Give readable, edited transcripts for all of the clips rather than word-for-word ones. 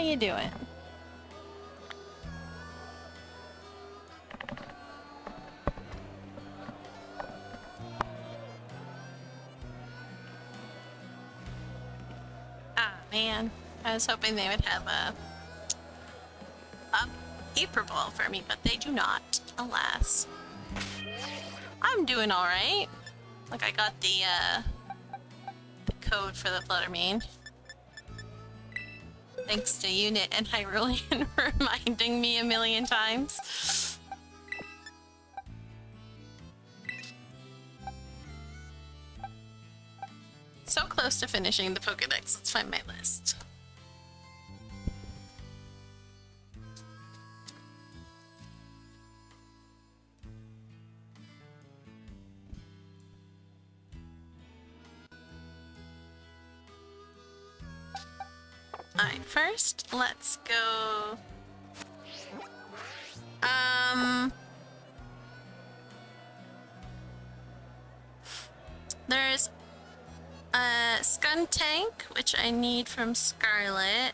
you doing? Ah, man. I was hoping they would have a paper ball for me, but they do not, alas. I'm doing alright. Like, I got the code for the Fluttermane. Thanks to Unit and Hyrulean reminding me a million times. So close to finishing the Pokedex. Let's find my list. Alright, first, let's go... There's a Skuntank, which I need from Scarlet.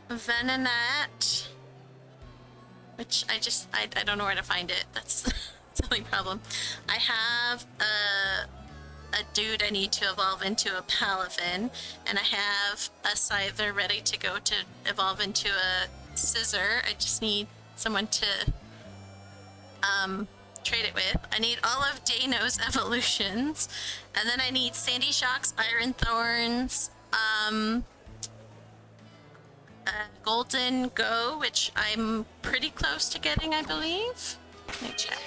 Venonat, which I don't know where to find it. That's the only problem. I have a dude I need to evolve into a Palafin, and I have a Scyther ready to go to evolve into a Scissor. I just need someone to trade it with. I need all of Dano's evolutions, and then I need Sandy Shock's Iron Thorns, Golden Go, which I'm pretty close to getting, I believe. Let me check.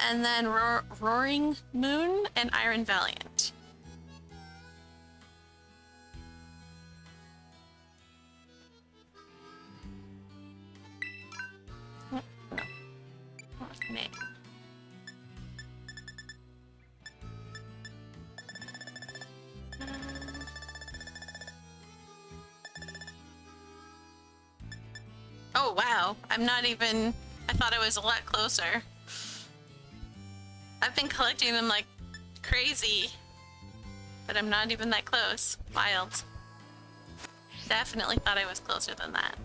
And then Roaring Moon and Iron Valiant. Oh, no. What's the name? Oh wow, I'm not even... I thought I was a lot closer. I've been collecting them like crazy, but I'm not even that close. Wild. Definitely thought I was closer than that.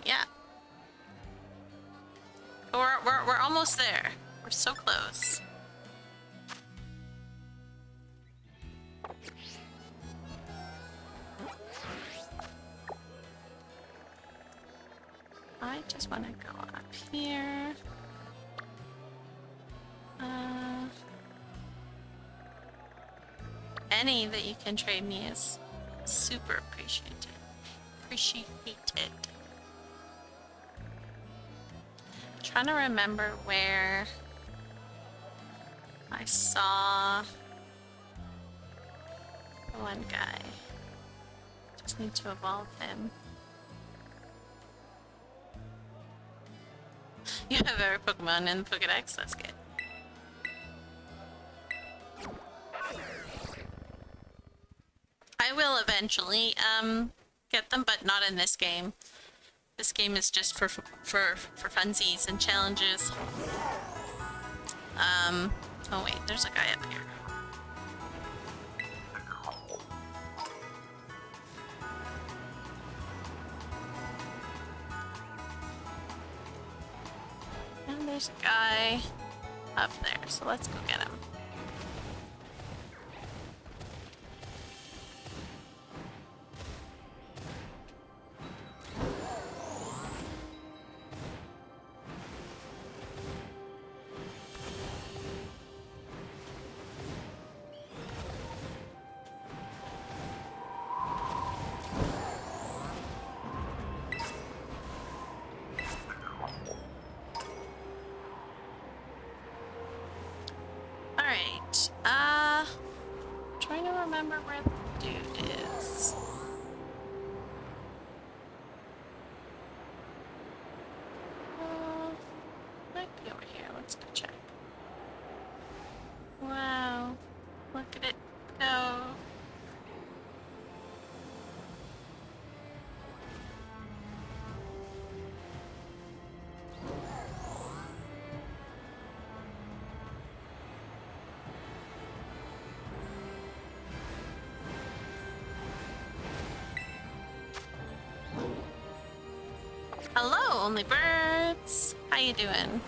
Yeah. We're almost there. We're so close. I just want to go up here. Any that you can trade me is super appreciated. Trying to remember where I saw one guy. Just need to evolve him. You have every Pokemon in the Pokedex? That's good. I will eventually get them, but not in this game. This game is just for funsies and challenges. Oh wait, there's a guy up here. And there's a guy up there, so let's go get him. Trying to remember where the dude is. Might be over here. Let's go check. Wow. Look at it go. Only birds. How you doing?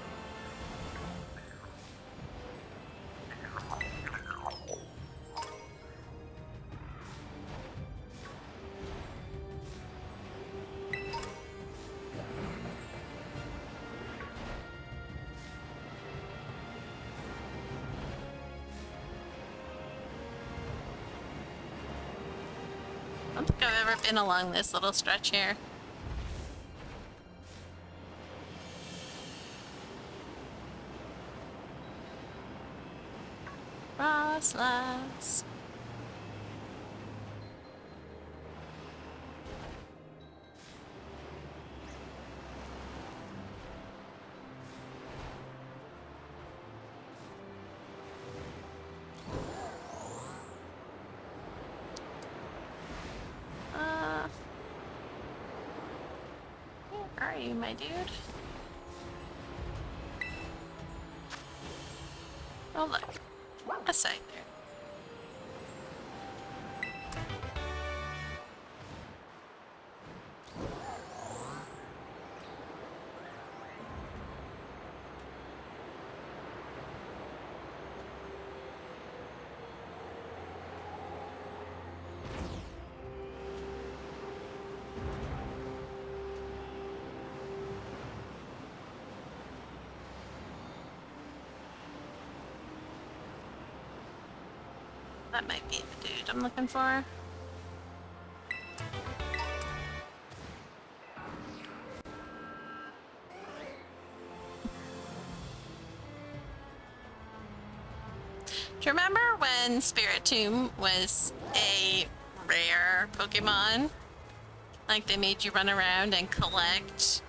I don't think I've ever been along this little stretch here. Frostlass. Where are you, my dude? Oh look, a site there. That might be the dude I'm looking for. Do you remember when Spiritomb was a rare Pokemon? Like they made you run around and collect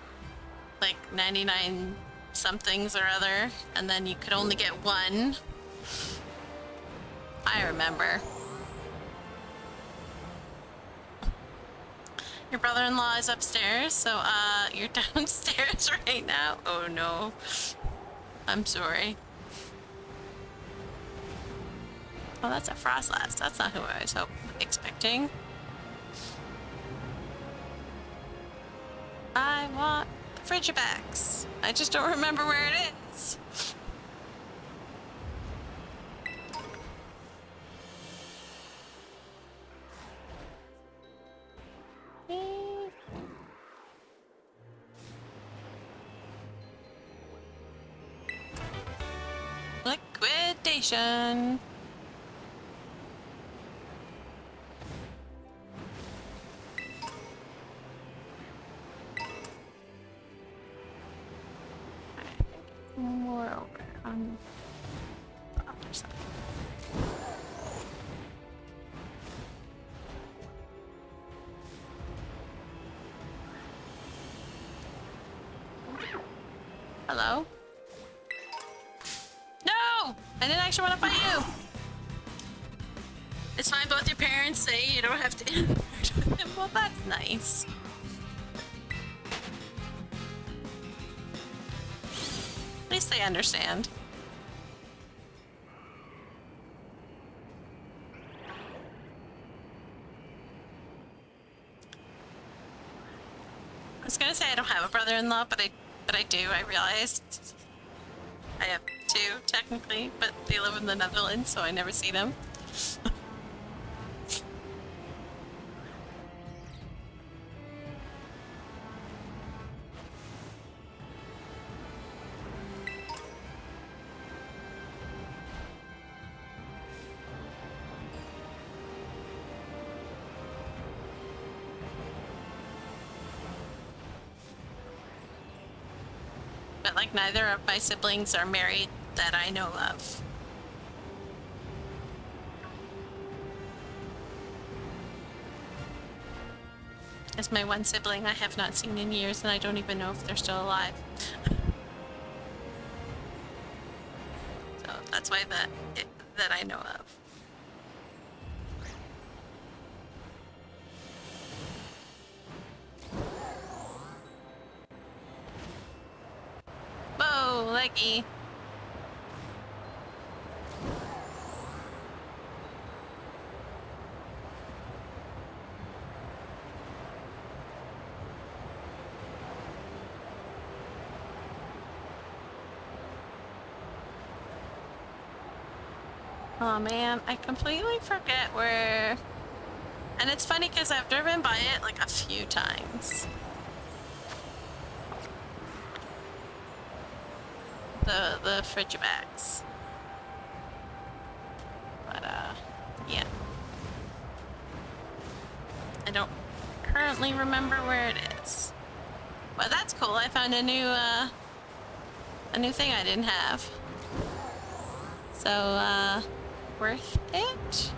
like 99 somethings or other, and then you could only get one. I remember. Your brother-in-law is upstairs, so you're downstairs right now? Oh no. I'm sorry. Oh, that's a Frostlass. That's not who I was expecting. I want the Frigibax. I just don't remember where it is. Liquidation. More over on the other side. Hello? No! I didn't actually want to fight you! It's fine, both your parents say you don't have to interact with him. Well, that's nice. At least they understand. I was gonna say I don't have a brother-in-law, but I do. I realized I have two technically, but they live in the Netherlands, so I never see them. But like neither of my siblings are married that I know of. As my one sibling I have not seen in years, and I don't even know if they're still alive. So that's why that I know of. Whoa, leggy. Oh man, I completely forget where... And it's funny because I've driven by it like a few times. The Frigibags. But yeah. I don't currently remember where it is. But that's cool. I found a new thing I didn't have. So worth it?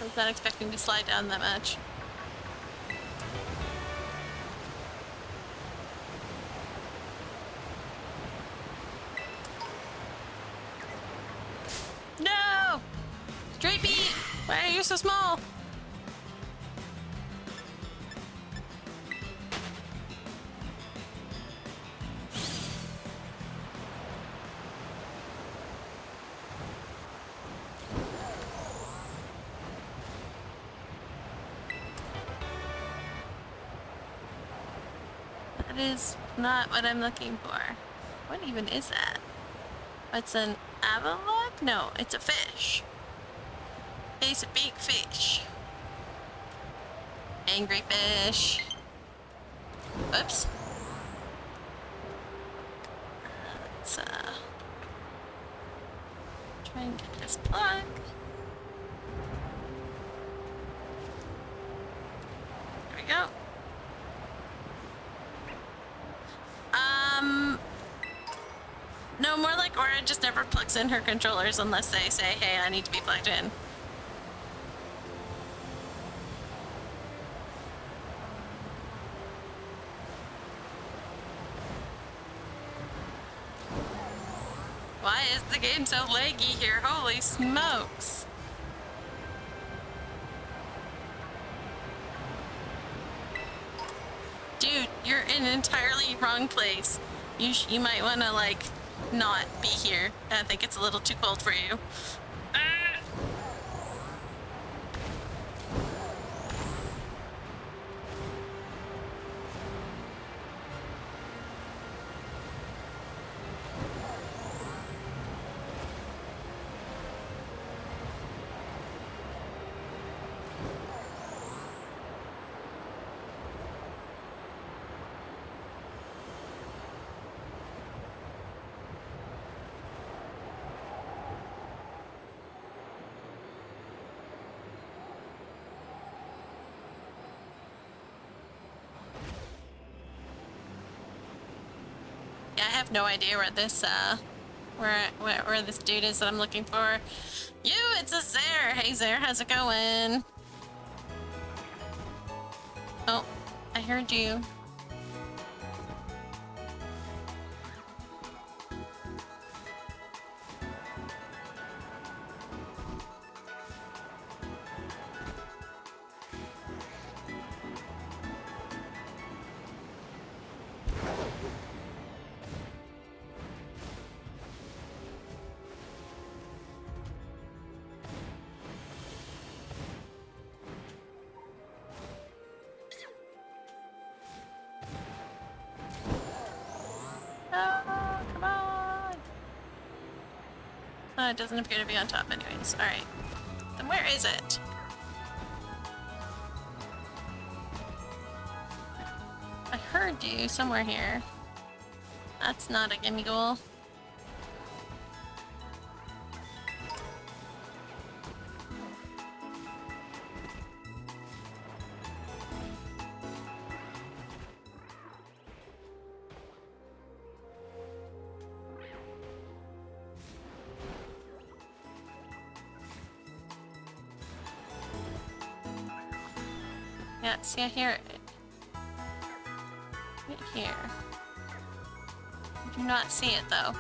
I was not expecting to slide down that much. No! Straight beat! Why are you so small? That is not what I'm looking for. What even is that? It's an avalon? No, it's a fish. It's a big fish. Angry fish. Oops. Let's try and get this plug. There we go. No, more like Aura just never plugs in her controllers unless they say, hey, I need to be plugged in. Why is the game so laggy here? Holy smokes. Dude, you're in an entirely wrong place. You might want to, like, not be here. I think it's a little too cold for you. Yeah, I have no idea where this where this dude is that I'm looking for. You, it's a Zare. Hey Zare, how's it going? Oh, I heard you. It doesn't appear to be on top anyways. Alright. Then where is it? I heard you somewhere here. That's not a gimme goal. Yeah, see, I hear it. Right here. I do not see it, though.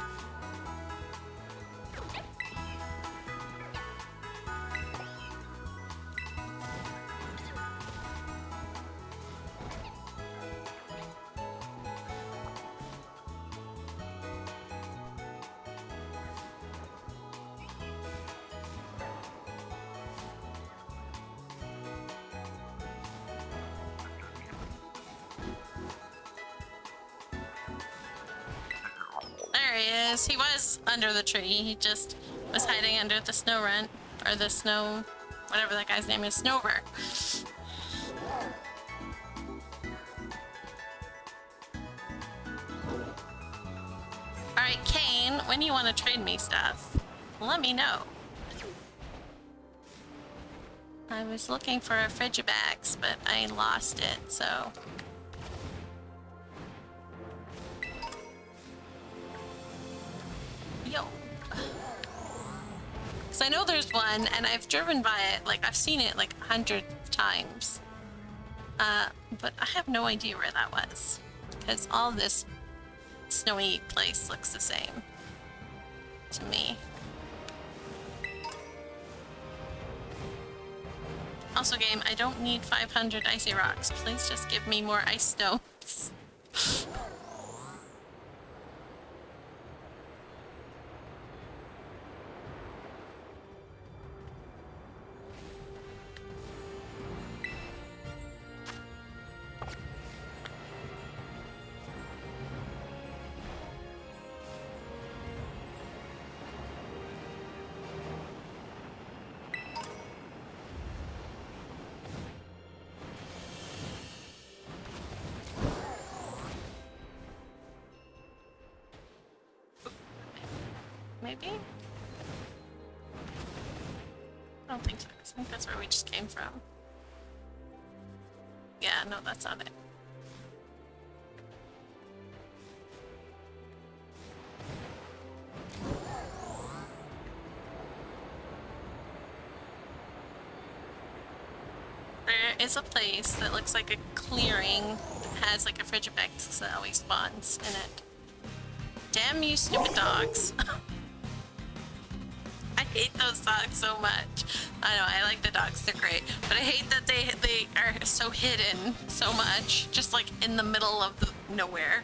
He was under the tree. He just was hiding under the snow rent, or the snow, whatever that guy's name is, Snover. Alright, Kane, when you want to trade me stuff, let me know. I was looking for a Frigibax, but I lost it, so... Yo. Because I know there's one, and I've driven by it, like, I've seen it like 100 times. But I have no idea where that was. Because all this snowy place looks the same to me. Also, game, I don't need 500 icy rocks. Please just give me more ice stones. Maybe? I don't think so. I think that's where we just came from. Yeah, no, that's not it. There is a place that looks like a clearing that has like a Frigibax that always spawns in it. Damn you stupid dogs. I hate those dogs so much. I know, I like the dogs, they're great. But I hate that they are so hidden so much. Just like in the middle of the nowhere.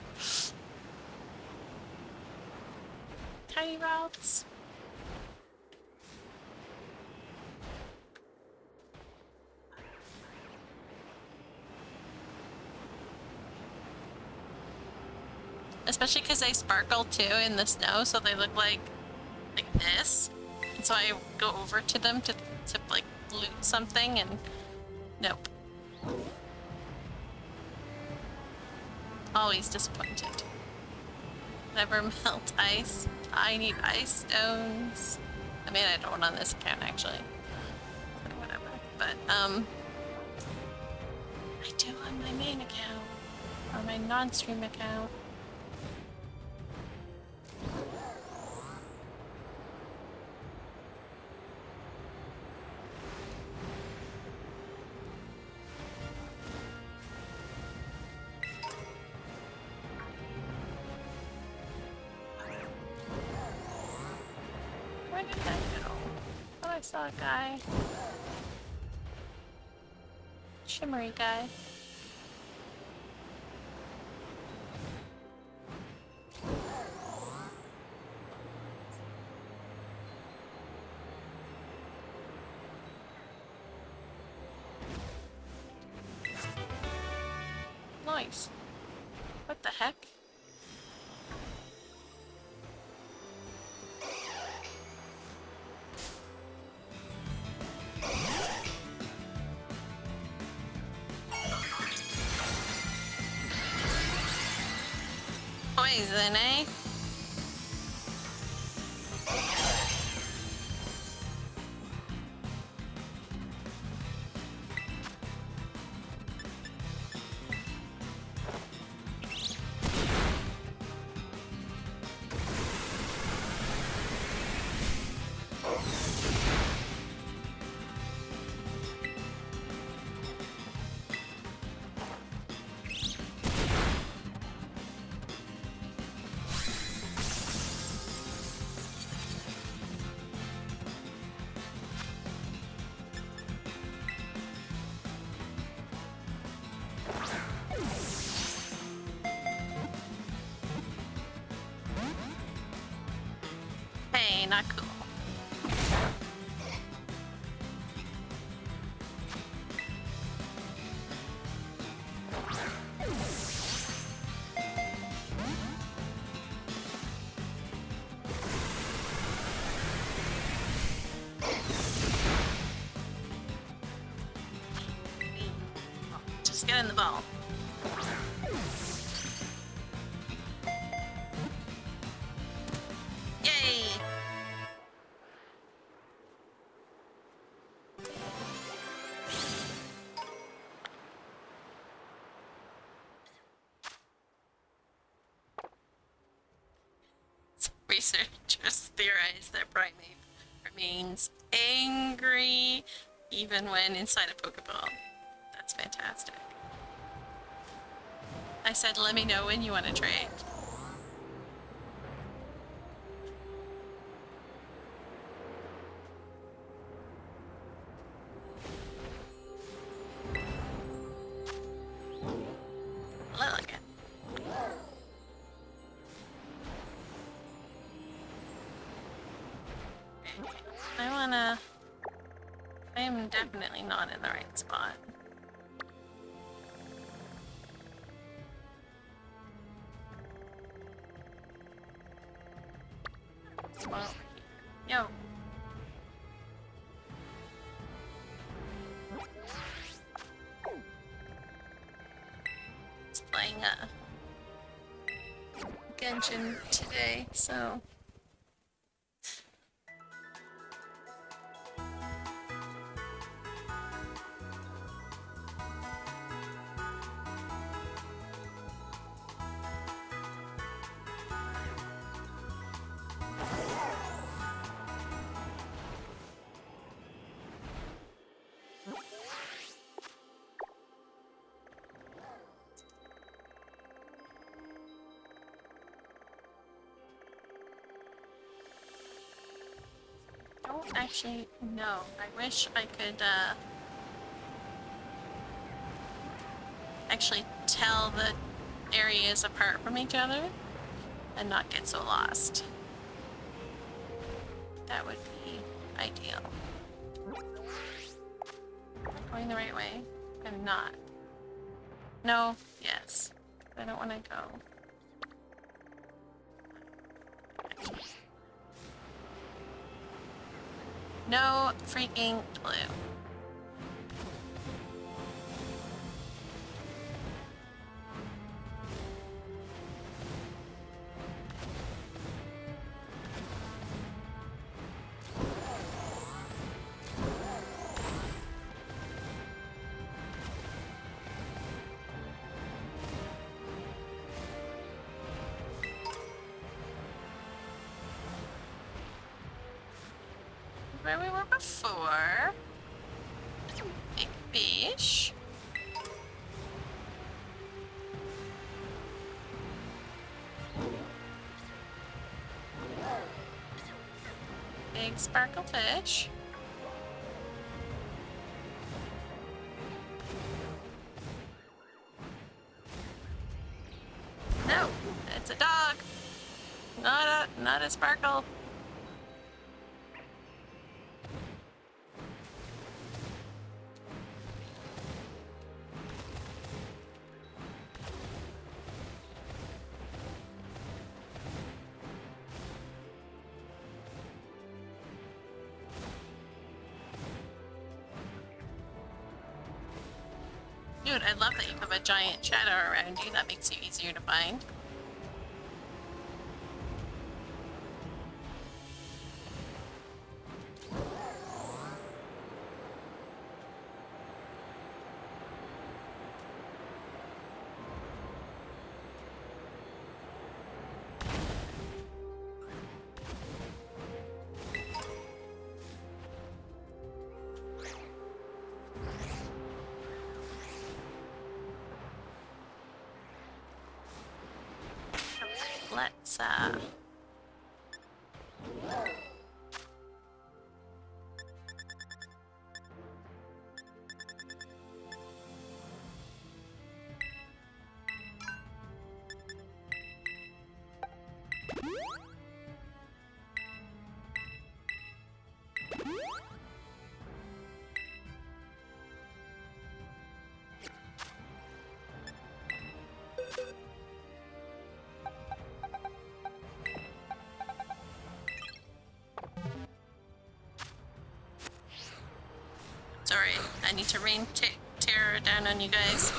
Tiny routes. Especially because they sparkle too in the snow, so they look like this. And so I go over to them to like loot something, and nope. Always disappointed. Never melt ice. I need ice stones. I mean, I don't on this account actually. But whatever. But I do on my main account or my non-stream account. Where did I go? Oh, I saw a guy. Shimmery guy. Nice. What the heck? poison, eh? Hey, not cool. Just get in the ball. Yay! Some researchers theorize that Primate remains angry even when inside a Pokeball. That's fantastic. I said, let me know when you want to trade. Look at. I am definitely not in the right spot. Well, yo. It's playing Genshin today, so. Don't actually know. I wish I could actually tell the areas apart from each other and not get so lost. That would be ideal. Going the right way? I'm not. No, yes. I don't want to go. No freaking clue. Where we were before. Big fish. Big sparkle fish. No, it's a dog. Not a sparkle. Dude, I love that you have a giant shadow around you. That makes you easier to find. let's sorry, I need to rain terror down on you guys.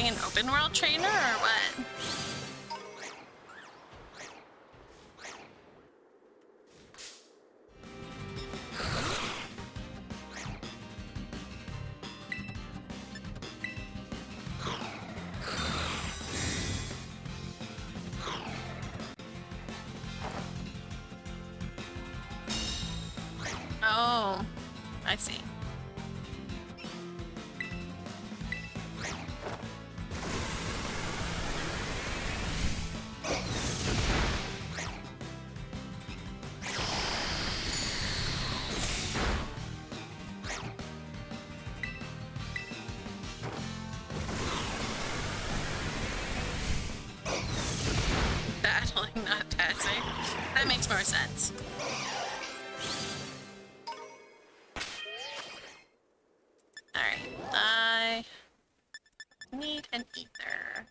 An open world trainer or what? Oh, I see. Battling, not passing. That makes more sense. Alright, I need an ether.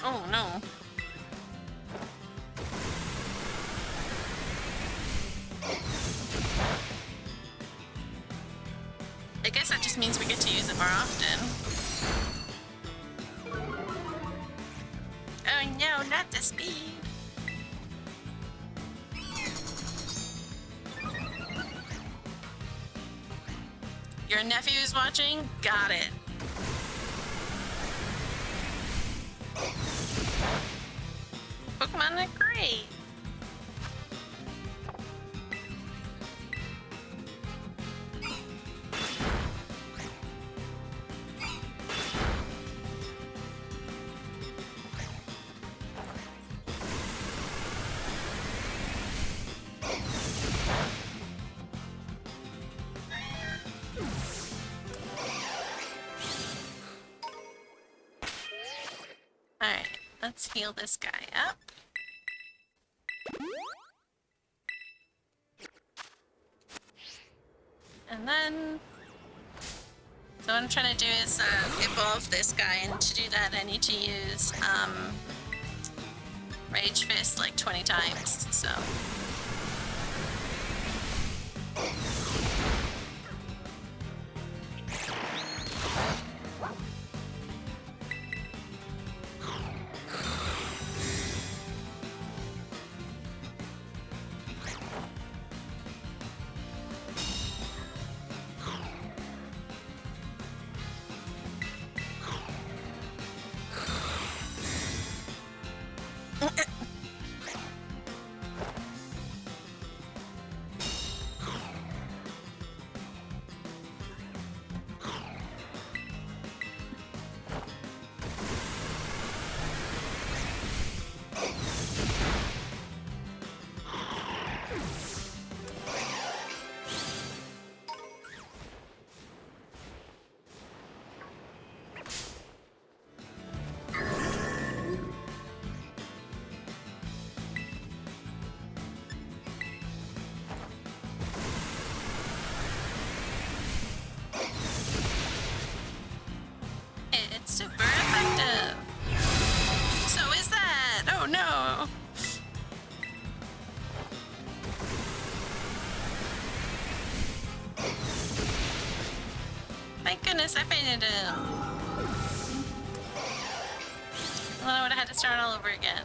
Oh no. I guess that just means we get to use it more often. Oh no, not the speed. Your nephew's watching? Got it. Pokemon are great. Alright, let's heal this guy up. And then, so what I'm trying to do is evolve this guy, and to do that I need to use Rage Fist like 20 times, so. super effective. So is that. Oh no. Thank goodness I fainted him. Well, I would have had to start all over again.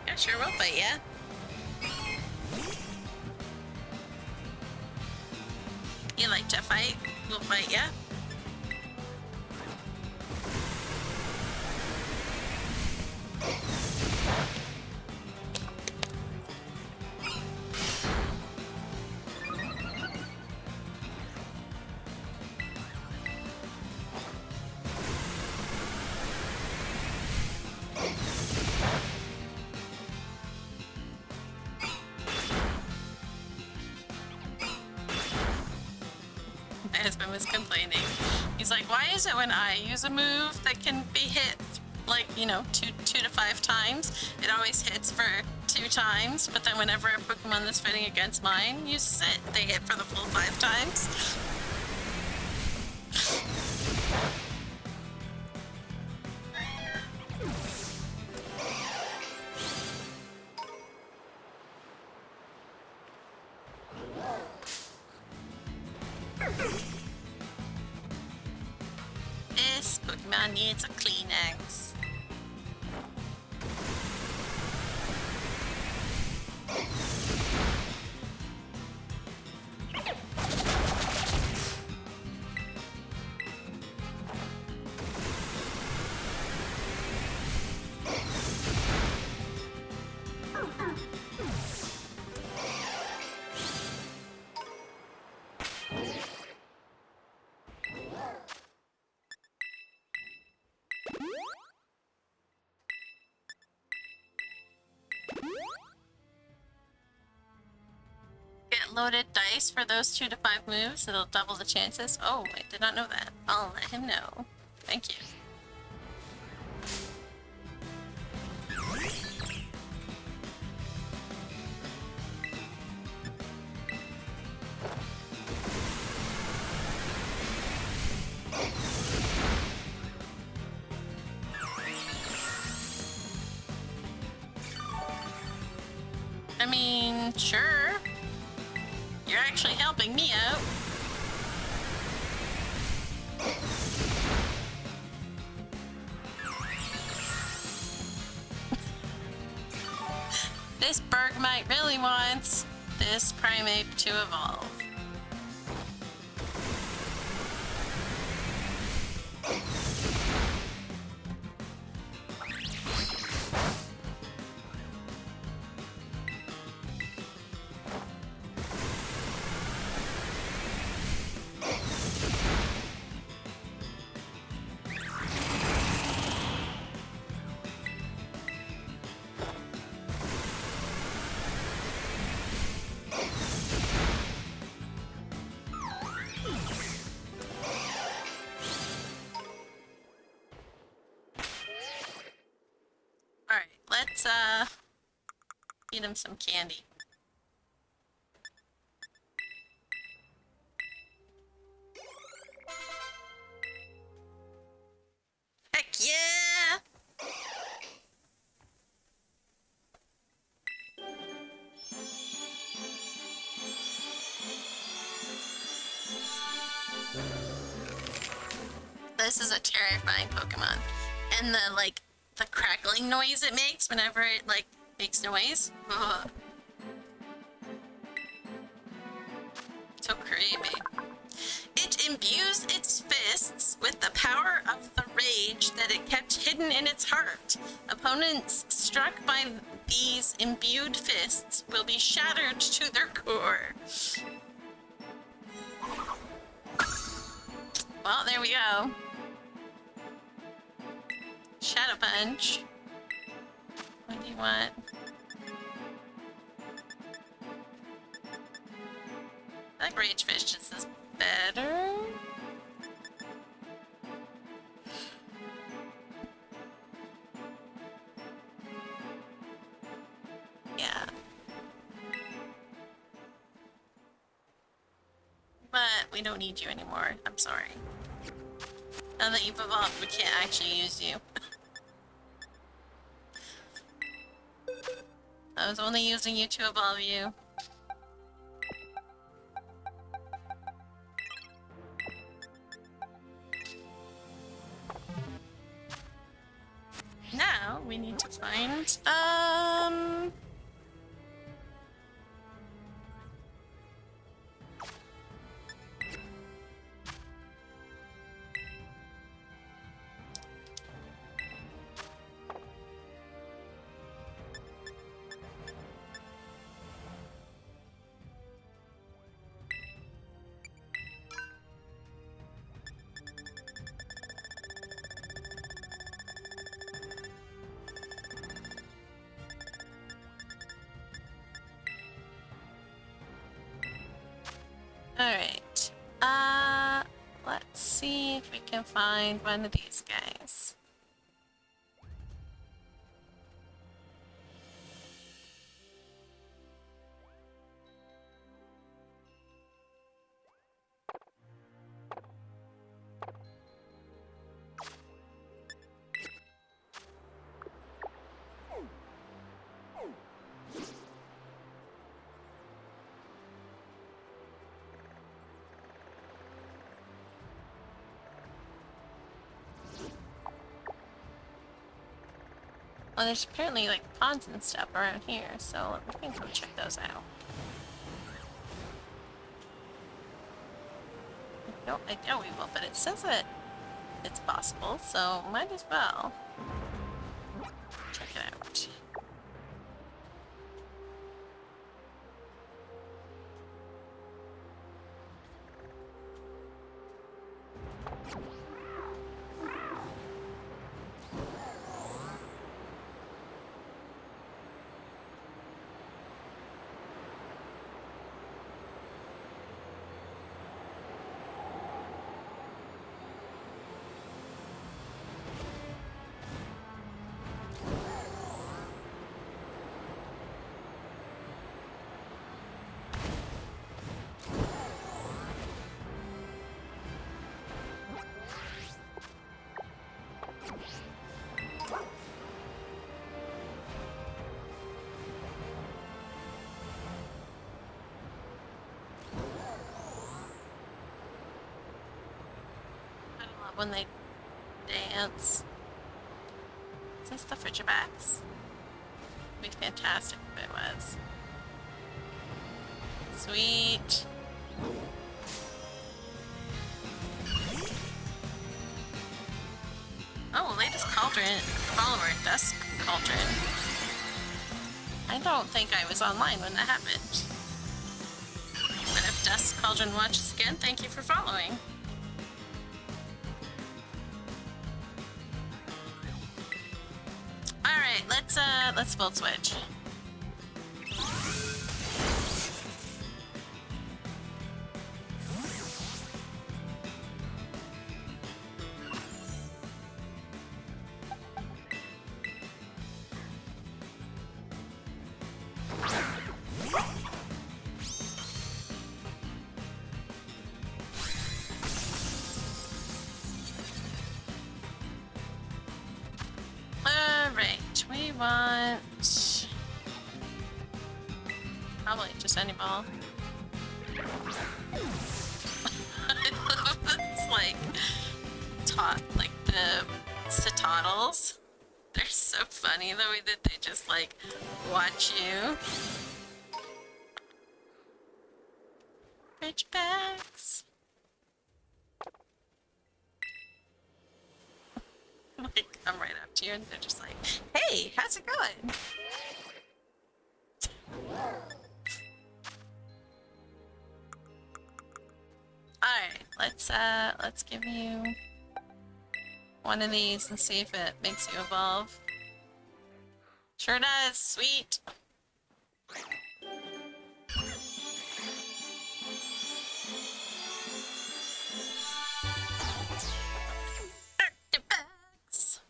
Yeah, sure will fight, yeah. You like to fight? We'll fight, yeah? My husband was complaining. He's like, why is it when I use a move that can be hit like, you know, two to 5 times, it always hits for 2 times, but then whenever a Pokemon that's fighting against mine uses it, they hit for the full 5 times? This Pokemon needs a Kleenex. Get loaded dice for those 2 to 5 moves. It'll double the chances. Oh, I did not know that. I'll let him know. Thank you. I mean, sure. You're actually helping me out. This Bergmite really wants this Primeape to evolve. Let's feed him some candy. Heck yeah! This is a terrifying Pokemon. And the crackling noise it makes whenever it, makes noise. Ugh. So creepy. It imbues its fists with the power of the rage that it kept hidden in its heart. Opponents struck by these imbued fists will be shattered to their core. Well, there we go. Shadow Punch. What do you want? I think Rage Fish just is better. Yeah. But we don't need you anymore. I'm sorry. Now that you've evolved, we can't actually use you. I was only using you to evolve you. Now we need to find alright. Let's see if we can find one of these guys. Well, there's apparently like ponds and stuff around here, so we can go check those out. I know we will, but it says that it's possible, so might as well check it out. When they dance. Is this the Frigibacks? It'd be fantastic if it was. Sweet. Oh, latest Cauldron follower, Dusk Cauldron. I don't think I was online when that happened. But if Dusk Cauldron watches again, thank you for following. Let's build switch. We want probably just any ball. I love this like the Citadels. They're so funny the way that they just like watch you. Ridgebacks. Like come right up to you and they're just like, hey, how's it going? Alright, let's give you one of these and see if it makes you evolve. Sure does. Sweet. Artifacts.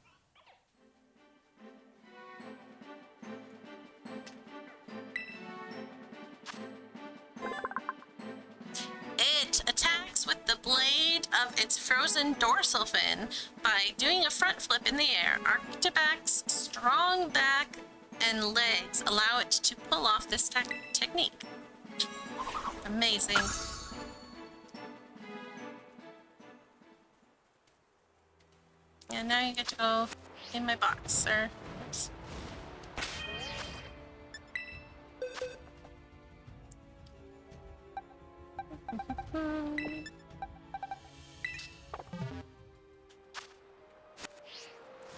It attacks with the blade of its frozen dorsal fin by doing a front flip in the air. Arctibac's strong back and legs allow it to pull off this technique. Amazing. And now you get to go in my box, sir. Oops.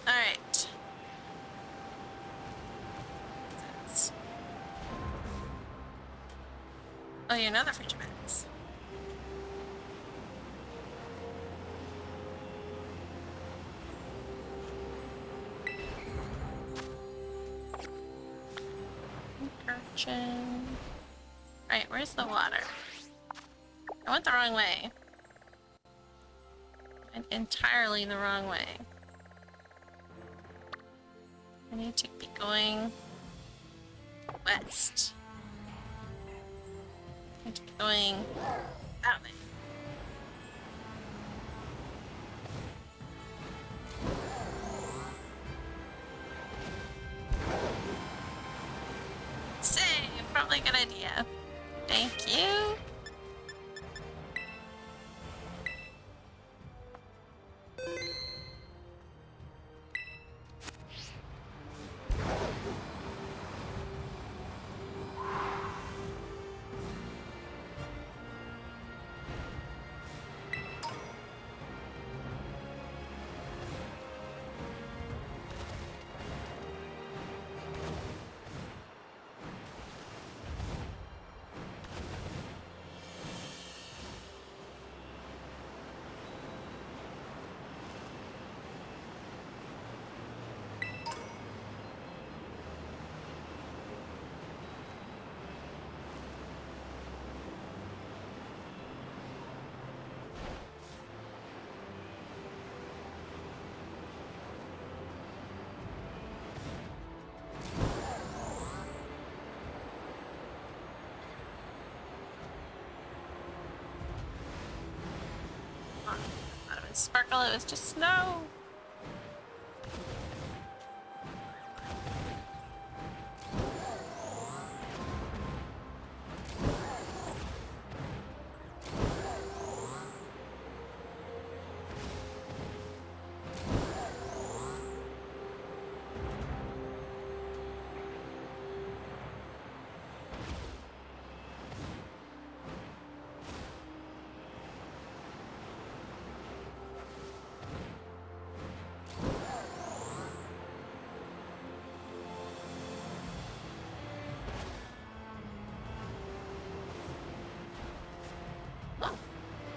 Alright. Oh, you're another feature box. Urchin. Alright, where's the water? I went the wrong way. And entirely the wrong way. I need to be going west. I need to be going that way. Save! Probably a good idea. Thank you. Sparkle, it was just snow.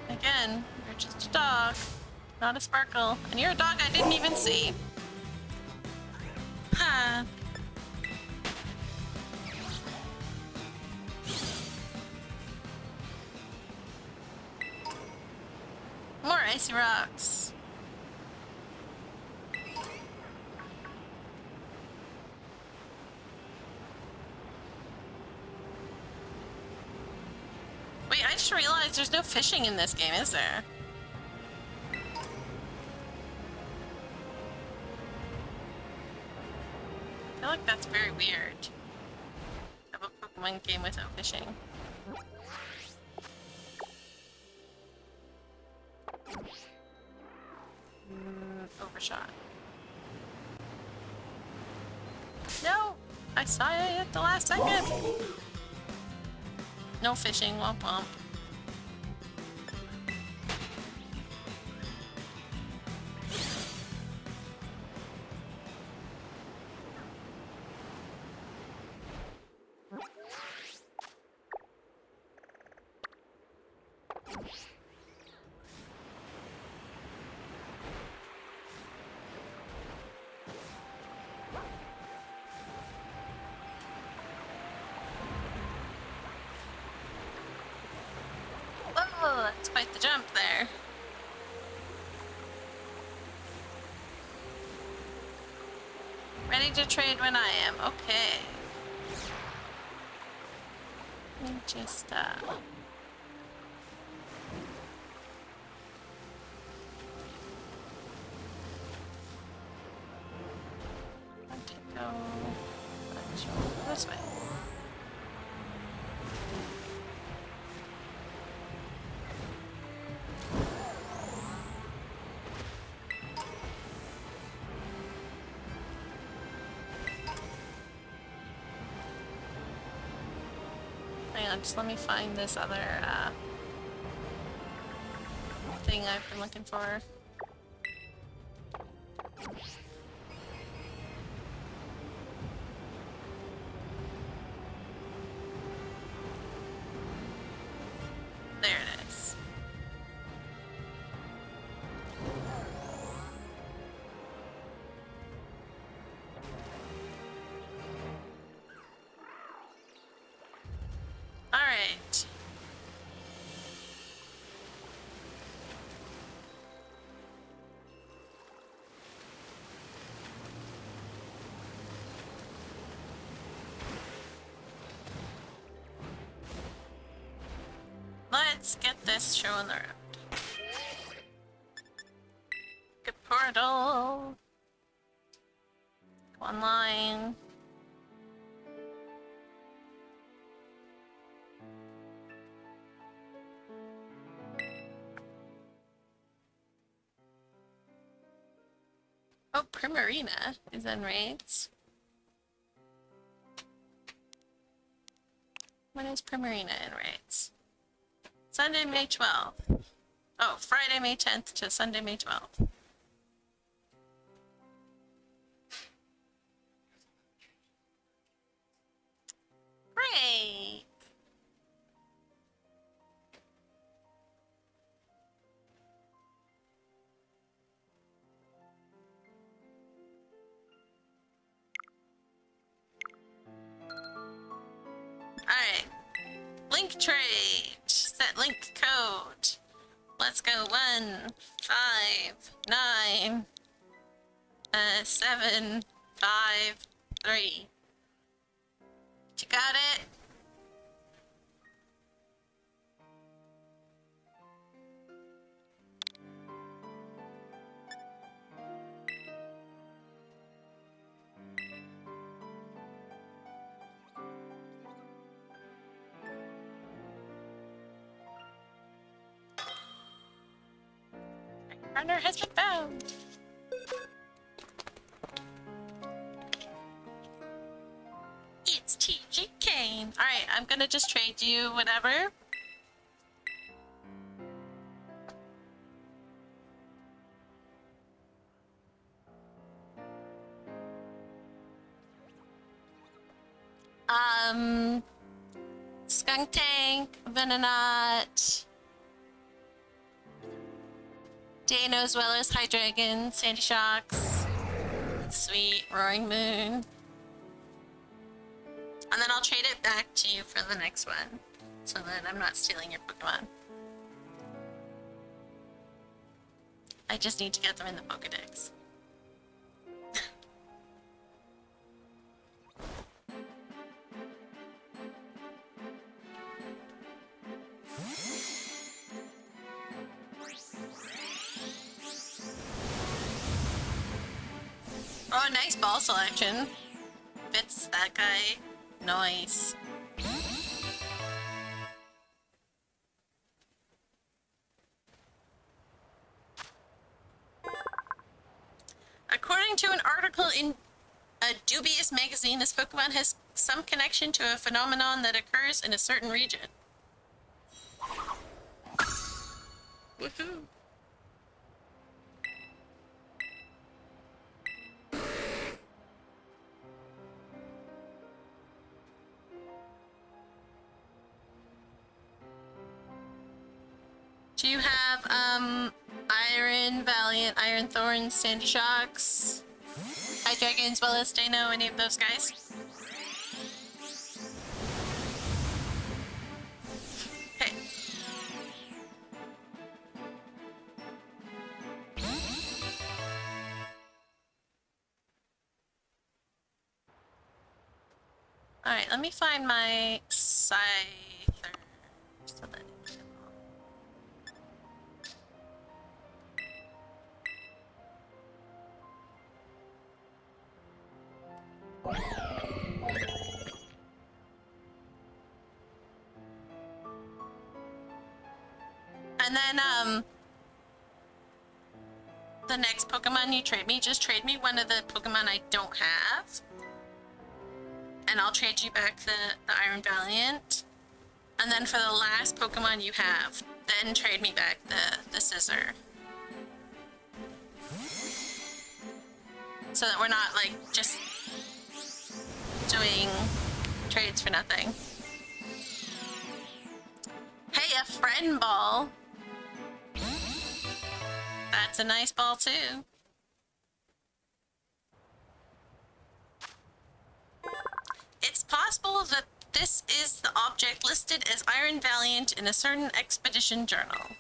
Again, you're just a dog, not a sparkle. And you're a dog I didn't even see. Ha! More icy rocks. Wait, I just realized there's no fishing in this game, is there? I feel like that's very weird. Have a Pokemon game without fishing. Overshot. No! I saw it at the last second! No fishing, womp womp. That's quite the jump there. Ready to trade when I am. Okay. Let me just, go this way. Hang on, just let me find this other thing I've been looking for. There it is. All right. Let's get this show on the road. Good portal. Go online. Oh, Primarina is in raids. When is Primarina in raids? Sunday, May 12th. Oh, Friday, May 10th to Sunday, May 12th. Great! Alright. Link trade. Set link code. Let's go. 1, 5, 9, 7, 5, 3. You got it? Partner has been found. It's TG Kane. Alright, I'm gonna just trade you whatever. Skunk Tank, Venonat, Dano as well as Hydreigon, Sandy Shocks, sweet, Roaring Moon. And then I'll trade it back to you for the next one, so that I'm not stealing your Pokemon. I just need to get them in the Pokedex. Oh, nice ball selection. Fits that guy. Nice. According to an article in a dubious magazine, this Pokemon has some connection to a phenomenon that occurs in a certain region. Woohoo! Do you have, Iron, Valiant, Iron Thorns, Sandy Shocks, Hydreigon as well as Dano, any of those guys? Hey. Alright, let me find my scyther. So that it can... And then, the next Pokemon you trade me, just trade me one of the Pokemon I don't have. And I'll trade you back the Iron Valiant. And then for the last Pokemon you have, then trade me back the Scizor. So that we're not, like, just doing trades for nothing. Hey, a friend ball! That's a nice ball, too. It's possible that this is the object listed as Iron Valiant in a certain expedition journal.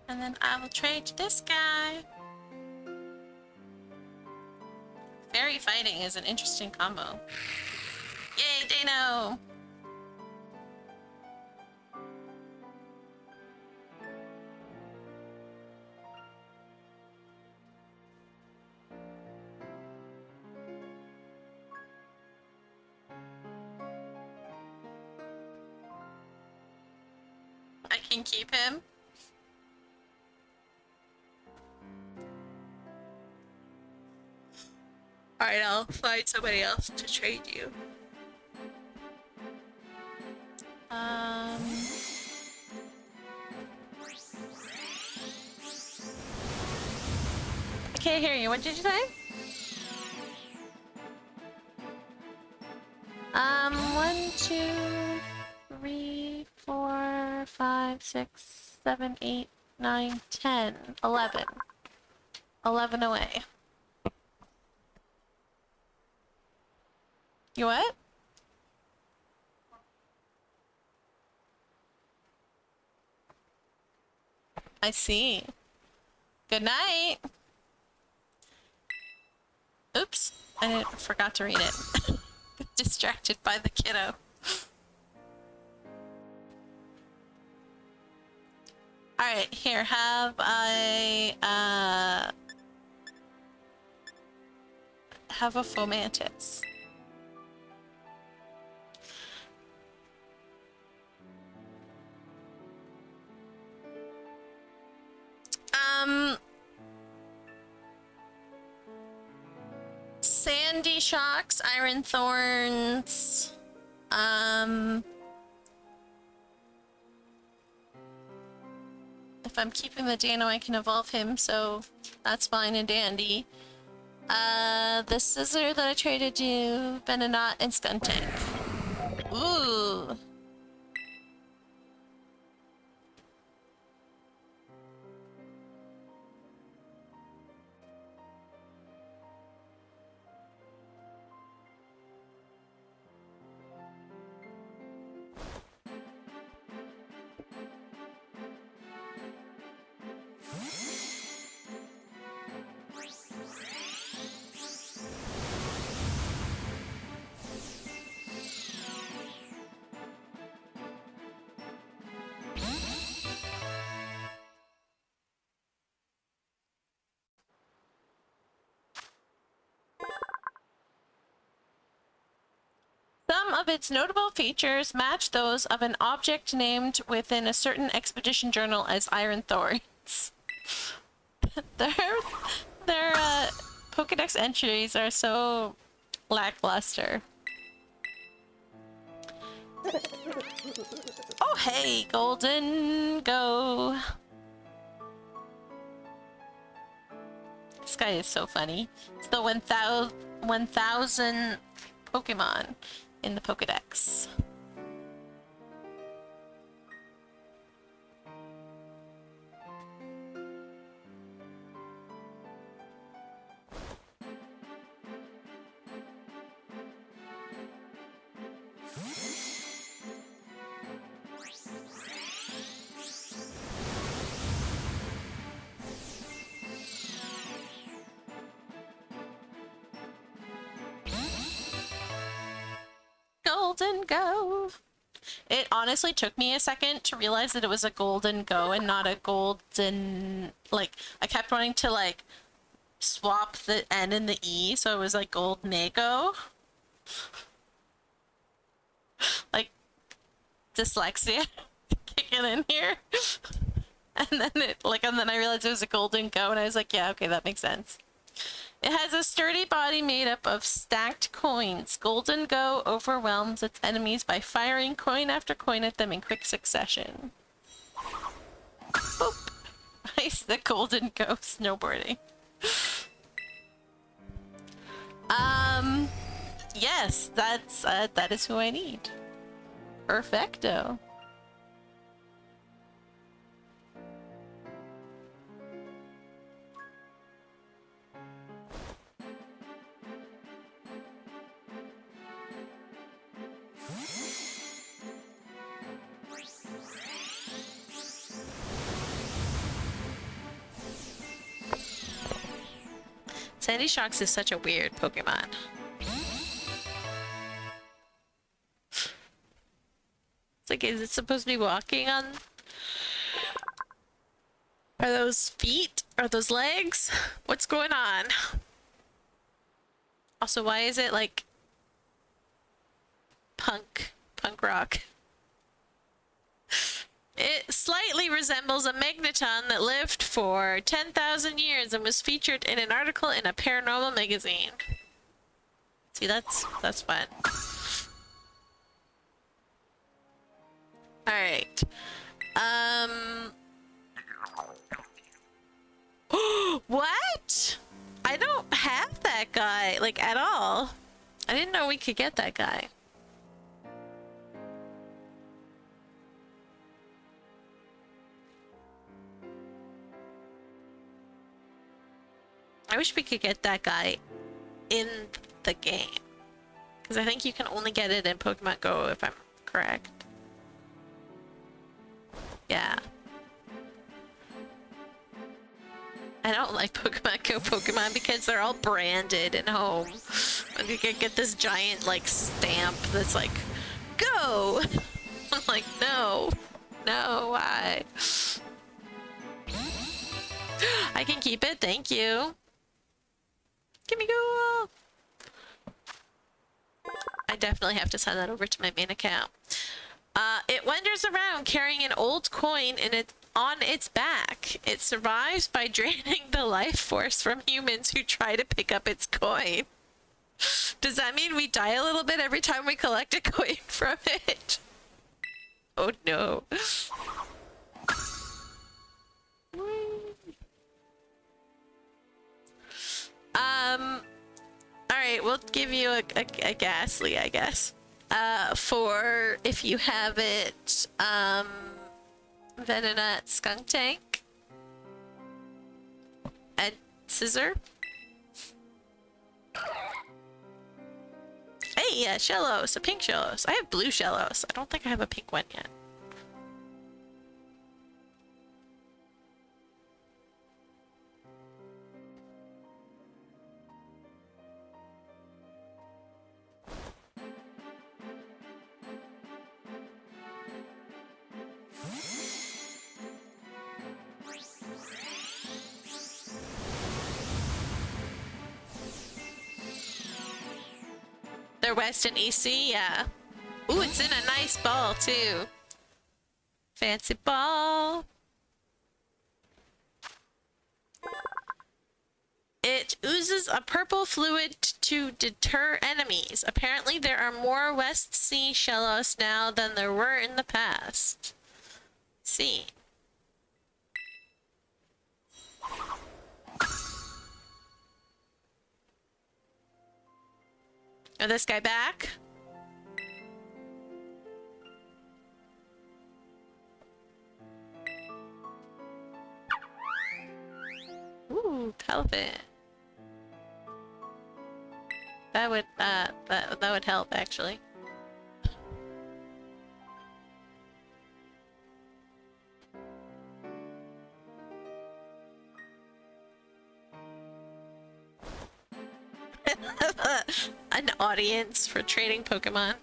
And then I will trade this guy. Fairy fighting is an interesting combo. Yay, Dano! I can keep him. Alright, I'll find somebody else to trade you. I can't hear you. What did you say? 1, 2, 3, 4, 5, 6, 7, 8, 9, 10, 11. 11 away. You what? I see. Good night. Oops, I forgot to read it. Got distracted by the kiddo. Alright, here, have have a Fomantis. Sandy Shocks, Iron Thorns, if I'm keeping the Dano, I can evolve him, so that's fine and dandy. The Scizor that I traded you, Venonat, and Skuntank. Ooh! Some of its notable features match those of an object named within a certain expedition journal as Iron Thorns. their Pokedex entries are so lackluster. Oh hey, Golden, go! This guy is so funny. It's the 1000th Pokemon in the Pokedex. golden go. It honestly took me a second to realize that it was a golden go and not a golden, like, I kept wanting to, like, swap the N and the E, so it was like Goldnego. Like, dyslexia kicking in here. And then I realized it was a golden go, and I was like, yeah, okay, that makes sense. It has a sturdy body made up of stacked coins. Golden Go overwhelms its enemies by firing coin after coin at them in quick succession. Boop. Nice, the Golden Go snowboarding. Yes, that is who I need. Perfecto. Sandy Shocks is such a weird Pokemon. It's like, is it supposed to be walking on? Are those feet? Are those legs? What's going on? Also, why is it like punk rock? It slightly resembles a magneton that lived for 10,000 years and was featured in an article in a paranormal magazine. See, that's fun. All right. What? I don't have that guy, like, at all. I didn't know we could get that guy. I wish we could get that guy in the game. Because I think you can only get it in Pokemon Go, if I'm correct. Yeah. I don't like Pokemon Go Pokemon because they're all branded and home. And you can get this giant, like, stamp that's like, go! I'm like, no. No, why? I can keep it, thank you. Give me go! I definitely have to send that over to my main account. It wanders around carrying an old coin on its back. It survives by draining the life force from humans who try to pick up its coin. Does that mean we die a little bit every time we collect a coin from it? Oh no. Alright, we'll give you a ghastly, I guess. For if you have it, Venonat Skunk Tank. And Scissor. Hey, Shellos, a pink Shellos. I have blue Shellos. I don't think I have a pink one yet. They're West and EC, yeah. Ooh, it's in a nice ball, too. Fancy ball. It oozes a purple fluid to deter enemies. Apparently, there are more West Sea Shellos now than there were in the past. See. Oh, this guy back? Ooh, Calvin. That would help actually. An audience for trading Pokemon.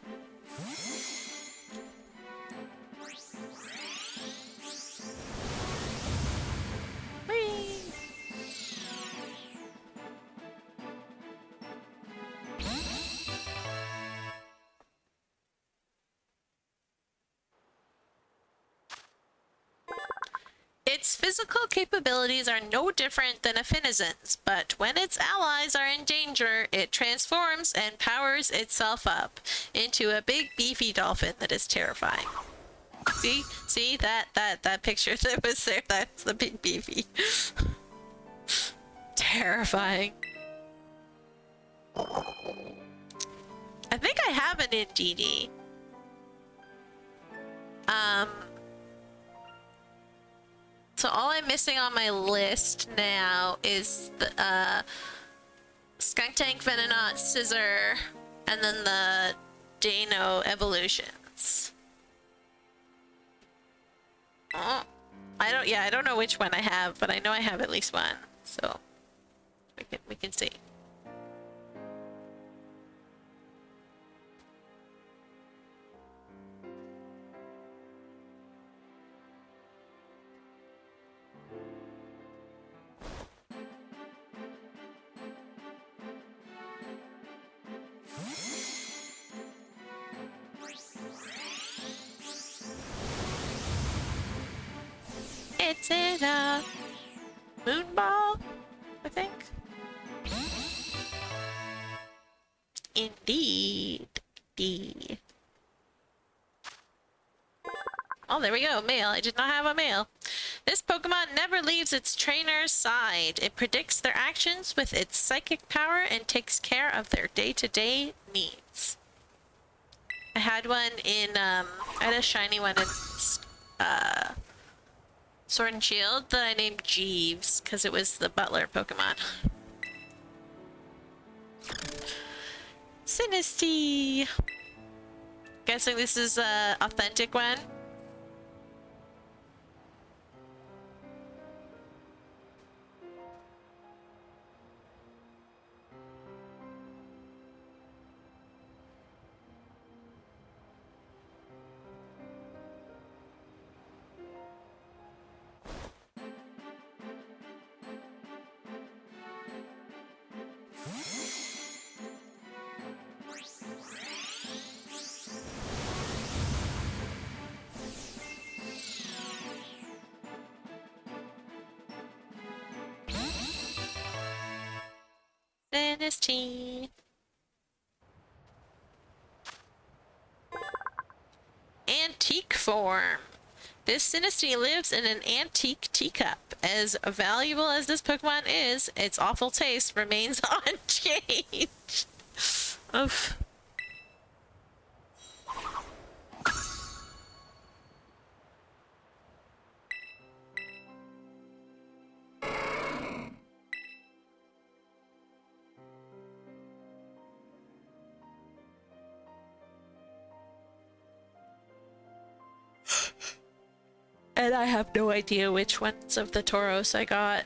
Its physical capabilities are no different than a Finizen's, but when its allies are in danger, it transforms and powers itself up into a big beefy dolphin that is terrifying. See that picture that was there? That's the big beefy. Terrifying. I think I have an Indeedee. So all I'm missing on my list now is the Skunk Tank, Venonat, Scissor, and then the Dano evolutions. Oh, I don't know which one I have, but I know I have at least one. So we can see. It's in a moonball, I think. Indeed. Oh, there we go. Mail. I did not have a mail. This Pokemon never leaves its trainer's side. It predicts their actions with its psychic power and takes care of their day-to-day needs. I had one in, I had a shiny one in, Sword and Shield that I named Jeeves because it was the butler Pokemon. Sinistea. Guessing this is a authentic one. Sinistea. Antique form. This Sinistea lives in an antique teacup. As valuable as this Pokemon is, its awful taste remains unchanged. Oof. And I have no idea which ones of the Tauros I got.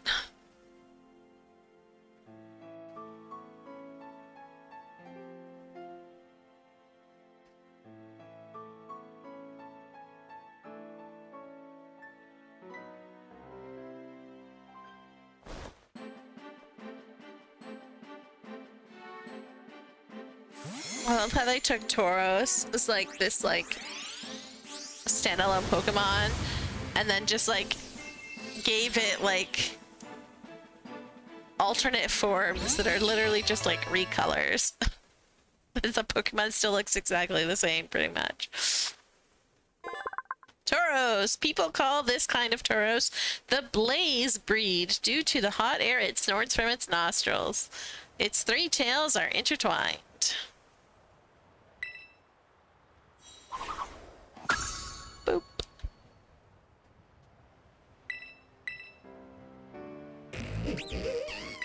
I love how they took Tauros as like this like standalone Pokemon and then just like gave it like alternate forms that are literally just like recolors. The Pokemon still looks exactly the same pretty much. Tauros! People call this kind of Tauros the Blaze breed due to the hot air it snorts from its nostrils. Its three tails are intertwined. Boop.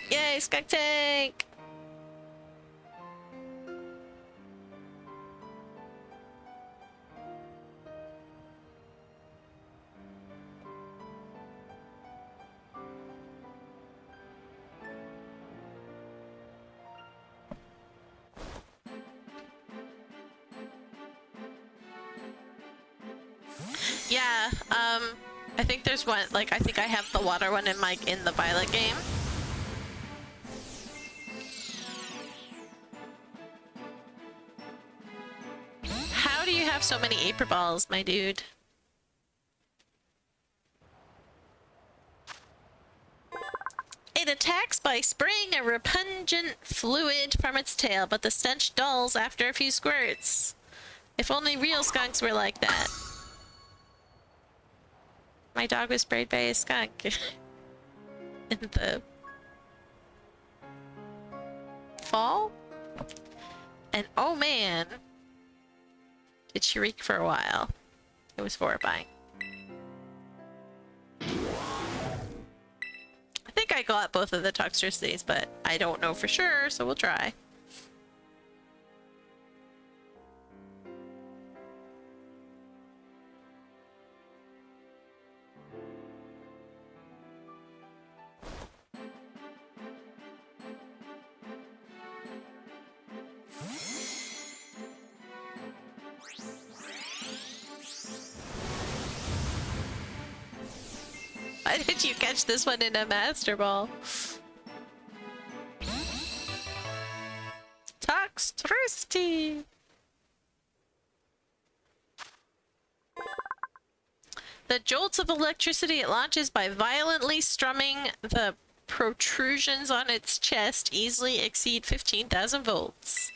Yay, Skunk Tank! Yeah, I think there's one, like, I think I have the water one in the Violet game. How do you have so many Aper Balls, my dude? by spraying a repugnant fluid from its tail, but the stench dulls after a few squirts. If only real skunks were like that. My dog was sprayed by a skunk in the fall, and oh man, did she reek for a while. It was horrifying. I think I got both of the toxicities, but I don't know for sure, so we'll try. Why did you catch this one in a Master Ball? Toxtricity! The jolts of electricity it launches by violently strumming the protrusions on its chest easily exceed 15,000 volts.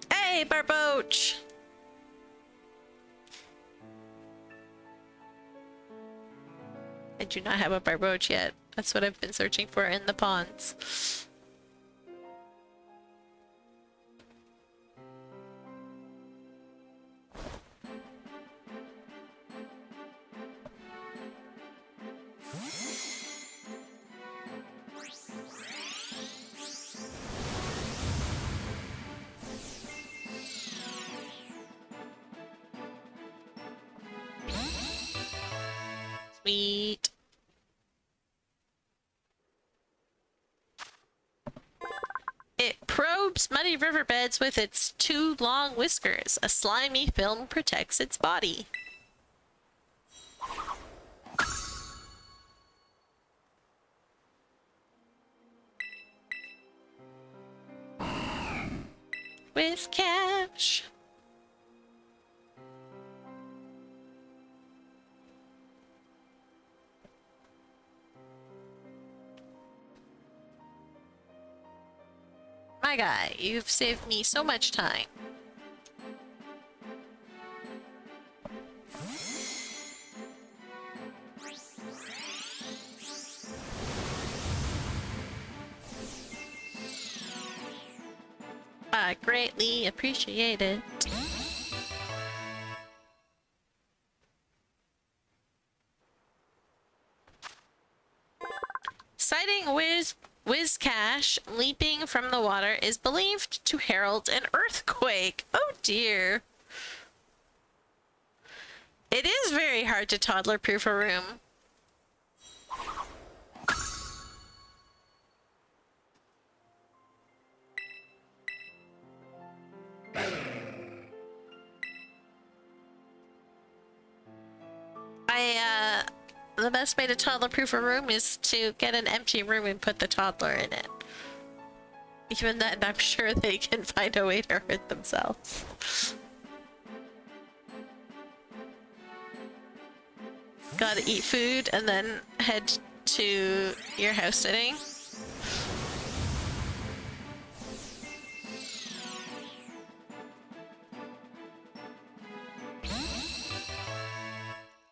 Hey, Barboach! I do not have a Barboach yet. That's what I've been searching for in the ponds. Sweet. It probes muddy riverbeds with its two long whiskers. A slimy film protects its body. With cash. My guy, you've saved me so much time. I greatly appreciate it. Sighting Wizcash leaping from the water is believed to herald an earthquake. Oh dear. It is very hard to toddler-proof a room. The best way to toddler-proof a room is to get an empty room and put the toddler in it. Even then, I'm sure they can find a way to hurt themselves. Gotta eat food and then head to your house sitting.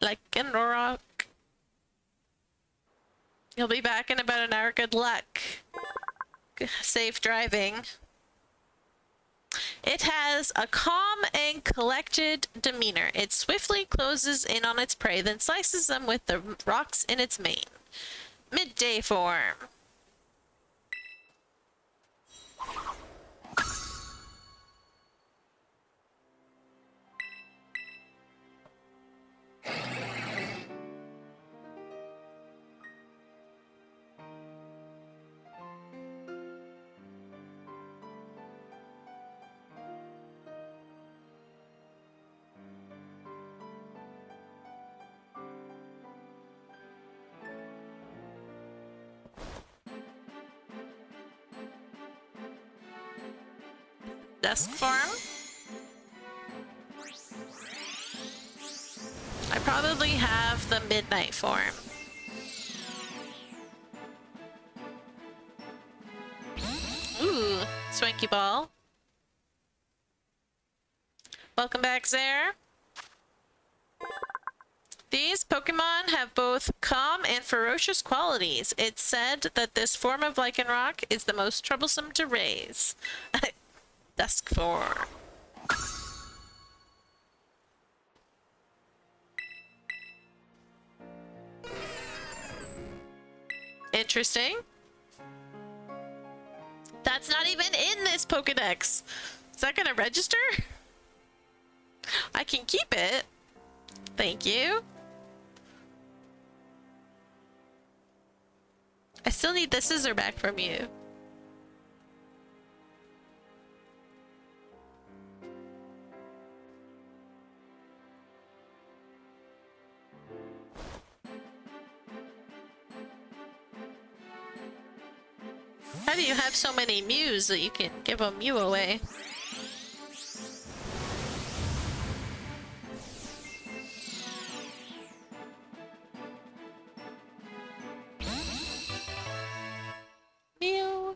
Like in rock. You'll be back in about an hour. Good luck. Safe driving. It has a calm and collected demeanor. It swiftly closes in on its prey, then slices them with the rocks in its mane. Midday form. Dusk form. I probably have the midnight form. Ooh, Swanky Ball. Welcome back, Zare. These Pokemon have both calm and ferocious qualities. It's said that this form of Lycanroc is the most troublesome to raise. Dusk form. Interesting. That's not even in this Pokedex. Is that gonna register? I can keep it. Thank you. I still need the scissor back from you. How do you have so many Mews that you can give a Mew away? Mew.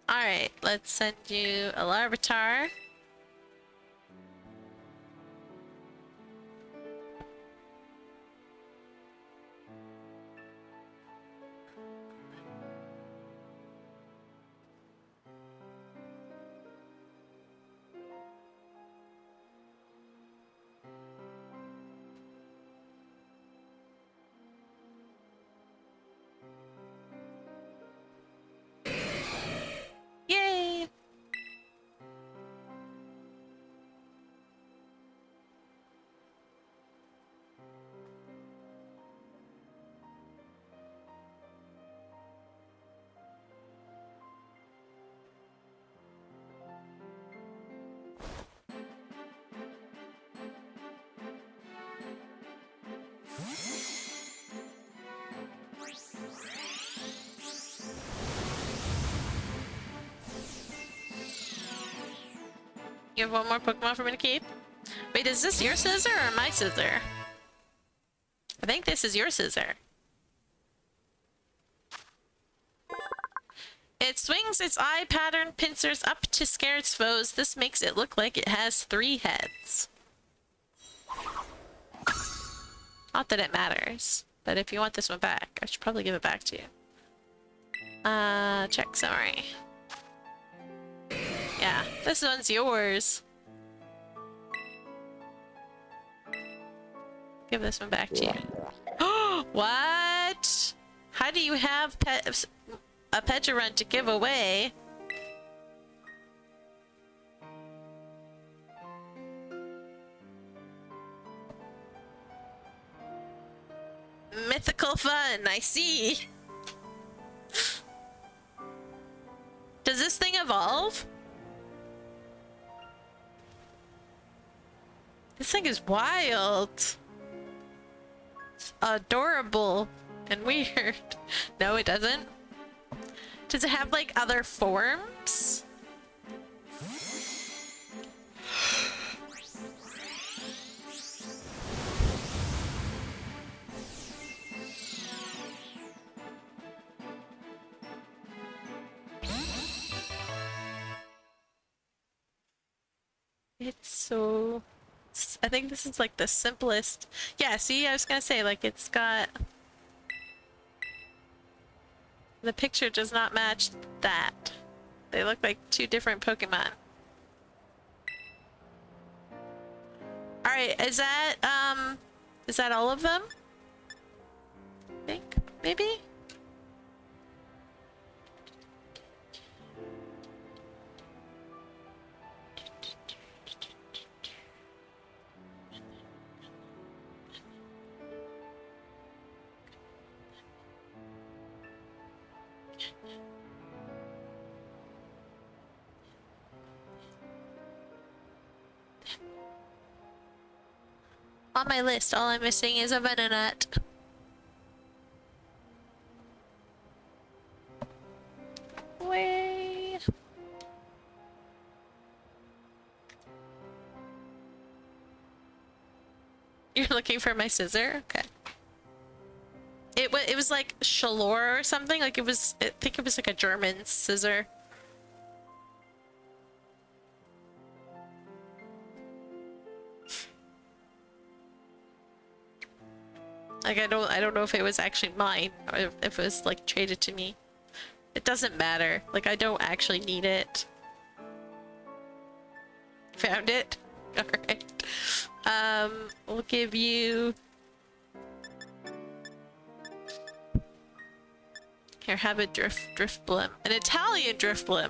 Alright, let's send you a Larvitar. Yay! You have one more Pokemon for me to keep? Wait, is this your scissor or my scissor? I think this is your scissor. It swings its eye pattern pincers up to scare its foes. This makes it look like it has 3 heads. Not that it matters, but if you want this one back, I should probably give it back to you. Check summary. Yeah, this one's yours. Give this one back to you. What? How do you have a Petarun to give away? Mythical fun, I see. Does this thing evolve? This thing is wild. It's adorable and weird. No, it doesn't. Does it have like other forms? It's so... I think this is like the simplest. Yeah, see, I was gonna say, like, it's got... The picture does not match that. They look like 2 different Pokemon. Alright, is that all of them? I think, maybe? On my list, all I'm missing is a Venonat. Way. You're looking for my scissor? Okay. It was like Shalor or something. Like it was, I think it was like a German scissor. Like I don't know if it was actually mine or if it was like traded to me. It doesn't matter. Like I don't actually need it. Found it? Alright. We'll give you... Here, have a drift blim. An Italian drift blim.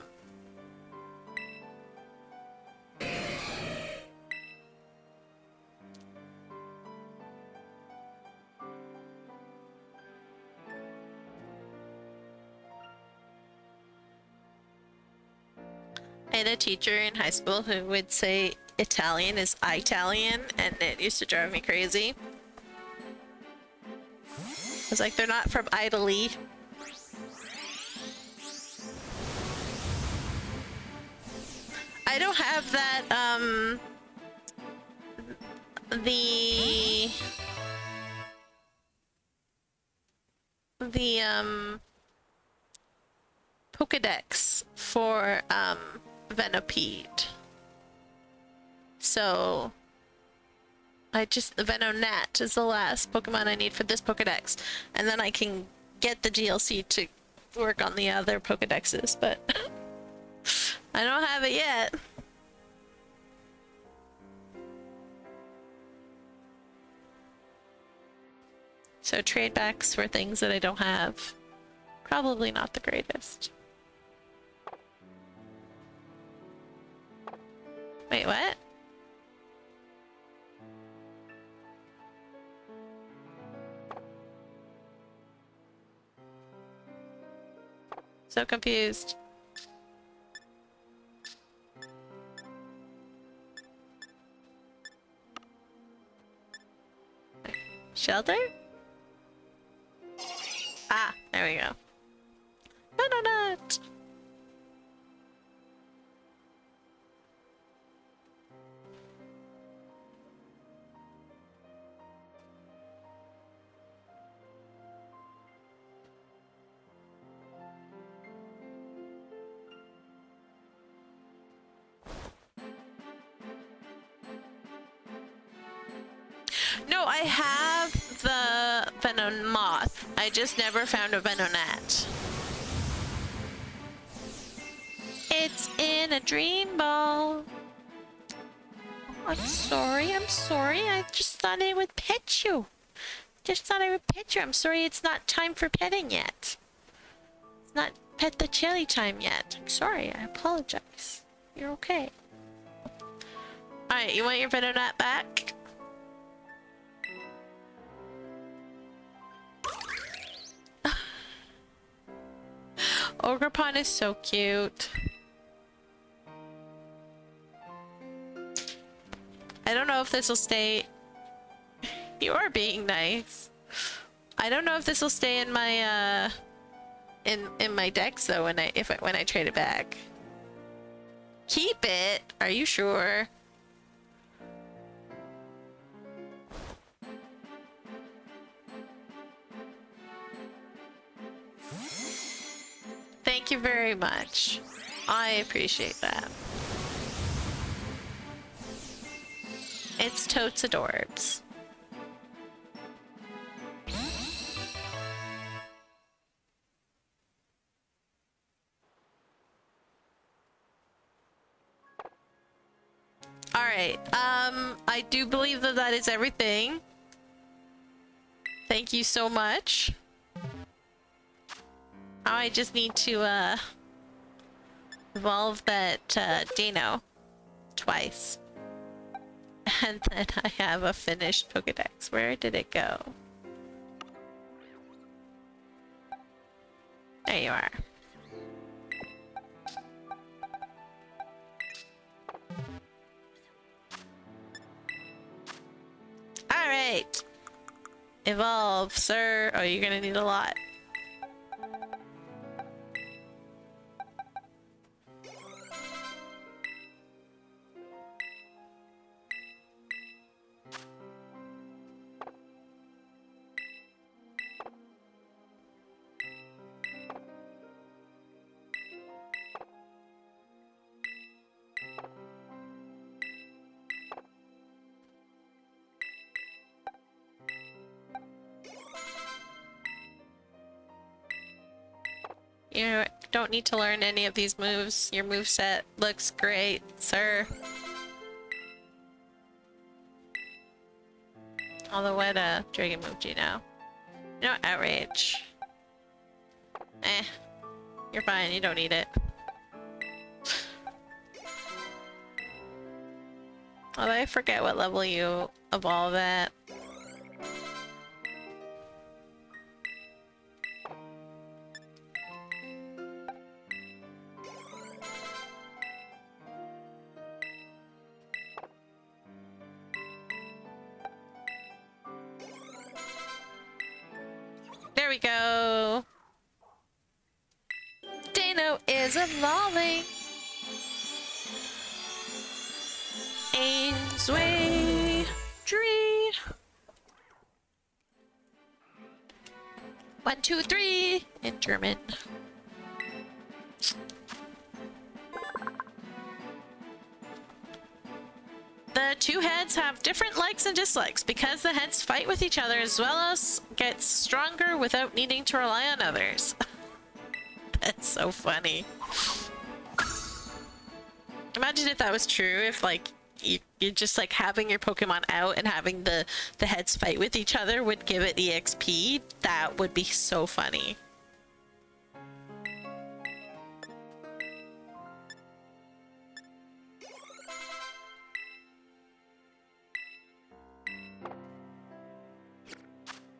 I had a teacher in high school who would say Italian is Italian, and it used to drive me crazy. I was like, they're not from Italy. I don't have that, the Pokedex for, Venipede. So, the Venonat is the last Pokemon I need for this Pokedex. And then I can get the DLC to work on the other Pokedexes, but I don't have it yet. So trade backs for things that I don't have. Probably not the greatest. Wait, what? So confused. Shelter? Ah, there we go. Bananut! No, I have the Venomoth. I just never found a Venonat. It's in a dream ball. Oh, I'm sorry, I just thought I would pet you. Just thought I would pet you. I'm sorry it's not time for petting yet. It's not pet the chili time yet. I'm sorry, I apologize. You're okay. Alright, you want your Venonat back? Ogrepon is so cute. I don't know if this will stay. You are being nice. I don't know if this will stay in my in my decks though when I trade it back. Keep it? Are you sure? Thank you very much. I appreciate that. It's totes adorbs. Alright, I do believe that that is everything. Thank you so much. Now I just need to, evolve that, Dino twice. And then I have a finished Pokedex. Where did it go? There you are. Alright. Evolve, sir. Oh, you're gonna need a lot. You don't need to learn any of these moves. Your moveset looks great, sir. Although what dragon move do you know? You know, outrage. Eh. You're fine, you don't need it. Although I forget what level you evolve at. There we go. Dano is evolving. Ainsway tree. 1, 2, 3 in German. The two heads have different likes and dislikes because the heads fight with each other as well as gets stronger without needing to rely on others. That's so funny. Imagine if that was true, if like you're just like having your Pokemon out and having the heads fight with each other would give it EXP. That would be so funny.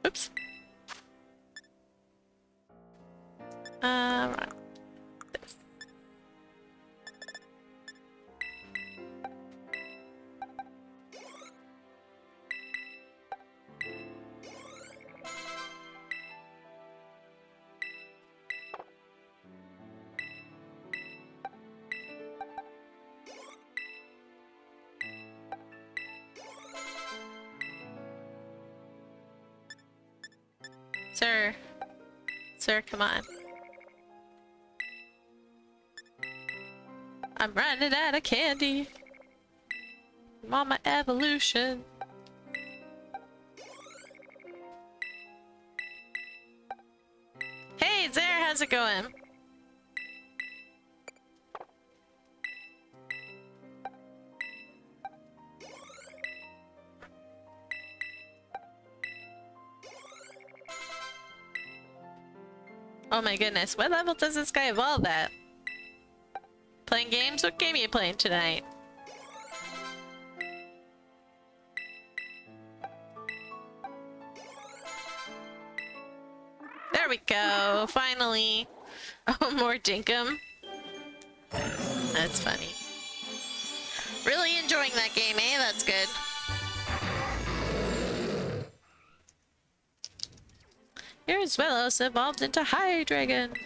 Oops. Right. This. Sir. Sir, come on. I'm running out of candy. I'm on my evolution. Hey, Zare, how's it going? Oh my goodness, what level does this guy evolve at? Playing games? What game are you playing tonight? There we go, finally. Oh, more Dinkum. That's funny. Really enjoying that game, eh? That's good. Here's Velos evolved into Hydreigon.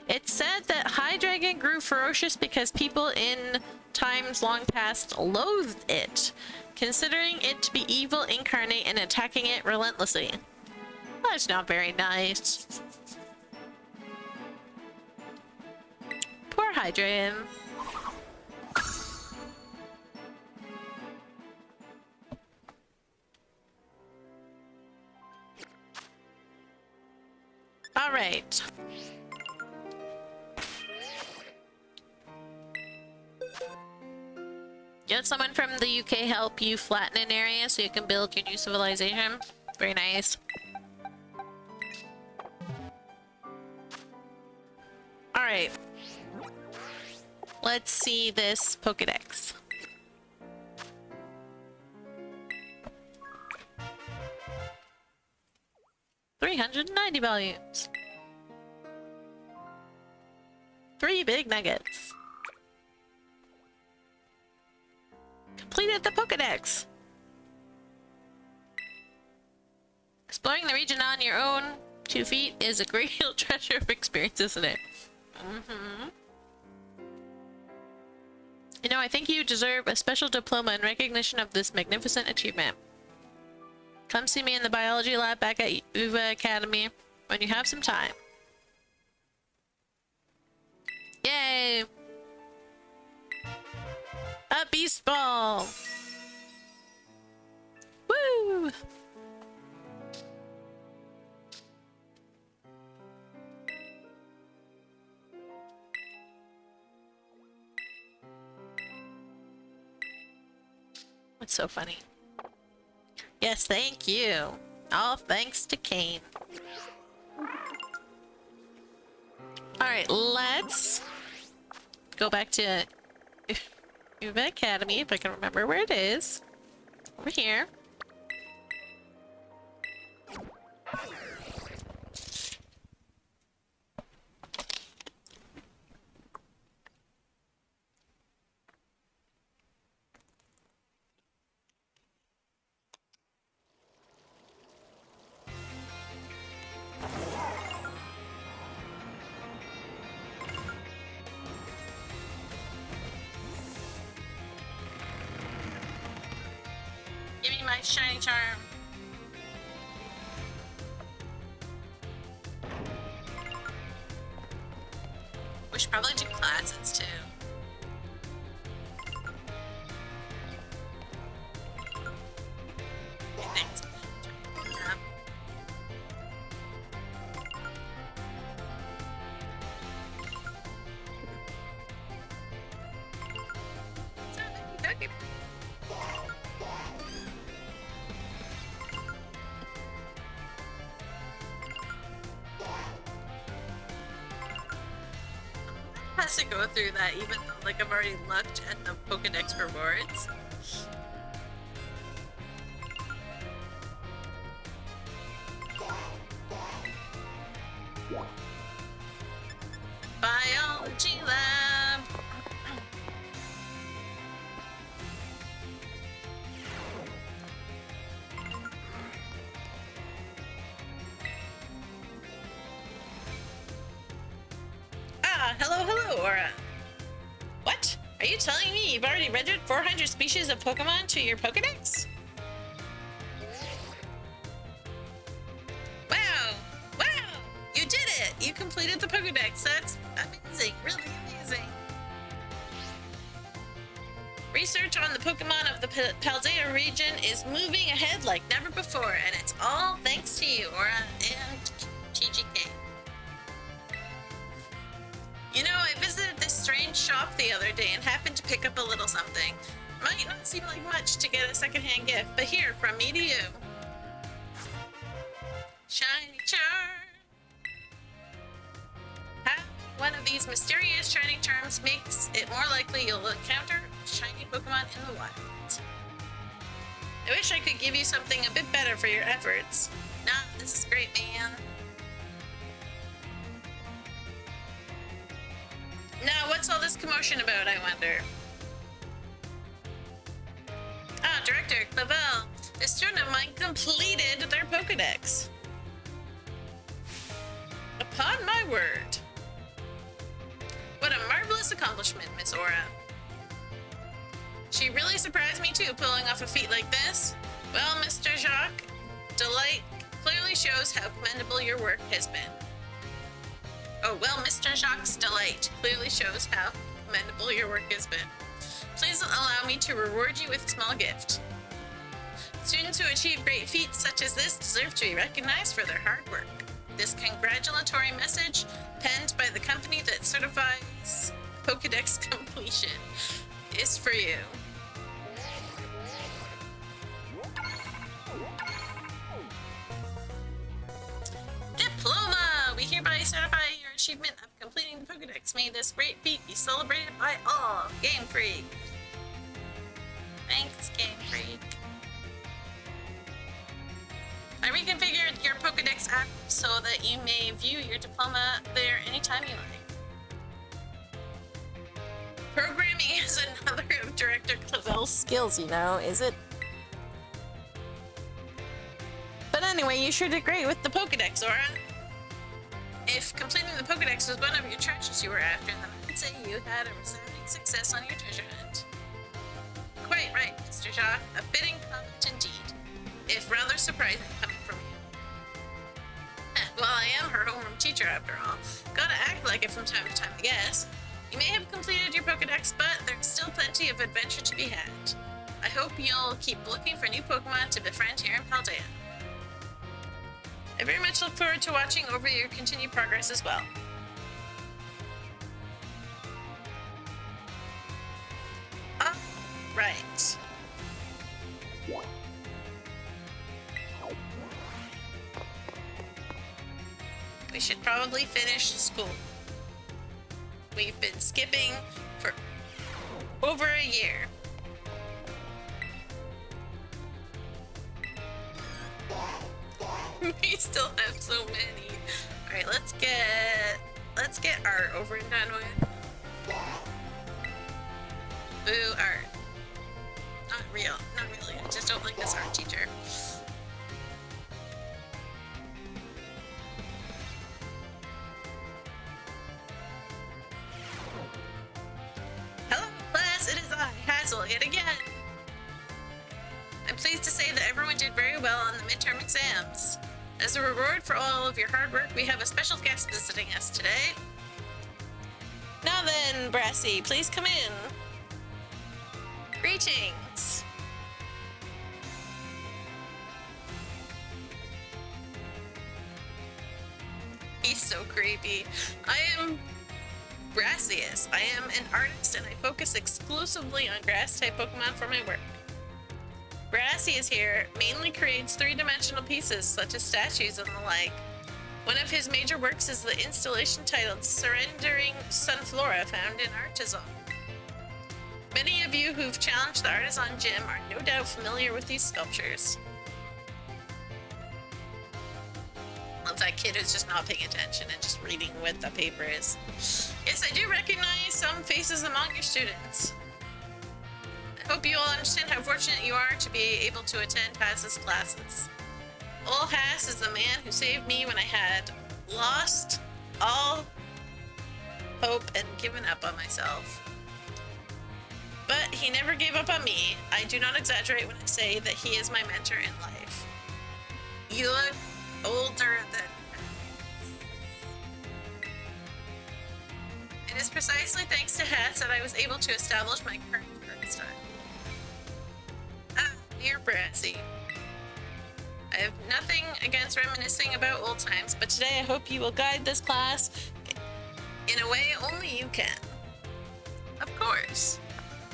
It's said that Hydreigon grew ferocious because people in times long past loathed it, considering it to be evil incarnate and attacking it relentlessly. That's not very nice. Poor Hydreigon. All right. Get someone from the UK help you flatten an area so you can build your new civilization. Very nice. All right. Let's see this Pokedex. $390 volumes. 3 big nuggets. Completed the Pokedex. Exploring the region on your own 2 feet is a great treasure of experience, isn't it? Mm-hmm. You know, I think you deserve a special diploma in recognition of this magnificent achievement. Come see me in the biology lab back at Uva Academy when you have some time. Yay! A beast ball! Woo! That's so funny. Yes, thank you. All thanks to Kane. Alright, let's go back to Uva Academy, if I can remember where it is. Over here. Give me my shiny charm. We should probably do classes too. Thanks. Yep. Okay. Has to go through that even though like I've already looked at the Pokedex rewards. Biology lab. Hello, Aura. What? Are you telling me you've already rendered 400 species of Pokemon to your Pokedex? Wow! Wow! You did it! You completed the Pokedex. That's amazing. Really amazing. Research on the Pokemon of the Paldea region is moving ahead like never before, and it's all thanks to you, Aura and TGK. You know, I visited this strange shop the other day and happened to pick up a little something. Might not seem like much to get a secondhand gift, but here, from me to you. Shiny charm! Have one of these mysterious shining charms makes it more likely you'll encounter shiny Pokemon in the wild. I wish I could give you something a bit better for your efforts. Nah, this is great, man. Now, what's all this commotion about, I wonder? Ah, Director Clavel, a student of mine completed their Pokedex. Upon my word. What a marvelous accomplishment, Miss Aura. She really surprised me too, pulling off a feat like this. Well, Mr. Jacques, delight clearly shows how commendable your work has been. Oh, well, Mr. Jacques' delight clearly shows how commendable your work has been. Please allow me to reward you with a small gift. Students who achieve great feats such as this deserve to be recognized for their hard work. This congratulatory message, penned by the company that certifies Pokedex completion, is for you. Diploma! We hereby certify your achievement of completing the Pokedex. May this great feat be celebrated by all. Game Freak. Thanks, Game Freak. I reconfigured your Pokedex app so that you may view your diploma there anytime you like. Programming is another of Director Clavel's skills, you know, is it? But anyway, you sure did great with the Pokedex, Aura. If completing the Pokedex was one of your treasures you were after, then I'd say you had a resounding success on your treasure hunt. Quite right, Mr. Jacques. A fitting comment indeed, if rather surprising coming from you. Well, I am her homeroom teacher after all. Gotta act like it from time to time, I guess. You may have completed your Pokedex, but there's still plenty of adventure to be had. I hope you'll keep looking for new Pokemon to befriend here in Paldea. I very much look forward to watching over your continued progress as well. Right. should probably finish school. We've been skipping for over a year. We still have so many. Alright, let's get art over and done with. Boo, art. Not real. Not really. I just don't like this art teacher. Hello, class. It is I, Hazel, yet again. I'm pleased to say that everyone did very well on the midterm exams. As a reward for all of your hard work, we have a special guest visiting us today. Now then, Brassy, please come in. Greetings. He's so creepy. I am Brassius. I am an artist and I focus exclusively on grass-type Pokemon for my work. Brassius here mainly creates three-dimensional pieces such as statues and the like. One of his major works is the installation titled Surrendering Sunflora found in Artisan. Many of you who've challenged the Artisan Gym are no doubt familiar with these sculptures. Love that kid who's just not paying attention and just reading what the paper is. Yes, I do recognize some faces among your students. I hope you all understand how fortunate you are to be able to attend Haas's classes. Ol Haas is the man who saved me when I had lost all hope and given up on myself. But he never gave up on me. I do not exaggerate when I say that he is my mentor in life. You look older than it is precisely thanks to Hats that I was able to establish my current art style. Ah, dear Brassy. I have nothing against reminiscing about old times, but today I hope you will guide this class in a way only you can. Of course.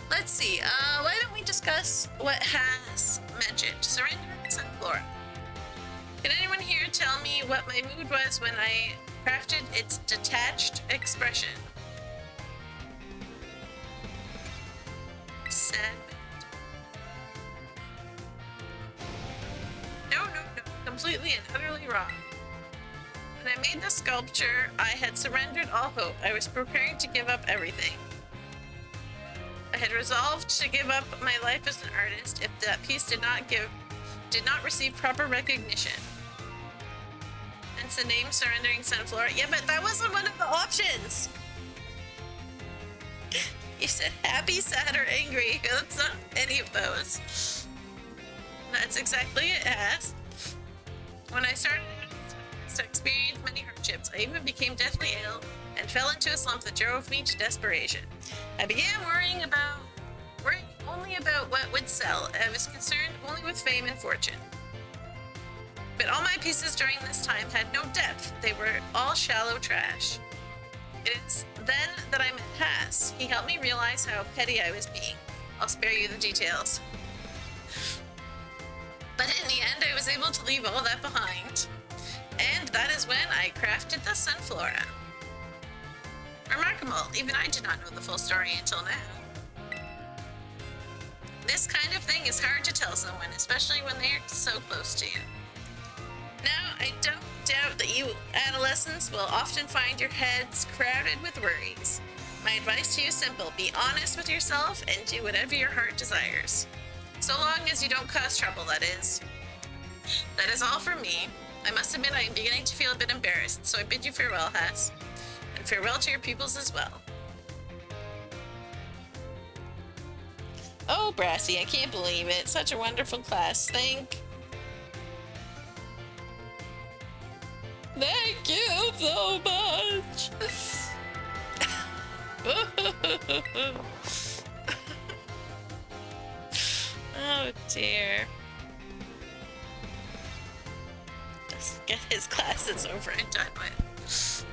Let's see, why don't we discuss what Haas mentioned? Surrendering Sunflora. Can anyone here tell me what my mood was when I crafted its detached expression? Sad. No, completely and utterly wrong. When I made the sculpture, I had surrendered all hope. I was preparing to give up everything. I had resolved to give up my life as an artist if that piece did not receive proper recognition. Hence the name Surrendering Sunflora. Yeah, but that wasn't one of the options. You said happy, sad, or angry. That's not any of those. That's exactly it, Haas. When I started to experience many hardships, I even became deathly ill and fell into a slump that drove me to desperation. I began worrying only about what would sell. I was concerned only with fame and fortune. But all my pieces during this time had no depth. They were all shallow trash. It is then that I met Haas. He helped me realize how petty I was being. I'll spare you the details. But in the end, I was able to leave all that behind. And that is when I crafted the Sunflora. Remarkable, even I did not know the full story until now. This kind of thing is hard to tell someone, especially when they're so close to you. Now, I don't doubt that you adolescents will often find your heads crowded with worries. My advice to you is simple: be honest with yourself and do whatever your heart desires. So long as you don't cause trouble, that is. That is all from me. I must admit I am beginning to feel a bit embarrassed, so I bid you farewell, Haas. And farewell to your pupils as well. Oh, Brassy, I can't believe it. Such a wonderful class. Thank you so much. Oh, dear. Just get his classes over and done with.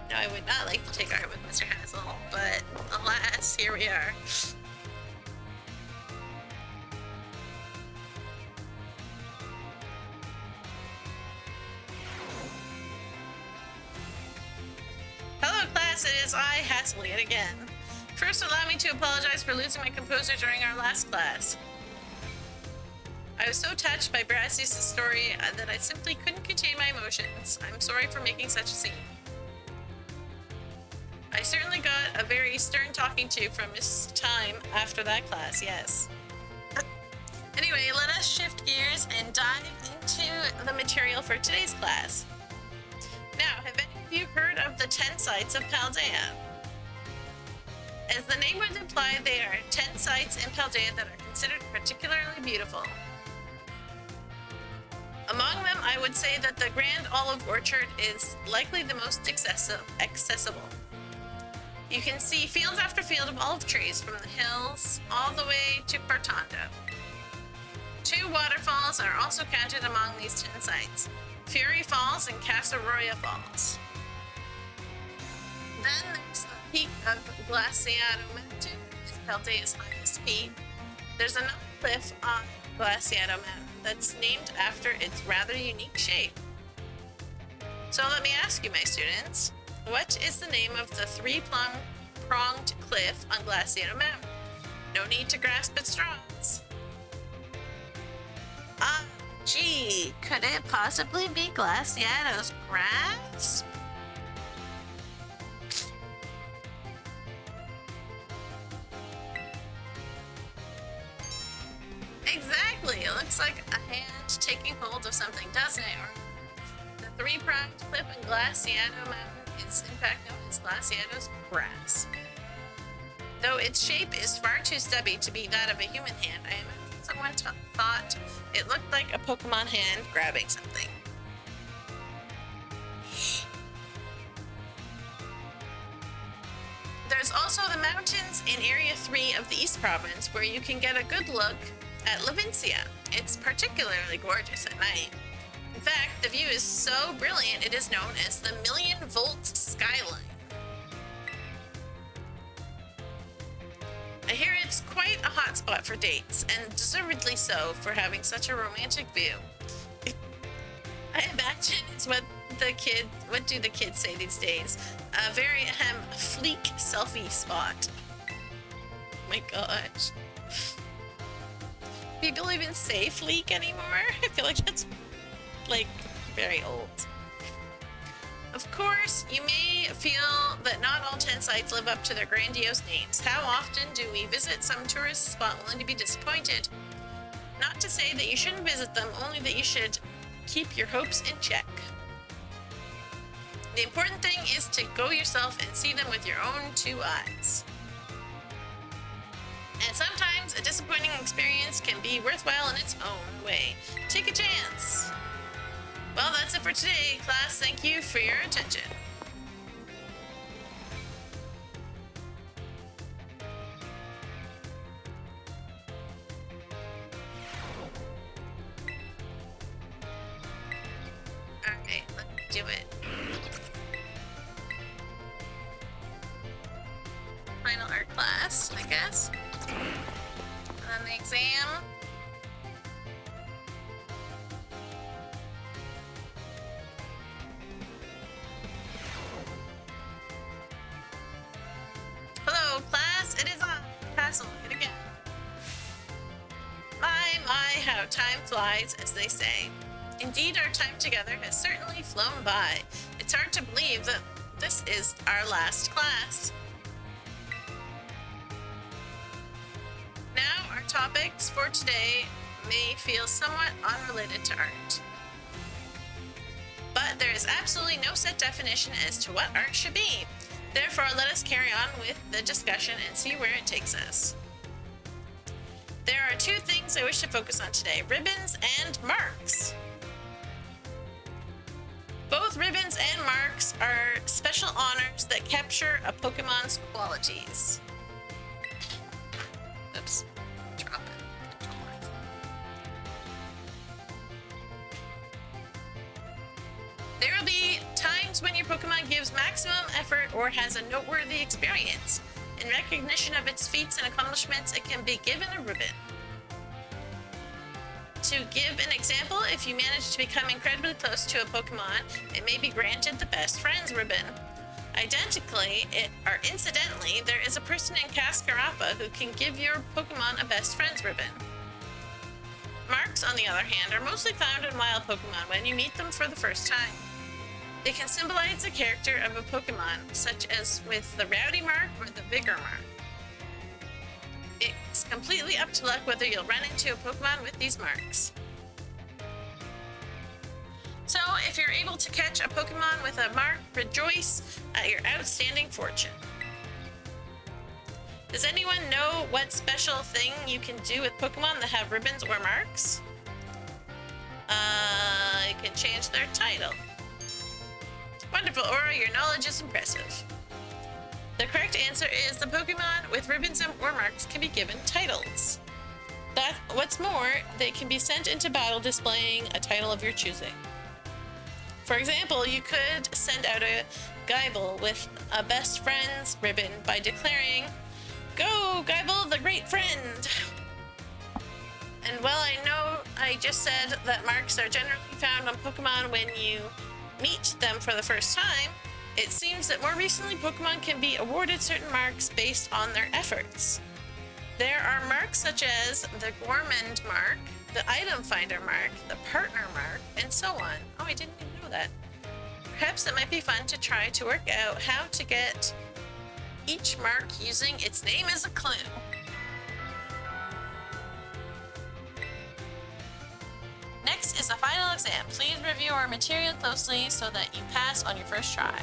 Now, I would not like to take art with Mr. Hazel, but alas, here we are. class, it is I, Hassel, yet again. First, allow me to apologize for losing my composure during our last class. I was so touched by Brassius' story that I simply couldn't contain my emotions. I'm sorry for making such a scene. I certainly got a very stern talking to from Miss Time after that class, yes. Anyway, let us shift gears and dive into the material for today's class. Now, have any of you heard of the 10 sites of Paldea? As the name would imply, there are 10 sites in Paldea that are considered particularly beautiful. Among them, I would say that the Grand Olive Orchard is likely the most accessible. You can see field after field of olive trees from the hills all the way to Portando. 2 waterfalls are also counted among these 10 sites, Fury Falls and Casa Roya Falls. Then there's the peak of Glaciado Mountain, which is Paldea's highest peak. There's another cliff on Glaciado Mountain that's named after its rather unique shape. So let me ask you, my students, what is the name of the 3-pronged cliff on Glaciado Mountain? No need to grasp at straws. Gee, could it possibly be Glaciado's grasp? Exactly, it looks like a hand taking hold of something, doesn't it? Or the 3-pronged cliff in Glaciado Mountain is in fact known as Glaciado's grasp. Though its shape is far too stubby to be that of a human hand, I imagine someone thought it looked like a Pokemon hand grabbing something. There's also the mountains in Area 3 of the East Province where you can get a good look at Levincia. It's particularly gorgeous at night. In fact, the view is so brilliant it is known as the Million-Volt Skyline. I hear it's quite a hot spot for dates, and deservedly so for having such a romantic view. I imagine it's what do the kids say these days? A very fleek selfie spot. Oh my gosh. People even say fleek anymore? I feel like that's like very old. Of course, you may feel that not all 10 sites live up to their grandiose names. How often do we visit some tourist spot only to be disappointed? Not to say that you shouldn't visit them, only that you should keep your hopes in check. The important thing is to go yourself and see them with your own 2 eyes. And sometimes a disappointing experience can be worthwhile in its own way. Take a chance. Well, that's it for today, class. Thank you for your attention. Alright, let's do it. Final art class, I guess. And then the exam. Hello, class. It is on. Hassel, yet again. My, how time flies, as they say. Indeed, our time together has certainly flown by. It's hard to believe that this is our last class. Now, our topics for today may feel somewhat unrelated to art. But there is absolutely no set definition as to what art should be. Therefore, let us carry on with the discussion and see where it takes us. There are 2 things I wish to focus on today: ribbons and marks. Both ribbons and marks are special honors that capture a Pokemon's qualities. Oops, drop it. There will be times when your Pokemon gives maximum effort or has a noteworthy experience. In recognition of its feats and accomplishments, it can be given a ribbon. To give an example, if you manage to become incredibly close to a Pokemon, it may be granted the Best Friends ribbon. Identically, or incidentally, there is a person in Cascarapa who can give your Pokemon a best friends ribbon. Marks, on the other hand, are mostly found in wild Pokemon when you meet them for the first time. They can symbolize the character of a Pokemon, such as with the Rowdy mark or the Vigor mark. It's completely up to luck whether you'll run into a Pokemon with these marks. So, if you're able to catch a Pokemon with a mark, rejoice at your outstanding fortune. Does anyone know what special thing you can do with Pokemon that have ribbons or marks? You can change their title. Wonderful, Aura, your knowledge is impressive. The correct answer is the Pokemon with ribbons or marks can be given titles. What's more, they can be sent into battle displaying a title of your choosing. For example, you could send out a Geibel with a best friends ribbon by declaring, "Go, Geibel, the great friend!" And while I know I just said that marks are generally found on Pokemon when you meet them for the first time, it seems that more recently Pokemon can be awarded certain marks based on their efforts. There are marks such as the Gourmand mark, the Item Finder mark, the Partner mark, and so on. Oh, I didn't even know that. Perhaps it might be fun to try to work out how to get each mark using its name as a clue. Next is the final exam. Please review our material closely so that you pass on your first try.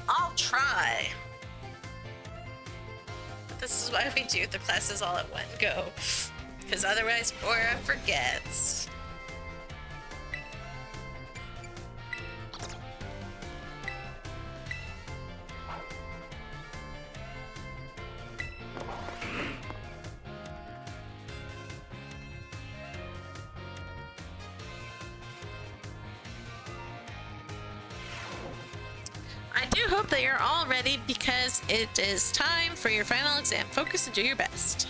I'll try. This is why we do the classes all at one go, because otherwise Aura forgets. I do hope that you're all ready because it is time for your final exam. Focus and do your best.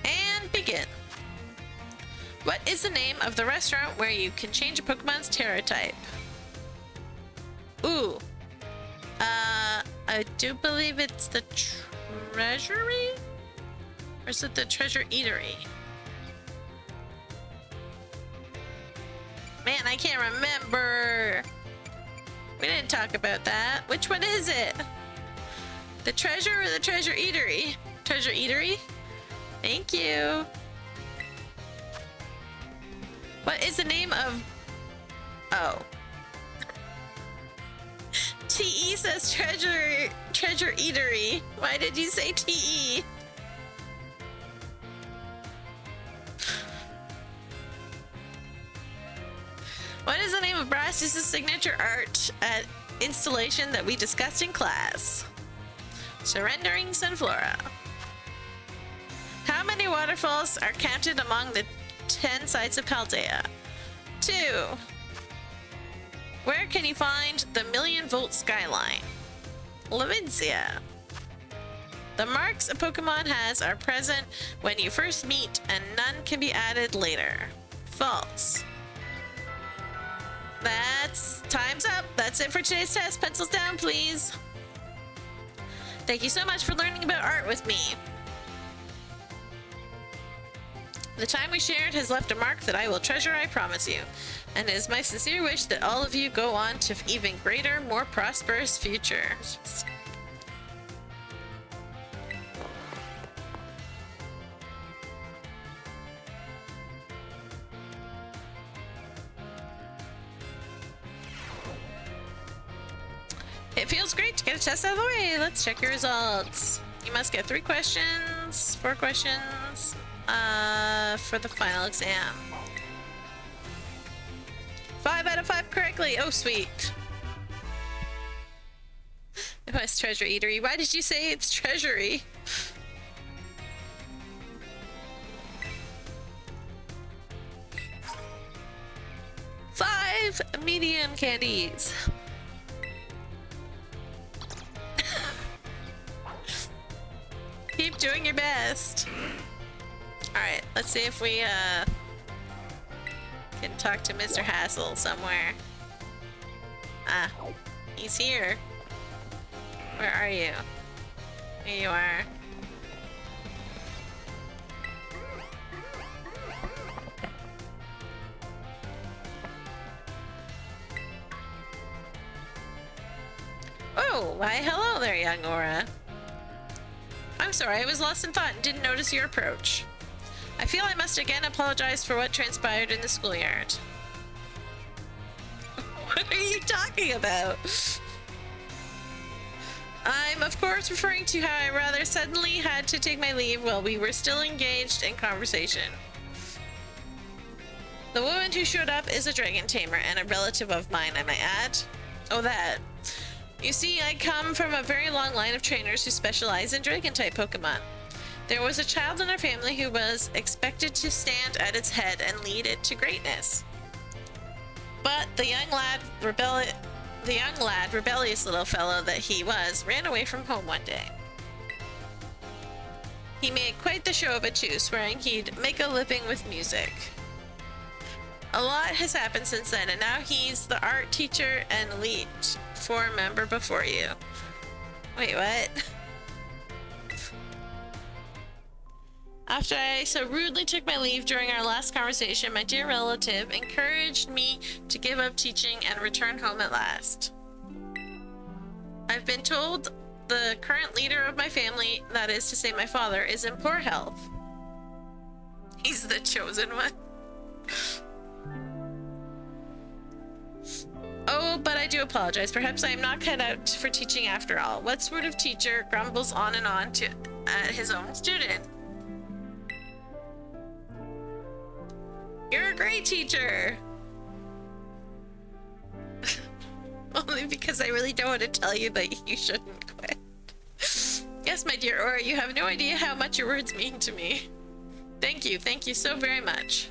And begin. What is the name of the restaurant where you can change a Pokemon's Terra type? Ooh. I do believe it's the Treasury? Or is it the Treasure Eatery? Man, I can't remember. We didn't talk about that. Which one is it? The Treasure or the Treasure Eatery? Treasure Eatery? Thank you. What is the name of... Oh. TE says Treasure Eatery. Why did you say TE? What is the name of Brass's signature art at installation that we discussed in class? Surrendering Sunflora. How many waterfalls are counted among the 10 sites of Paldea? 2. Where can you find the million-volt skyline? Levincia. The marks a Pokemon has are present when you first meet and none can be added later. False. That's time's up. That's it for today's test. Pencils down, please. Thank you so much for learning about art with me. The time we shared has left a mark that I will treasure, I promise you. And it is my sincere wish that all of you go on to even greater, more prosperous futures. It feels great to get a test out of the way. Let's check your results. You must get 4 questions for the final exam. 5 out of 5 correctly. Oh, sweet. It was Treasure Eatery. Why did you say it's Treasury? Five medium candies. Keep doing your best. Alright, let's see if we can talk to Mr. Hassel somewhere. Ah, He's here. Where are you? Here you are. Oh, why hello there, young Aura. I'm sorry, I was lost in thought and didn't notice your approach. I feel I must again apologize for what transpired in the schoolyard. What are you talking about? I'm of course referring to how I rather suddenly had to take my leave while we were still engaged in conversation. The woman who showed up is a dragon tamer and a relative of mine, I might add. Oh, that. You see, I come from a very long line of trainers who specialize in dragon-type Pokemon. There was a child in our family who was expected to stand at its head and lead it to greatness. But the young lad, rebellious little fellow that he was, ran away from home one day. He made quite the show of it too, swearing he'd make a living with music. A lot has happened since then, and now he's the art teacher and elite four member before you. Wait, what? After I so rudely took my leave during our last conversation, my dear relative encouraged me to give up teaching and return home at last. I've been told the current leader of my family, that is to say my father, is in poor health. He's the chosen one. Oh, but I do apologize. Perhaps I am not cut out for teaching after all. What sort of teacher grumbles on and on at his own student? You're a great teacher! Only because I really don't want to tell you that you shouldn't quit. Yes, my dear Aura, you have no idea how much your words mean to me. Thank you so very much.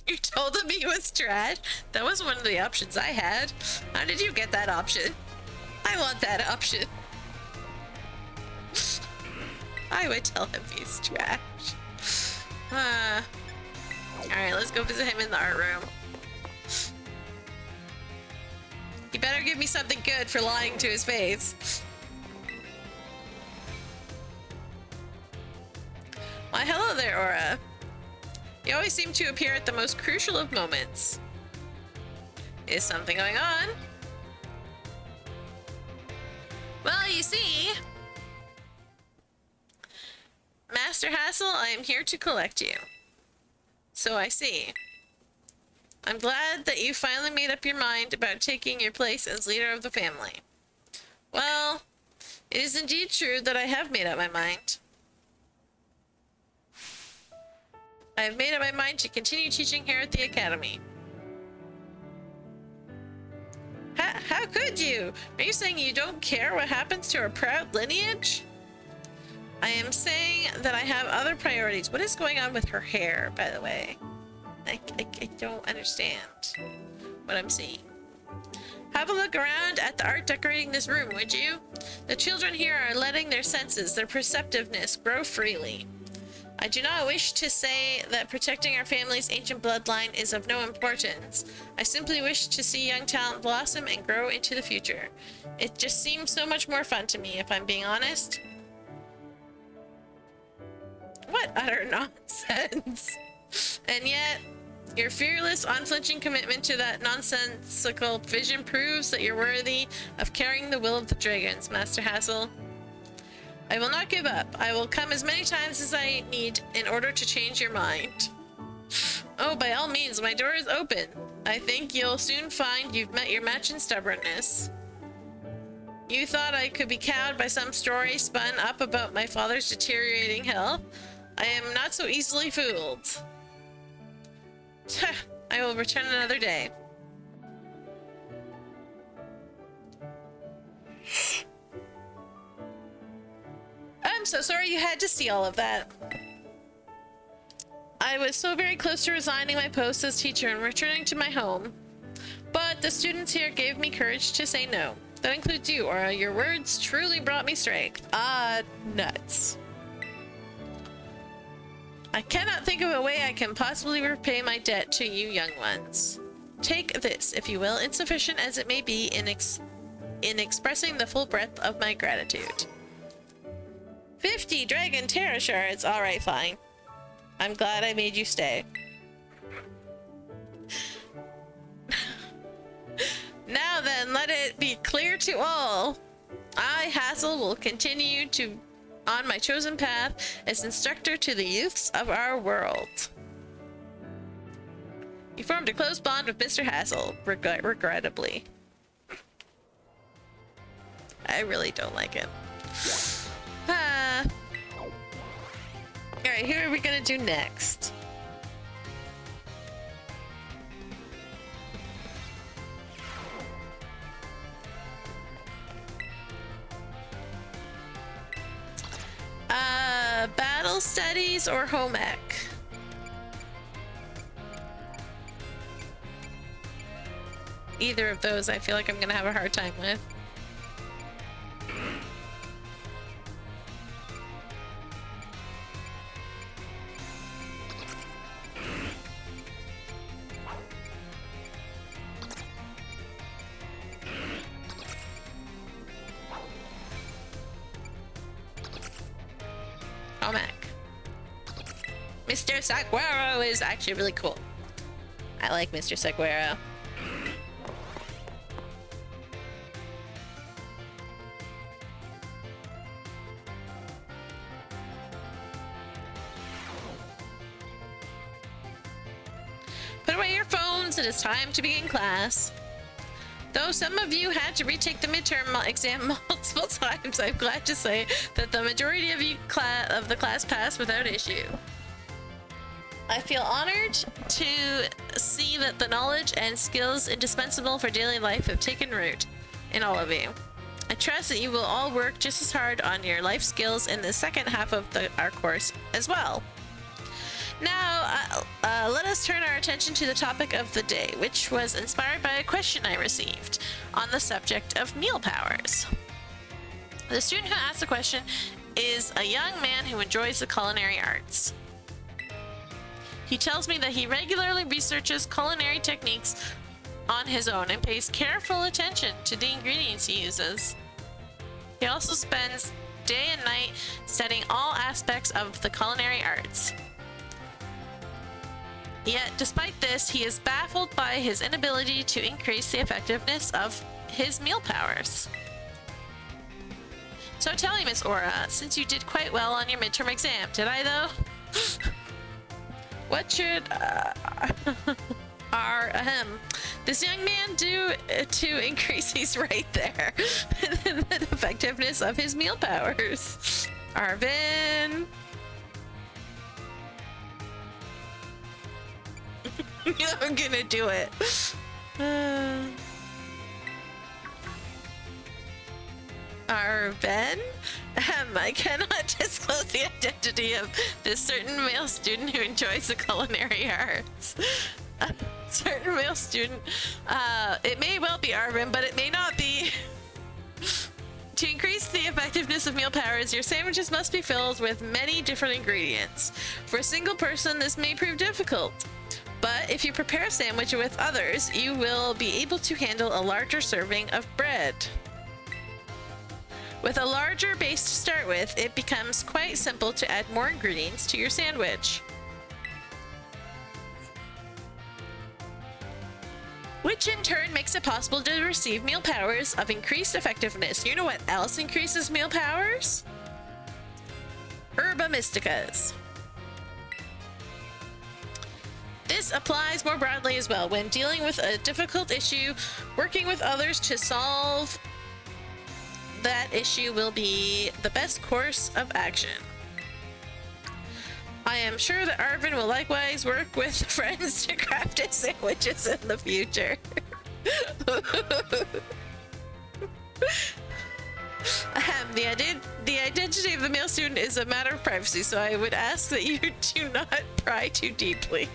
You told him he was trash? That was one of the options I had. How did you get that option? I want that option. I would tell him he's trash. Alright, let's go visit him in the art room. He better give me something good for lying to his face. Why, hello there, Aura. You always seem to appear at the most crucial of moments. Is something going on? Well, you see... Master Hassel, I am here to collect you. So I see. I'm glad that you finally made up your mind about taking your place as leader of the family. Well, it is indeed true that I have made up my mind. I have made up my mind to continue teaching here at the academy. How could you? Are you saying you don't care what happens to our proud lineage? I am saying that I have other priorities. What is going on with her hair, by the way? I don't understand what I'm seeing. Have a look around at the art decorating this room, would you? The children here are letting their senses, their perceptiveness, grow freely. I do not wish to say that protecting our family's ancient bloodline is of no importance. I simply wish to see young talent blossom and grow into the future. It just seems so much more fun to me, if I'm being honest. What utter nonsense. And yet, your fearless, unflinching commitment to that nonsensical vision proves that you're worthy of carrying the will of the dragons, Master Hassel. I will not give up. I will come as many times as I need in order to change your mind. Oh, by all means, my door is open. I think you'll soon find you've met your match in stubbornness. You thought I could be cowed by some story spun up about my father's deteriorating health? I am not so easily fooled. I will return another day. I'm so sorry you had to see all of that. I was so very close to resigning my post as teacher and returning to my home. But the students here gave me courage to say no. That includes you, Aura. Your words truly brought me strength. Ah, nuts. I cannot think of a way I can possibly repay my debt to you young ones. take this, if you will, insufficient as it may be in expressing the full breadth of my gratitude. 50 Dragon Terra Shards. Alright, fine. I'm glad I made you stay. Now then, let it be clear to all. I, Hassel, will continue on my chosen path as instructor to the youths of our world. You formed a close bond with Mr. Hassel, regrettably. I really don't like him. Alright, who are we gonna do next? Battle studies or home ec? Either of those I feel like I'm gonna have a hard time with. Home ec. Mr. Saguaro is actually really cool. I like Mr. Saguaro. Put away your phones, it is time to begin class. Though some of you had to retake the midterm exam multiple times, I'm glad to say that the majority of you of the class passed without issue. I feel honored to see that the knowledge and skills indispensable for daily life have taken root in all of you. I trust that you will all work just as hard on your life skills in the second half of our course as well. Now, let us turn our attention to the topic of the day, which was inspired by a question I received on the subject of meal powers. The student who asked the question is a young man who enjoys the culinary arts. He tells me that he regularly researches culinary techniques on his own and pays careful attention to the ingredients he uses. He also spends day and night studying all aspects of the culinary arts. Yet, despite this, he is baffled by his inability to increase the effectiveness of his meal powers. So tell me, Miss Aura, since you did quite well on your midterm exam, did I though? What should this young man do to increase, he's right there, the effectiveness of his meal powers? Arvin? I'm gonna do it. Arven? I cannot disclose the identity of this certain male student who enjoys the culinary arts. Certain male student. It may well be Arven, but it may not be. To increase the effectiveness of meal powers, your sandwiches must be filled with many different ingredients. For a single person, this may prove difficult. But if you prepare a sandwich with others, you will be able to handle a larger serving of bread. With a larger base to start with, it becomes quite simple to add more ingredients to your sandwich. Which in turn makes it possible to receive meal powers of increased effectiveness. You know what else increases meal powers? Herba Mysticas. This applies more broadly as well. When dealing with a difficult issue, working with others to solve that issue will be the best course of action. I am sure that Arvin will likewise work with friends to craft his sandwiches in the future. The identity of the male student is a matter of privacy, so I would ask that you do not pry too deeply.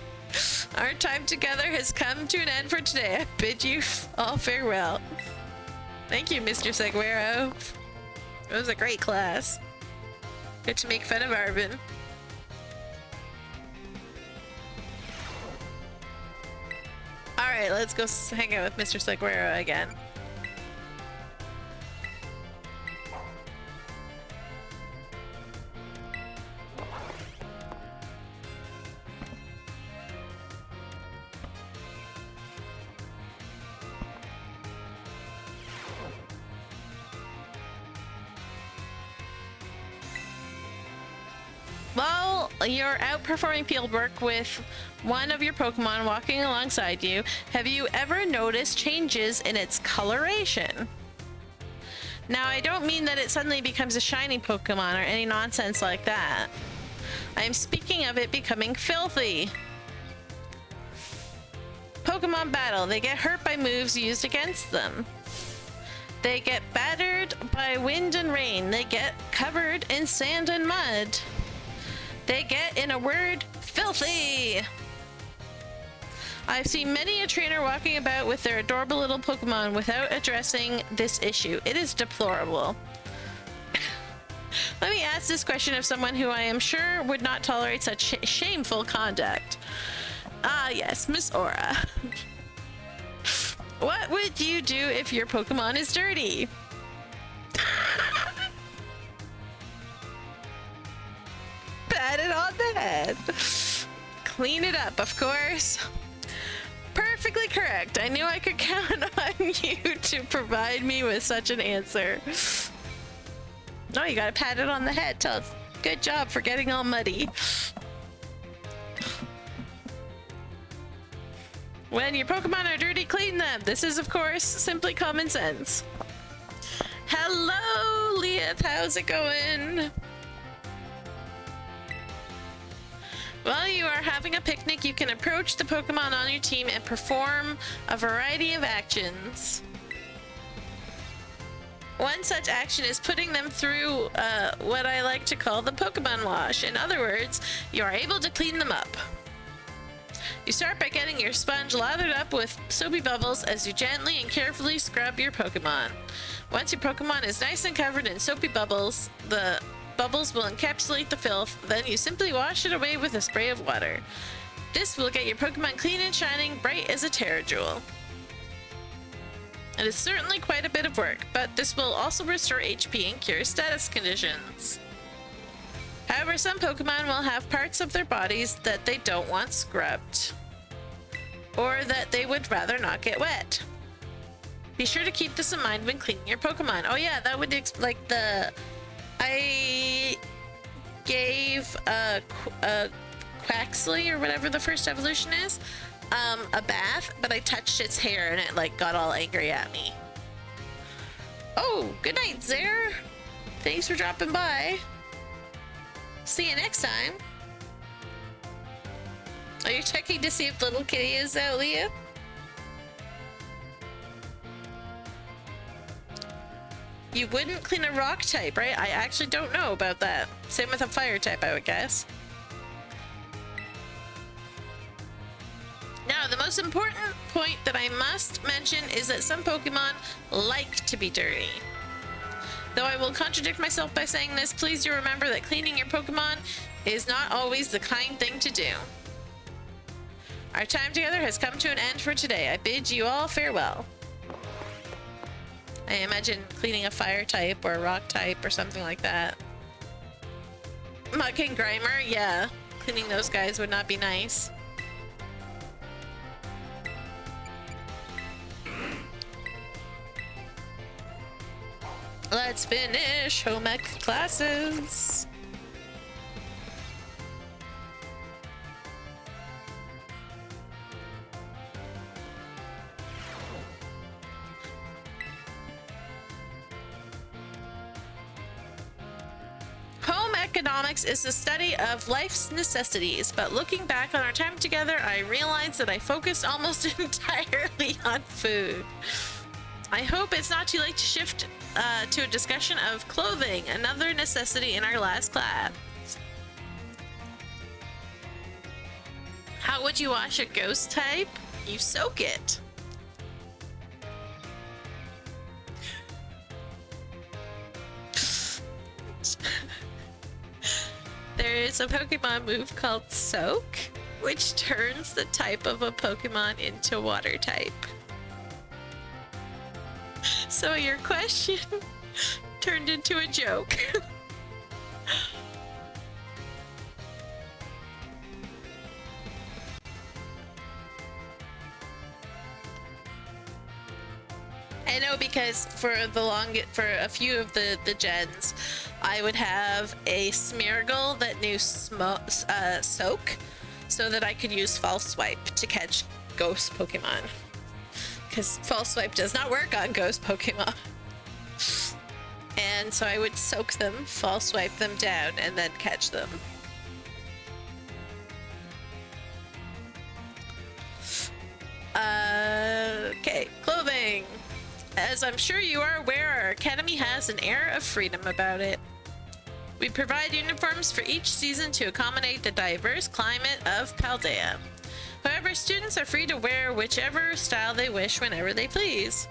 Our time together has come to an end for today. I bid you all farewell. Thank you, Mr. Seguero. It was a great class. Good to make fun of Arvin. Alright, let's go hang out with Mr. Seguero again. While you're outperforming fieldwork with one of your Pokemon walking alongside you, have you ever noticed changes in its coloration? Now, I don't mean that it suddenly becomes a shiny Pokemon or any nonsense like that. I'm speaking of it becoming filthy. Pokemon battle. They get hurt by moves used against them. They get battered by wind and rain. They get covered in sand and mud. They get, in a word, filthy! I've seen many a trainer walking about with their adorable little Pokemon without addressing this issue. It is deplorable. Let me ask this question of someone who I am sure would not tolerate such shameful conduct. Ah, yes, Miss Aura. What would you do if your Pokemon is dirty? Pat it on the head. Clean it up, of course. Perfectly correct. I knew I could count on you to provide me with such an answer. No, you gotta pat it on the head. Tell it, good job for getting all muddy. When your Pokemon are dirty, clean them. This is, of course, simply common sense. Hello, Leah. How's it going? While you are having a picnic, you can approach the Pokemon on your team and perform a variety of actions. One such action is putting them through what I like to call the Pokemon wash. In other words, you are able to clean them up. You start by getting your sponge lathered up with soapy bubbles as you gently and carefully scrub your Pokemon. Once your Pokemon is nice and covered in soapy bubbles, the bubbles will encapsulate the filth, then you simply wash it away with a spray of water. This will get your Pokemon clean and shining, bright as a Terra Jewel. It is certainly quite a bit of work, but this will also restore HP and cure status conditions. However, some Pokemon will have parts of their bodies that they don't want scrubbed, or that they would rather not get wet. Be sure to keep this in mind when cleaning your Pokemon. Oh yeah, that would I gave Quaxley, or whatever the first evolution is, a bath, but I touched its hair and it like got all angry at me. Oh, good night, Zare. Thanks for dropping by. See you next time. Are you checking to see if little kitty is out, Leah? You wouldn't clean a rock type, right? I actually don't know about that. Same with a fire type, I would guess. Now, the most important point that I must mention is that some Pokemon like to be dirty. Though I will contradict myself by saying this, please do remember that cleaning your Pokemon is not always the kind thing to do. Our time together has come to an end for today. I bid you all farewell. I imagine cleaning a fire type or a rock type or something like that. Muck and Grimer, yeah. Cleaning those guys would not be nice. Let's finish home ec classes. Home economics is the study of life's necessities, but looking back on our time together, I realized that I focused almost entirely on food. I hope it's not too late to shift to a discussion of clothing, another necessity in our last class. How would you wash a ghost type? You soak it. There is a Pokemon move called Soak. which turns the type of a Pokemon into water type. So your question turned into a joke. I know, because for a few of the gens, I would have a Smeargle that knew Soak, so that I could use False Swipe to catch ghost Pokemon. Because False Swipe does not work on ghost Pokemon. And so I would soak them, False Swipe them down, and then catch them. Okay, clothing. As I'm sure you are aware, our academy has an air of freedom about it. We provide uniforms for each season to accommodate the diverse climate of Paldea. However, students are free to wear whichever style they wish whenever they please.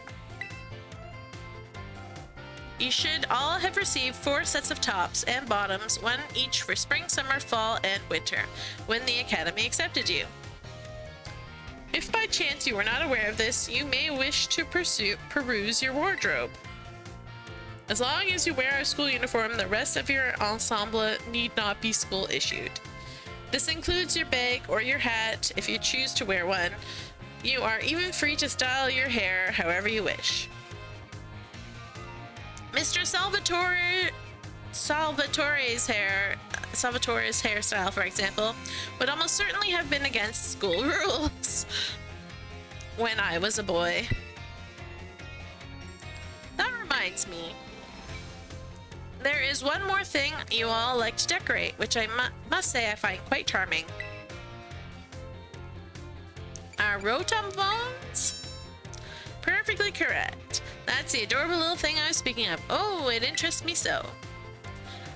You should all have received 4 sets of tops and bottoms, one each for spring, summer, fall, and winter, when the academy accepted you. If by chance you were not aware of this, you may wish to peruse your wardrobe. As long as you wear a school uniform, the rest of your ensemble need not be school issued. This includes your bag or your hat if you choose to wear one. You are even free to style your hair however you wish. Mr. Salvatore's hairstyle, for example, would almost certainly have been against school rules when I was a boy. That reminds me, there is one more thing you all like to decorate, which I must say I find quite charming. Our Rotom phones? Perfectly correct. That's the adorable little thing I was speaking of. Oh, it interests me so.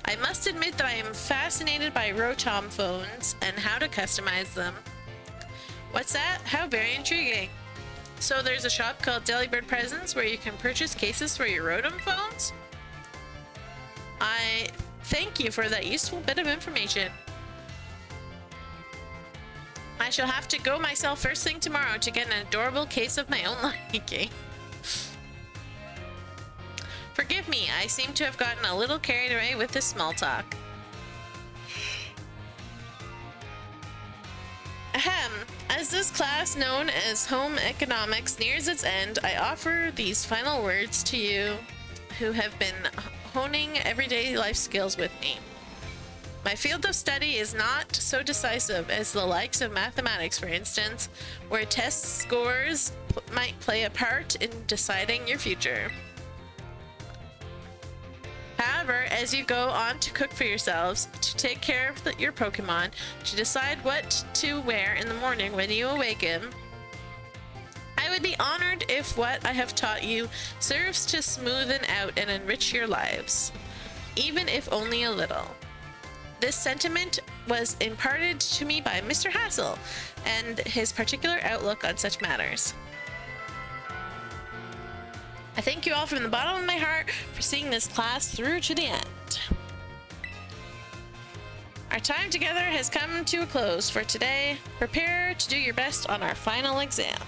I must admit that I am fascinated by Rotom phones and how to customize them. What's that? How very intriguing. So there's a shop called Delibird Presents where you can purchase cases for your Rotom phones? I thank you for that useful bit of information. I shall have to go myself first thing tomorrow to get an adorable case of my own liking. Forgive me, I seem to have gotten a little carried away with this small talk. Ahem, as this class known as Home Economics nears its end, I offer these final words to you who have been honing everyday life skills with me. My field of study is not so decisive as the likes of mathematics, for instance, where test scores might play a part in deciding your future. However, as you go on to cook for yourselves, to take care of your Pokemon, to decide what to wear in the morning when you awaken, I would be honored if what I have taught you serves to smoothen out and enrich your lives, even if only a little. This sentiment was imparted to me by Mr. Hassel and his particular outlook on such matters. I thank you all from the bottom of my heart for seeing this class through to the end. Our time together has come to a close for today. Prepare to do your best on our final exam.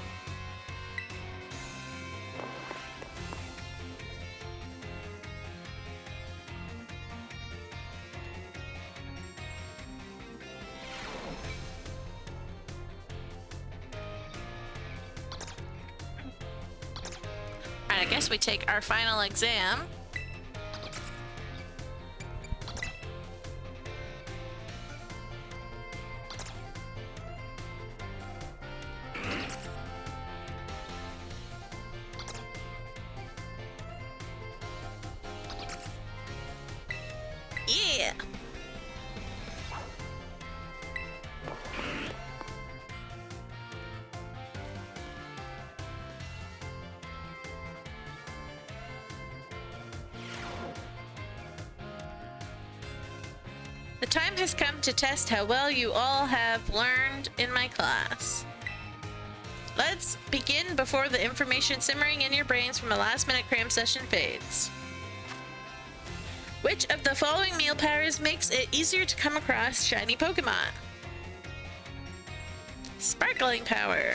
I guess we take our final exam. Yeah. The time has come to test how well you all have learned in my class. Let's begin before the information simmering in your brains from a last-minute cram session fades. Which of the following meal powders makes it easier to come across shiny Pokemon? Sparkling power.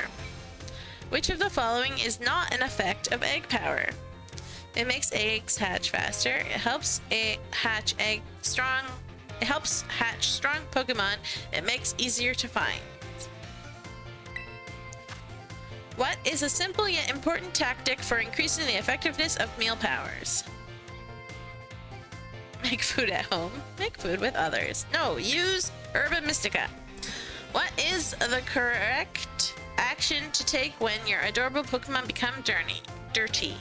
Which of the following is not an effect of egg power? It makes eggs hatch faster. It helps hatch strong Pokemon. It makes easier to find. What is a simple yet important tactic for increasing the effectiveness of meal powers? Make food at home. Make food with others. No, use Herba Mystica. What is the correct action to take when your adorable Pokemon become dirty?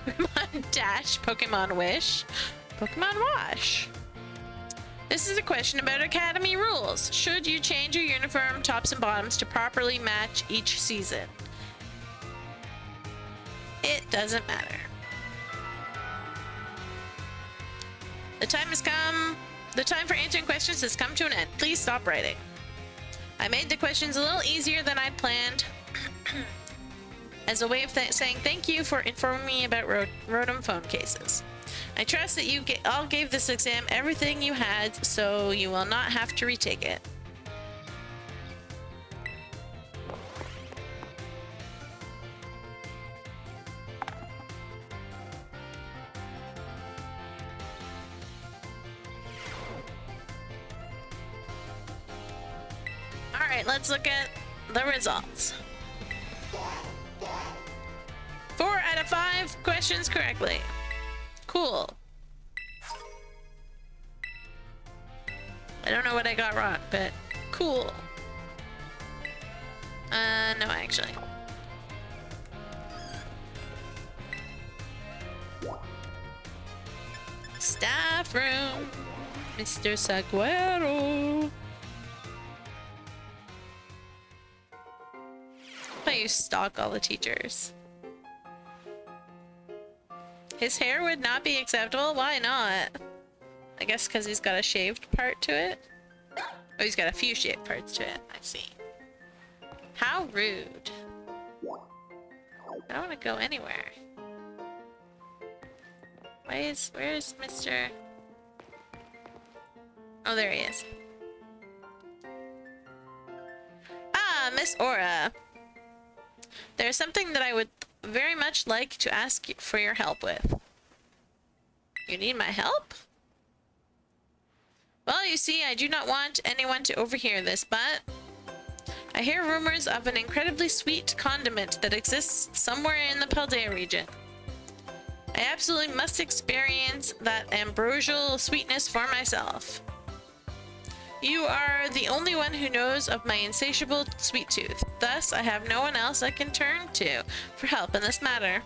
Pokemon Dash, Pokemon Wish, Pokemon Wash. This is a question about Academy rules. Should you change your uniform tops and bottoms to properly match each season? It doesn't matter. The time has come. The time for answering questions has come to an end. Please stop writing. I made the questions a little easier than I'd planned as a way of saying thank you for informing me about Rotom phone cases. I trust that you all gave this exam everything you had, so you will not have to retake it. Alright, let's look at the results. 4 out of 5 questions correctly. Cool. I don't know what I got wrong, but cool. No, actually. Staff room. Mr. Saguero. How you stalk all the teachers. His hair would not be acceptable? Why not? I guess because he's got a shaved part to it? Oh, he's got a few shaved parts to it. I see. How rude. I don't want to go anywhere. Where's Mr... Oh, there he is. Ah, Miss Aura. There's something that I would very much like to ask for your help with. You need my help? Well, you see, I do not want anyone to overhear this, but I hear rumors of an incredibly sweet condiment that exists somewhere in the Paldea region. I absolutely must experience that ambrosial sweetness for myself. You are the only one who knows of my insatiable sweet tooth. Thus, I have no one else I can turn to for help in this matter.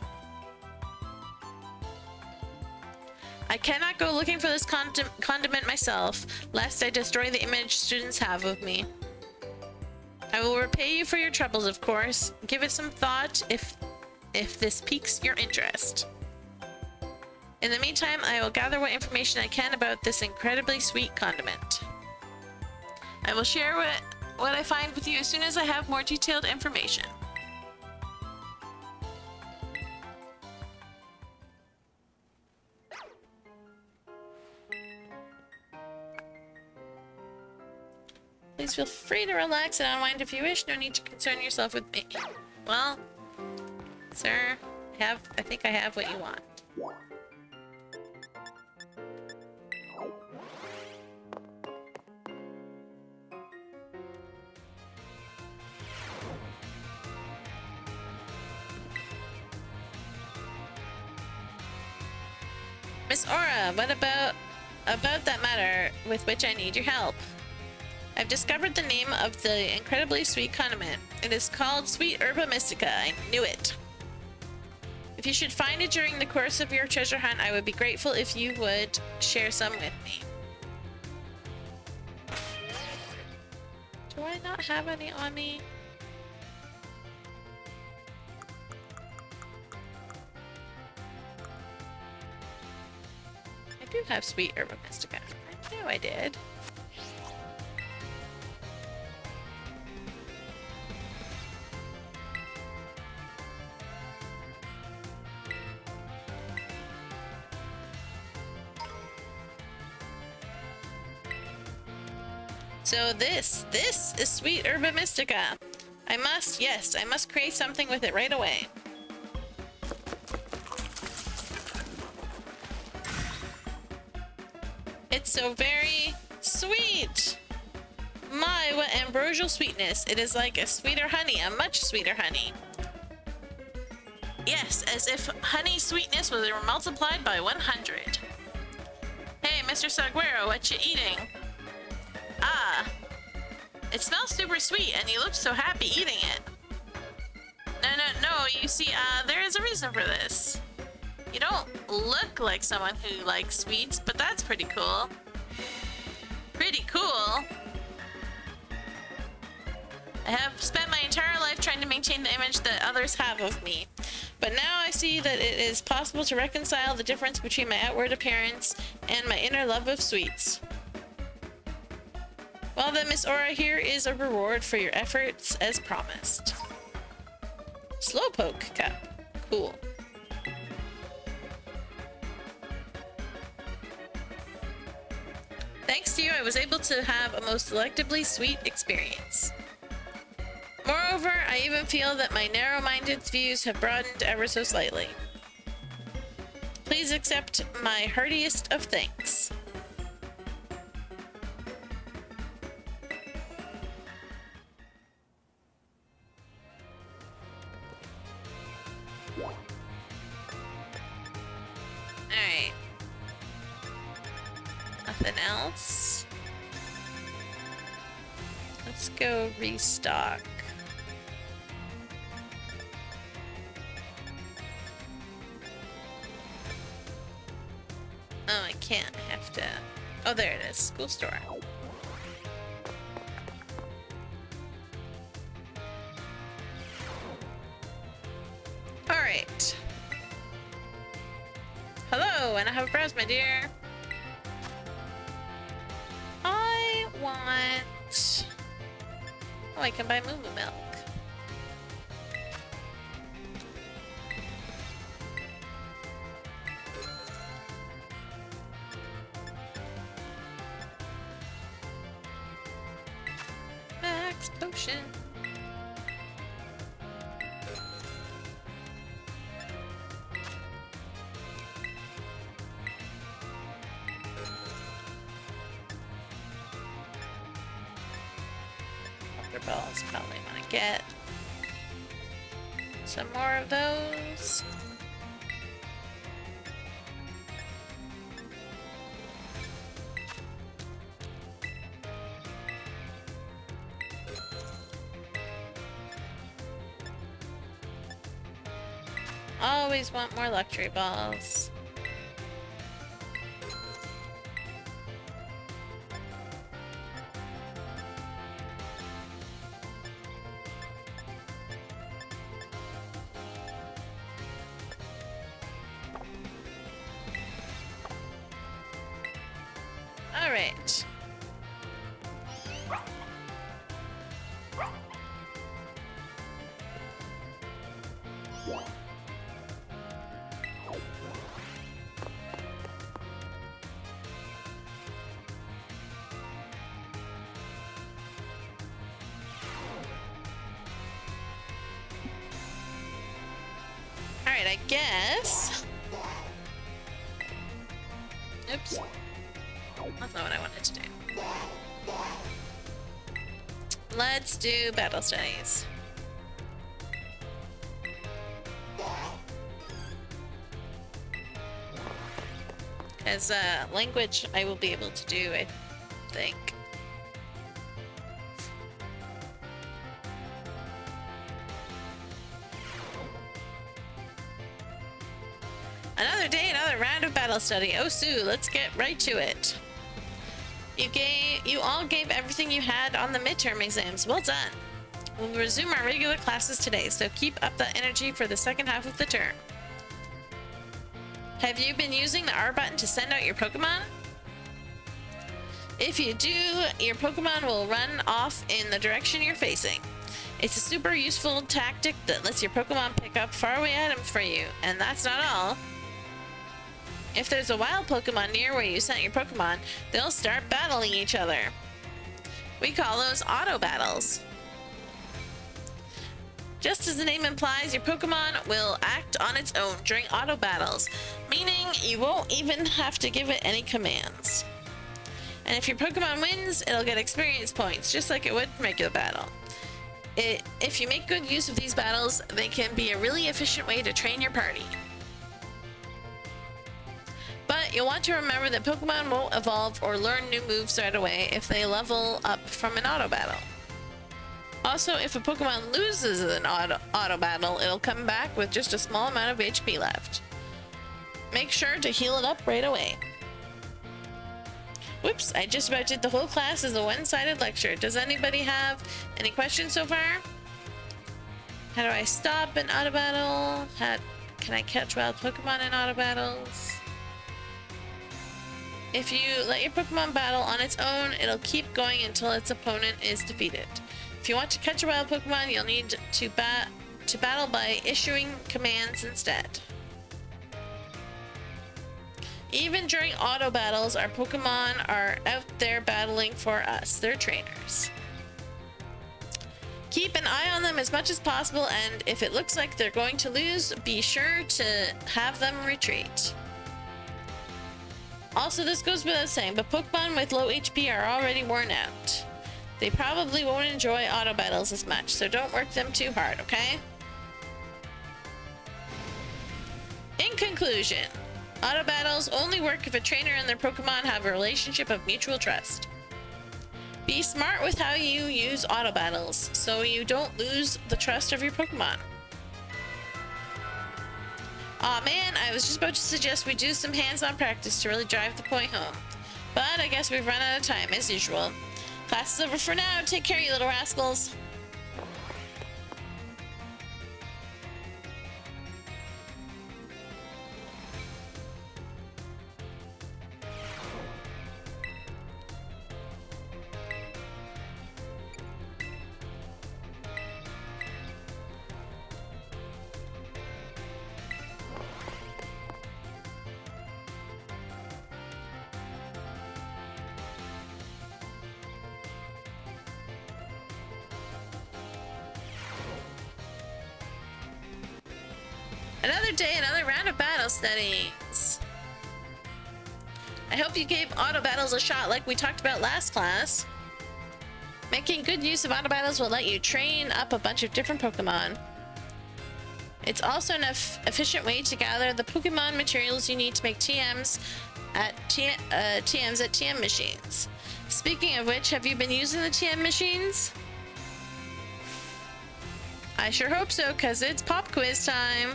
I cannot go looking for this condiment myself, lest I destroy the image students have of me. I will repay you for your troubles, of course. Give it some thought if this piques your interest. In the meantime, I will gather what information I can about this incredibly sweet condiment. I will share what I find with you as soon as I have more detailed information. Please feel free to relax and unwind if you wish. No need to concern yourself with me. Well, sir, I think I have what you want. Miss Aura, what about that matter with which I need your help? I've discovered the name of the incredibly sweet condiment. It is called Sweet Herba Mystica. I knew it. If you should find it during the course of your treasure hunt, I would be grateful if you would share some with me. Do I not have any on me? I do have Sweet Herba Mystica. I knew I did. So this is sweet Herba Mystica. I must create something with it right away. It's so very sweet. My, what ambrosial sweetness. It is like a sweeter honey, a much sweeter honey. Yes, as if honey sweetness was multiplied by 100. Hey, Mr. Saguero, what you eating? Ah, it smells super sweet and you look so happy eating it. No, you see, there is a reason for this. You don't look like someone who likes sweets, but that's pretty cool. Pretty cool. I have spent my entire life trying to maintain the image that others have of me. But now I see that it is possible to reconcile the difference between my outward appearance and my inner love of sweets. Well then, Miss Aura, here is a reward for your efforts as promised. Slowpoke cup. Cool. Thanks to you, I was able to have a most delectably sweet experience. Moreover, I even feel that my narrow-minded views have broadened ever so slightly. Please accept my heartiest of thanks. Alright. Nothing else. Let's go restock. Oh, I can't. I have to... Oh, there it is. School store. Alright. Hello, and I have a browse, my dear. I want... Oh, I can buy Moo Moo milk. Max potion. Water balls, probably want to get some more of those. Always want more luxury balls. All right. Alright, I guess. Oops. That's not what I wanted to do. Let's do battle studies. Because language I will be able to do, I think. Another day, another round of battle study. Oh, Sue, let's get right to it. You all gave everything you had on the midterm exams. Well done. We'll resume our regular classes today, so keep up the energy for the second half of the term. Have you been using the R button to send out your Pokemon? If you do, your Pokemon will run off in the direction you're facing. It's a super useful tactic that lets your Pokemon pick up faraway items for you, and that's not all. If there's a wild Pokemon near where you sent your Pokemon, they'll start battling each other. We call those auto battles. Just as the name implies, your Pokemon will act on its own during auto battles, meaning you won't even have to give it any commands. And if your Pokemon wins, it'll get experience points, just like it would in regular battle. If you make good use of these battles, they can be a really efficient way to train your party. But you'll want to remember that Pokemon won't evolve or learn new moves right away if they level up from an auto battle. Also, if a Pokemon loses an auto battle, it'll come back with just a small amount of HP left. Make sure to heal it up right away. Whoops, I just about did the whole class as a one-sided lecture. Does anybody have any questions so far? How do I stop an auto battle? Can I catch wild Pokemon in auto battles? If you let your Pokemon battle on its own, it'll keep going until its opponent is defeated. If you want to catch a wild Pokemon, you'll need to battle by issuing commands instead. Even during auto battles, our Pokemon are out there battling for us, their trainers. Keep an eye on them as much as possible, and if it looks like they're going to lose, be sure to have them retreat. Also, this goes without saying, but Pokemon with low HP are already worn out. They probably won't enjoy auto battles as much, so don't work them too hard, okay? In conclusion, auto battles only work if a trainer and their Pokemon have a relationship of mutual trust. Be smart with how you use auto battles so you don't lose the trust of your Pokemon. Aw man, I was just about to suggest we do some hands-on practice to really drive the point home. But I guess we've run out of time as usual. Class is over for now. Take care, you little rascals. Another day, another round of battle studies. I hope you gave auto battles a shot like we talked about last class. Making good use of auto battles will let you train up a bunch of different Pokemon. It's also an efficient way to gather the Pokemon materials you need to make TMs at TM machines. Speaking of which, have you been using the TM machines? I sure hope so, because it's pop quiz time.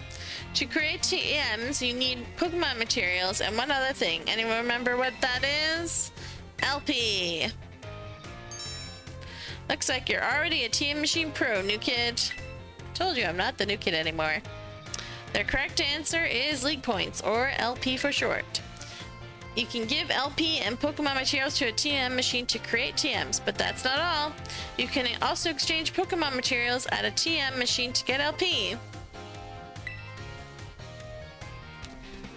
To create TMs, you need Pokemon materials and one other thing. Anyone remember what that is? LP. Looks like you're already a TM machine pro, new kid. Told you I'm not the new kid anymore. The correct answer is League Points, or LP for short. You can give LP and Pokemon materials to a TM machine to create TMs, but that's not all. You can also exchange Pokemon materials at a TM machine to get LP.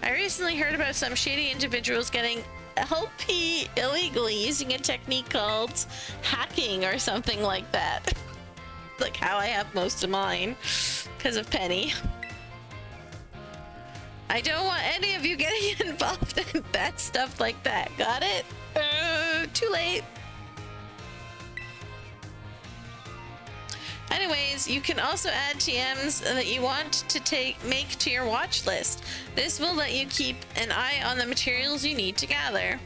I recently heard about some shady individuals getting LP illegally using a technique called hacking or something like that. Like how I have most of mine because of Penny. I don't want any of you getting involved in bad stuff like that. Got it? Too late. Anyways, you can also add TMs that you want to make to your watch list. This will let you keep an eye on the materials you need to gather.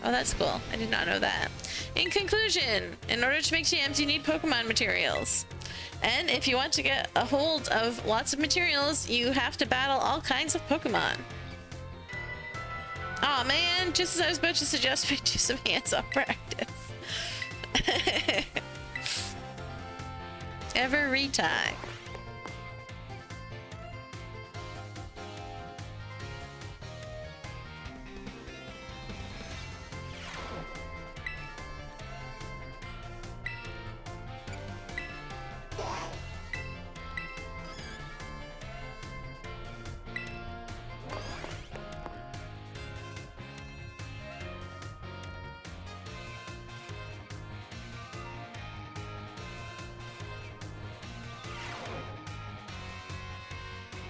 Oh, that's cool. I did not know that. In conclusion, in order to make TMs, you need Pokemon materials. And if you want to get a hold of lots of materials, you have to battle all kinds of Pokemon. Aw man, just as I was about to suggest we do some hands-on practice. Every time.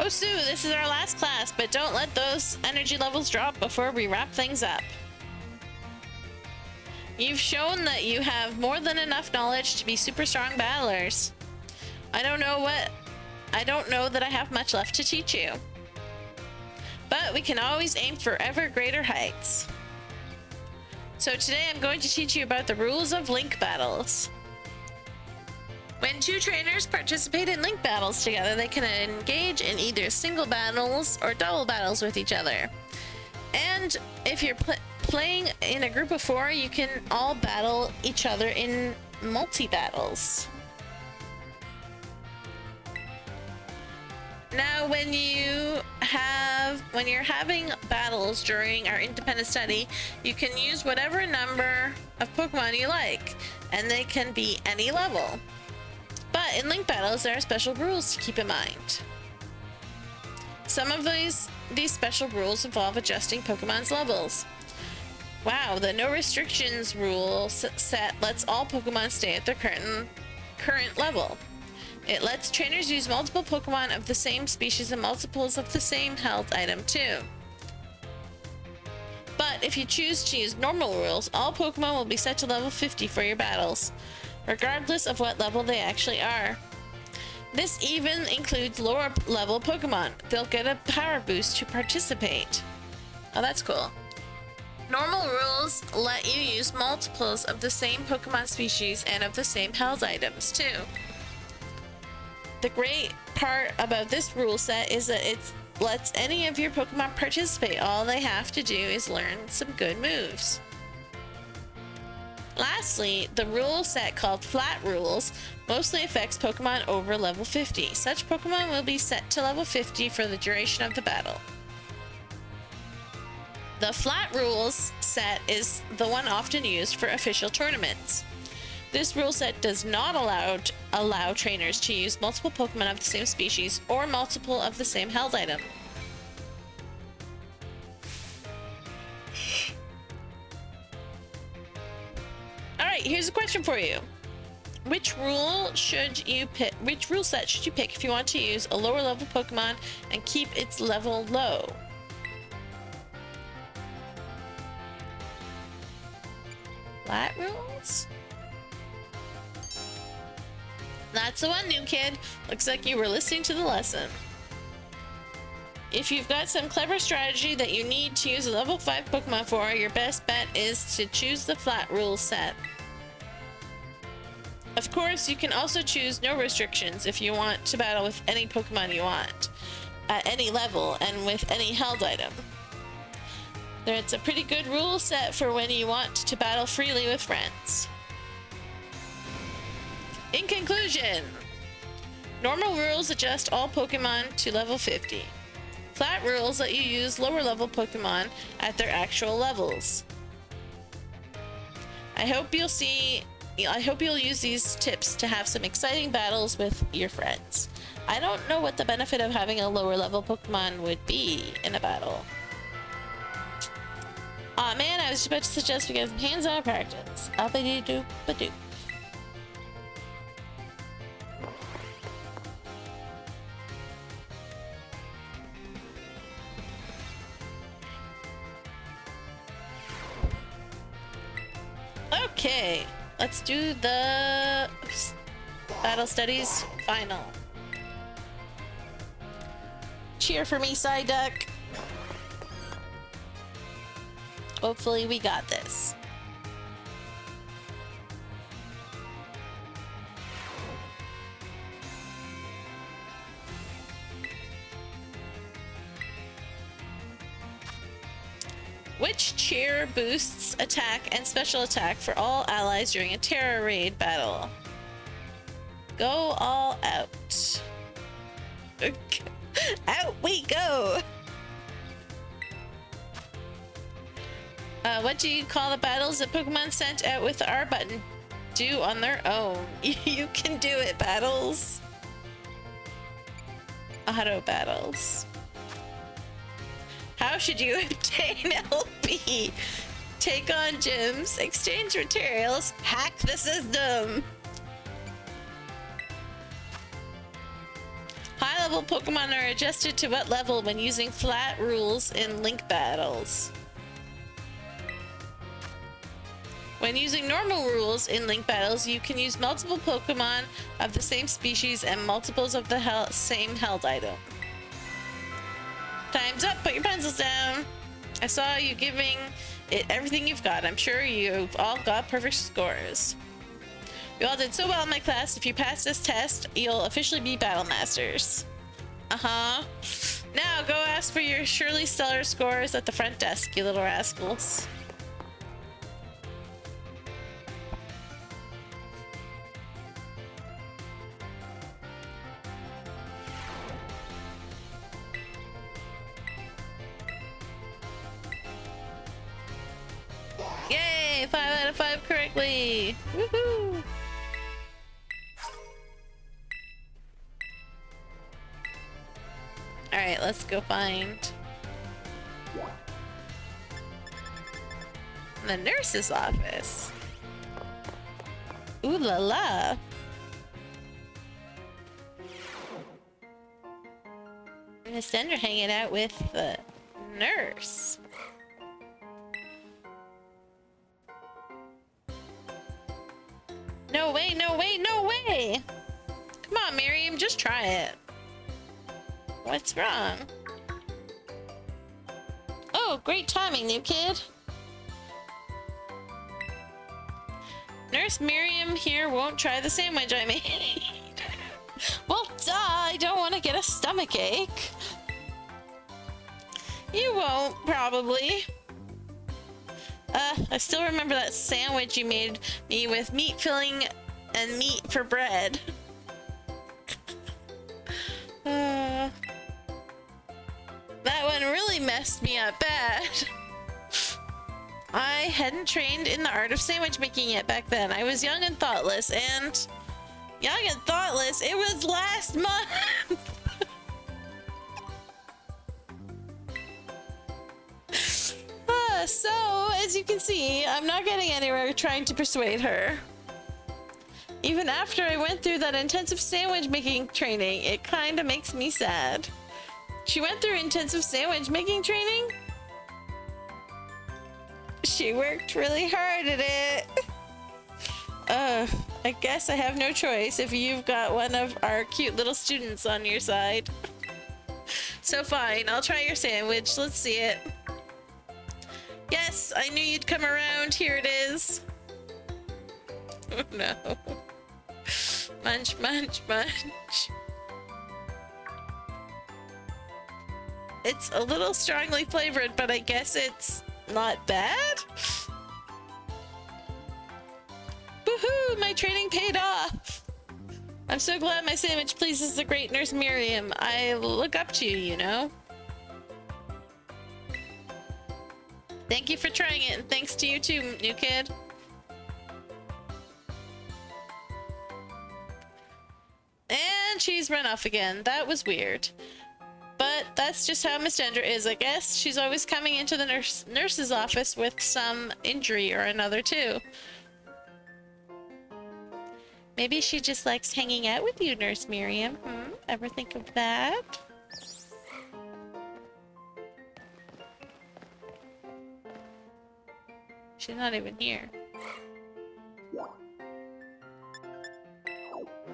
Sue, this is our last class, but don't let those energy levels drop before we wrap things up. You've shown that you have more than enough knowledge to be super strong battlers. I don't know that I have much left to teach you. But we can always aim for ever greater heights. So today I'm going to teach you about the rules of link battles. When two trainers participate in link battles together, they can engage in either single battles or double battles with each other. And if you're playing in a group of 4, you can all battle each other in multi-battles. Now, when you're having battles during our independent study, you can use whatever number of Pokemon you like, and they can be any level. But in link battles, there are special rules to keep in mind. Some of these special rules involve adjusting Pokemon's levels. Wow, the no restrictions rule set lets all Pokemon stay at their current level. It lets trainers use multiple Pokemon of the same species and multiples of the same health item too. But if you choose to use normal rules, all Pokemon will be set to level 50 for your battles, regardless of what level they actually are. This even includes lower level Pokemon. They'll get a power boost to participate. Oh, that's cool. Normal rules let you use multiples of the same Pokemon species and of the same health items too. The great part about this rule set is that it lets any of your Pokemon participate. All they have to do is learn some good moves. Lastly, the rule set called Flat Rules mostly affects Pokemon over level 50. Such Pokemon will be set to level 50 for the duration of the battle. The Flat Rules set is the one often used for official tournaments. This rule set does not allow trainers to use multiple Pokemon of the same species or multiple of the same held item. Alright, here's a question for you. Which rule set should you pick if you want to use a lower level Pokemon and keep its level low? Flat rules? That's the one, new kid. Looks like you were listening to the lesson. If you've got some clever strategy that you need to use a level 5 Pokemon for, your best bet is to choose the flat rules set. Of course, you can also choose no restrictions if you want to battle with any Pokemon you want, at any level, and with any held item. It's a pretty good rule set for when you want to battle freely with friends. In conclusion, normal rules adjust all Pokemon to level 50. Flat rules let you use lower level Pokemon at their actual levels. I hope you'll use these tips to have some exciting battles with your friends. I don't know what the benefit of having a lower level Pokemon would be in a battle. Aw man, I was just about to suggest we get some hands-on practice. Uppity-doop-a-doop. Okay, let's do the battle studies final. Cheer for me, Psyduck. Hopefully we got this. Which cheer boosts attack and special attack for all allies during a Terra Raid battle? Go all out. Out we go! What do you call the battles that Pokemon sent out with the R button do on their own? You can do it, battles. Auto battles. How should you obtain LP? Take on gyms, exchange materials, hack the system. High level Pokemon are adjusted to what level when using flat rules in link battles. When using normal rules in link battles, you can use multiple Pokemon of the same species and multiples of the same held item. Time's up, put your pencils down. I saw you giving it everything you've got. I'm sure you've all got perfect scores. You all did so well in my class. If you pass this test, you'll officially be Battle Masters. Uh-huh. Now go ask for your surely stellar scores at the front desk, you little rascals. Yay! 5 out of 5 correctly! Woohoo! Alright, let's go find the nurse's office. Ooh la la! Miss Dender hanging out with the nurse. No way, no way, no way! Come on, Miriam, just try it. What's wrong? Oh, great timing, new kid. Nurse Miriam here won't try the sandwich I made. Well, duh, I don't want to get a stomach ache. You won't, probably. I still remember that sandwich you made me with meat filling and meat for bread. That one really messed me up bad. I hadn't trained in the art of sandwich making yet back then. I was young and thoughtless, and it was last month. So, as you can see, I'm not getting anywhere trying to persuade her. Even after I went through that intensive sandwich making training, it kinda makes me sad. She went through intensive sandwich making training? She worked really hard at it. I guess I have no choice if you've got one of our cute little students on your side. So fine, I'll try your sandwich. Let's see it. Yes, I knew you'd come around. Here it is. Oh no. Munch, munch, munch. It's a little strongly flavored, but I guess it's not bad. Woohoo! My training paid off. I'm so glad my sandwich pleases the great Nurse Miriam. I look up to you, you know. Thank you for trying it, and thanks to you too, new kid. And she's run off again. That was weird. But that's just how Miss Dender is, I guess. She's always coming into the nurse's office with some injury or another too. Maybe she just likes hanging out with you, Nurse Miriam. Ever think of that? She's not even here.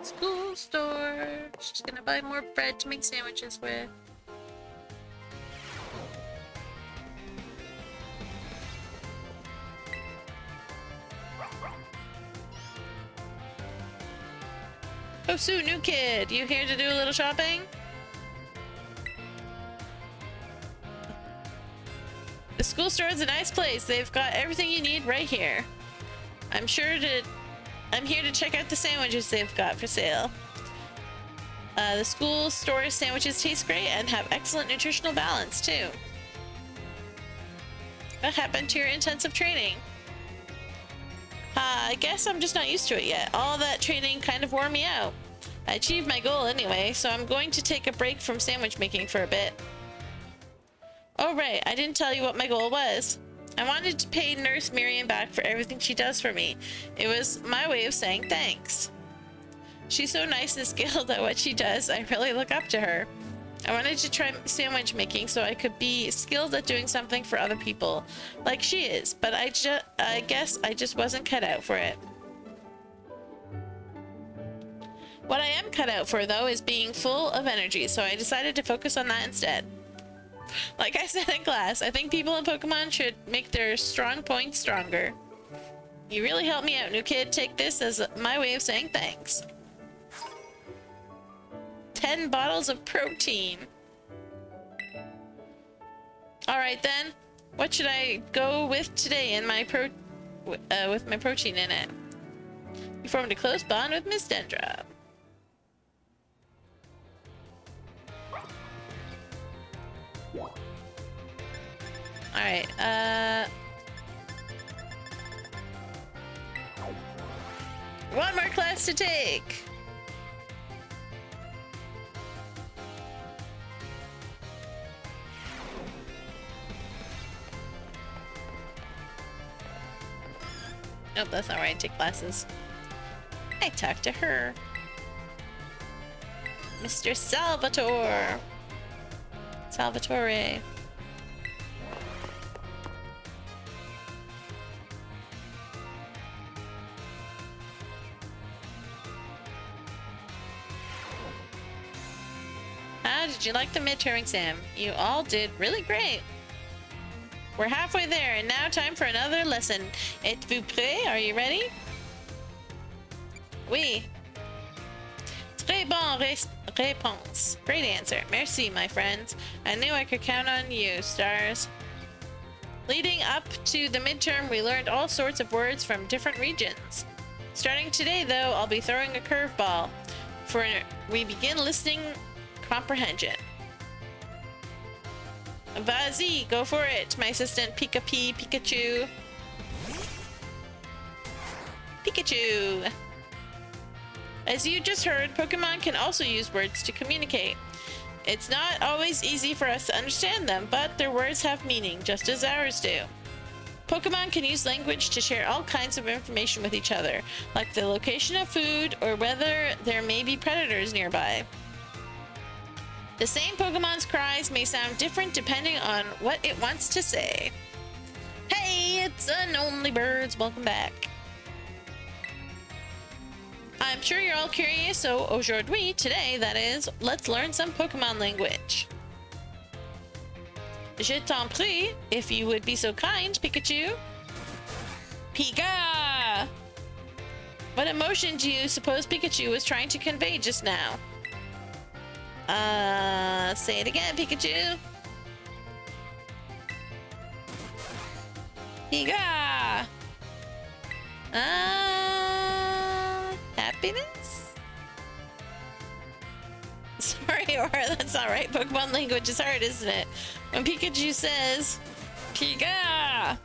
School store. She's gonna buy more bread to make sandwiches with. Oh, Sue, new kid. You here to do a little shopping? The school store is a nice place. They've got everything you need right here. I'm here to check out the sandwiches they've got for sale. The school store sandwiches taste great and have excellent nutritional balance too. What happened to your intensive training? I guess I'm just not used to it yet. All that training kind of wore me out. I achieved my goal anyway, so I'm going to take a break from sandwich making for a bit. Oh right, I didn't tell you what my goal was. I wanted to pay Nurse Miriam back for everything she does for me. It was my way of saying thanks. She's so nice and skilled at what she does. I really look up to her. I wanted to try sandwich making so I could be skilled at doing something for other people, like she is, but I guess I just wasn't cut out for it. What I am cut out for, though, is being full of energy, so I decided to focus on that instead. Like I said in class, I think people in Pokemon should make their strong points stronger. You really helped me out, new kid. Take this as my way of saying thanks. 10 bottles of protein. Alright then, what should I go with today in my with my protein in it? You formed a close bond with Miss Dendra. Alright, one more class to take. Nope, that's not right. Take classes. I talked to her. Mr. Salvatore. Salvatore. How did you like the midterm exam? You all did really great. We're halfway there, and now time for another lesson. Êtes-vous prêts? Are you ready? Oui. Très bonne réponse. Great answer. Merci, my friends. I knew I could count on you, stars. Leading up to the midterm, we learned all sorts of words from different regions. Starting today, though, I'll be throwing a curveball. We begin listening comprehension. Vas-y, go for it, my assistant Pikachu. Pikachu! As you just heard, Pokemon can also use words to communicate. It's not always easy for us to understand them, but their words have meaning, just as ours do. Pokemon can use language to share all kinds of information with each other, like the location of food or whether there may be predators nearby. The same Pokemon's cries may sound different depending on what it wants to say. Hey, it's Only Birds. Welcome back. I'm sure you're all curious, so aujourd'hui, today, that is, let's learn some Pokemon language. Je t'en prie, if you would be so kind, Pikachu. Pika! What emotion do you suppose Pikachu was trying to convey just now? Say it again, Pikachu. Pika! Happiness? Sorry, Aura, that's not right. Pokemon language is hard, isn't it? When Pikachu says, Pika!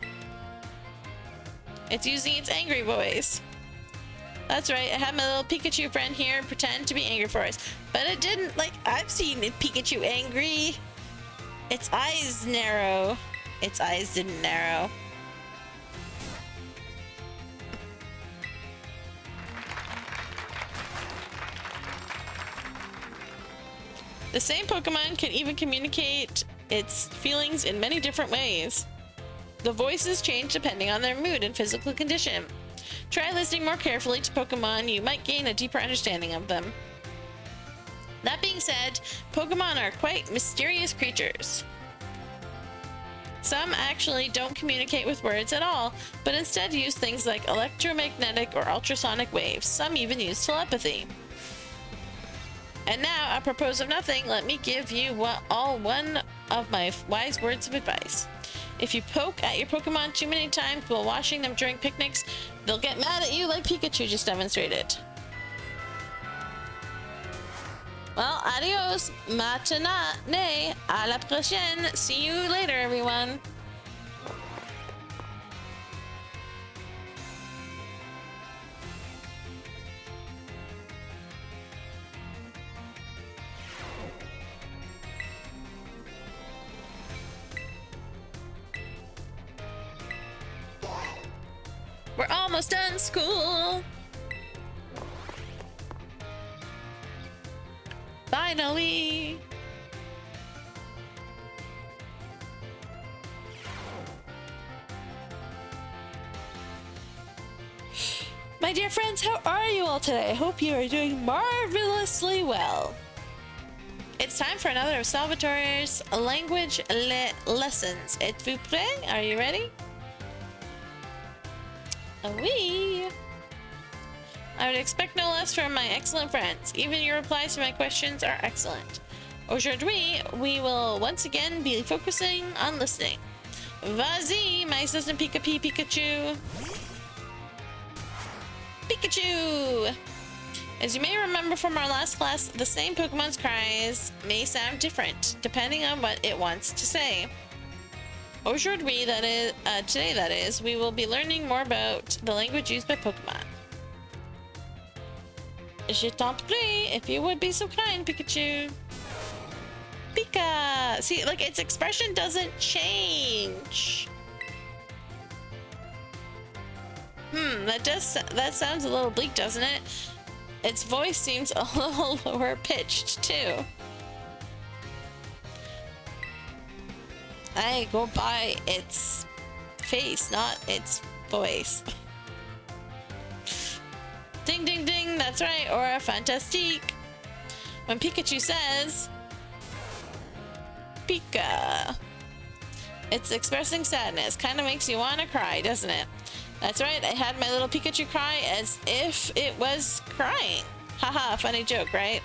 It's using its angry voice. That's right, I had my little Pikachu friend here pretend to be angry for us. But it didn't, like, I've seen Pikachu angry. Its eyes narrow. Its eyes didn't narrow. The same Pokemon can even communicate its feelings in many different ways. The voices change depending on their mood and physical condition. Try listening more carefully to Pokemon, you might gain a deeper understanding of them. That being said, Pokemon are quite mysterious creatures. Some actually don't communicate with words at all, but instead use things like electromagnetic or ultrasonic waves. Some even use telepathy. And now, apropos of nothing, let me give you one of my wise words of advice. If you poke at your Pokemon too many times while watching them during picnics, they'll get mad at you like Pikachu just demonstrated. Well, adios, matinee, à la prochaine. See you later, everyone. We're almost done school. Finally! My dear friends, how are you all today? I hope you are doing marvelously well. It's time for another of Salvatore's language lessons. Êtes-vous prêt? Are you ready? Oui! I would expect no less from my excellent friends. Even your replies to my questions are excellent. Aujourd'hui, we will once again be focusing on listening. Vas-y, my assistant Pikachu! Pikachu! As you may remember from our last class, the same Pokemon's cries may sound different, depending on what it wants to say. Aujourd'hui, today that is, we will be learning more about the language used by Pokemon. Je t'en prie, if you would be so kind, Pikachu. Pika! See, like, its expression doesn't change. That sounds a little bleak, doesn't it? Its voice seems a little lower pitched, too. I go by its face, not its voice. Ding ding ding, that's right, Aura Fantastique. When Pikachu says Pika, it's expressing sadness. Kind of makes you want to cry, doesn't it? That's right, I had my little Pikachu cry as if it was crying. Haha, funny joke, right?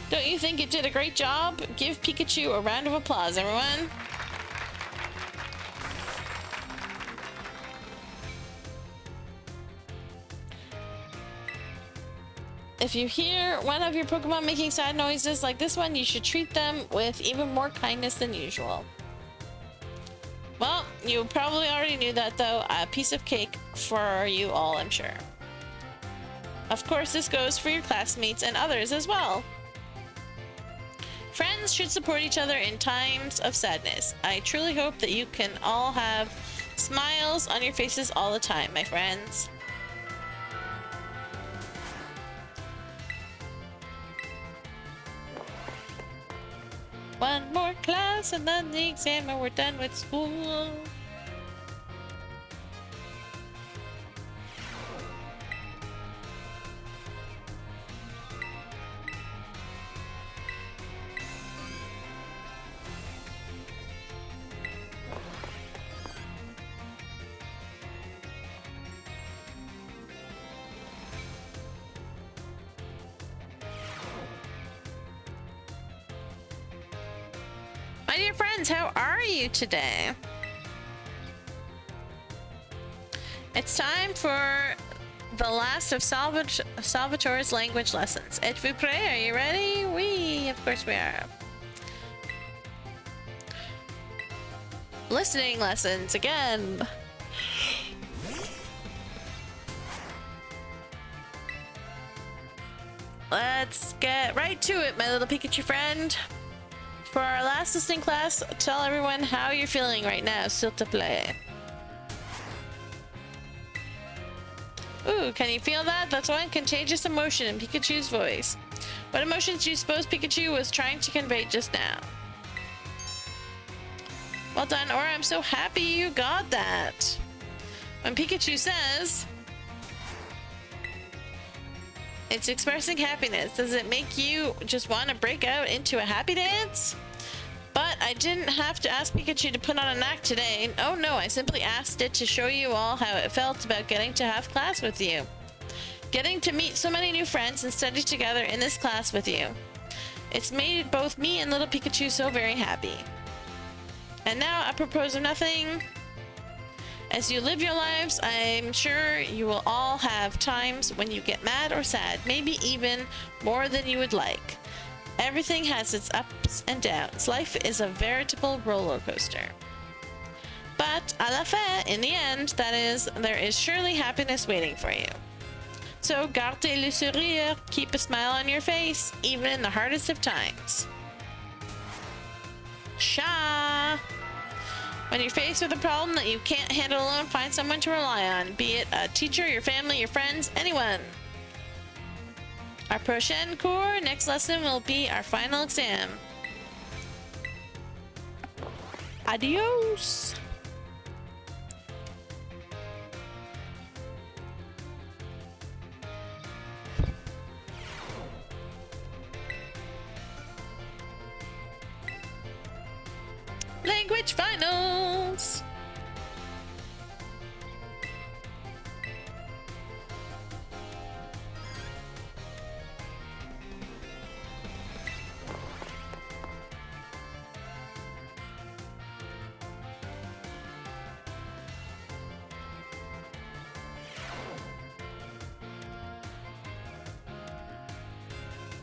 Don't you think it did a great job? Give Pikachu a round of applause, everyone. If you hear one of your Pokemon making sad noises like this one, you should treat them with even more kindness than usual. Well, you probably already knew that though. A piece of cake for you all, I'm sure. Of course, this goes for your classmates and others as well. Friends should support each other in times of sadness. I truly hope that you can all have smiles on your faces all the time, my friends. One more class and then the exam and we're done with school. My dear friends, how are you today? It's time for the last of Salvatore's language lessons. Êtes-vous prêt? Are you ready? Oui, of course we are. Listening lessons again. Let's get right to it, my little Pikachu friend. For our last listening class, tell everyone how you're feeling right now, s'il te plaît. Ooh, can you feel that? That's one contagious emotion in Pikachu's voice. What emotions do you suppose Pikachu was trying to convey just now? Well done, Aura. I'm so happy you got that. When Pikachu says it's expressing happiness, does it make you just want to break out into a happy dance? But I didn't have to ask Pikachu to put on an act today. Oh no, I simply asked it to show you all how it felt about getting to have class with you. Getting to meet so many new friends and study together in this class with you. It's made both me and little Pikachu so very happy. And now, apropos of nothing, as you live your lives, I'm sure you will all have times when you get mad or sad, maybe even more than you would like. Everything has its ups and downs. Life is a veritable roller coaster. But à la fin, in the end, that is, there is surely happiness waiting for you. So gardez le sourire, keep a smile on your face, even in the hardest of times. Sha! When you're faced with a problem that you can't handle alone, find someone to rely on, be it a teacher, your family, your friends, anyone. Our prochaine cours, next lesson will be our final exam. Adios. Language finals.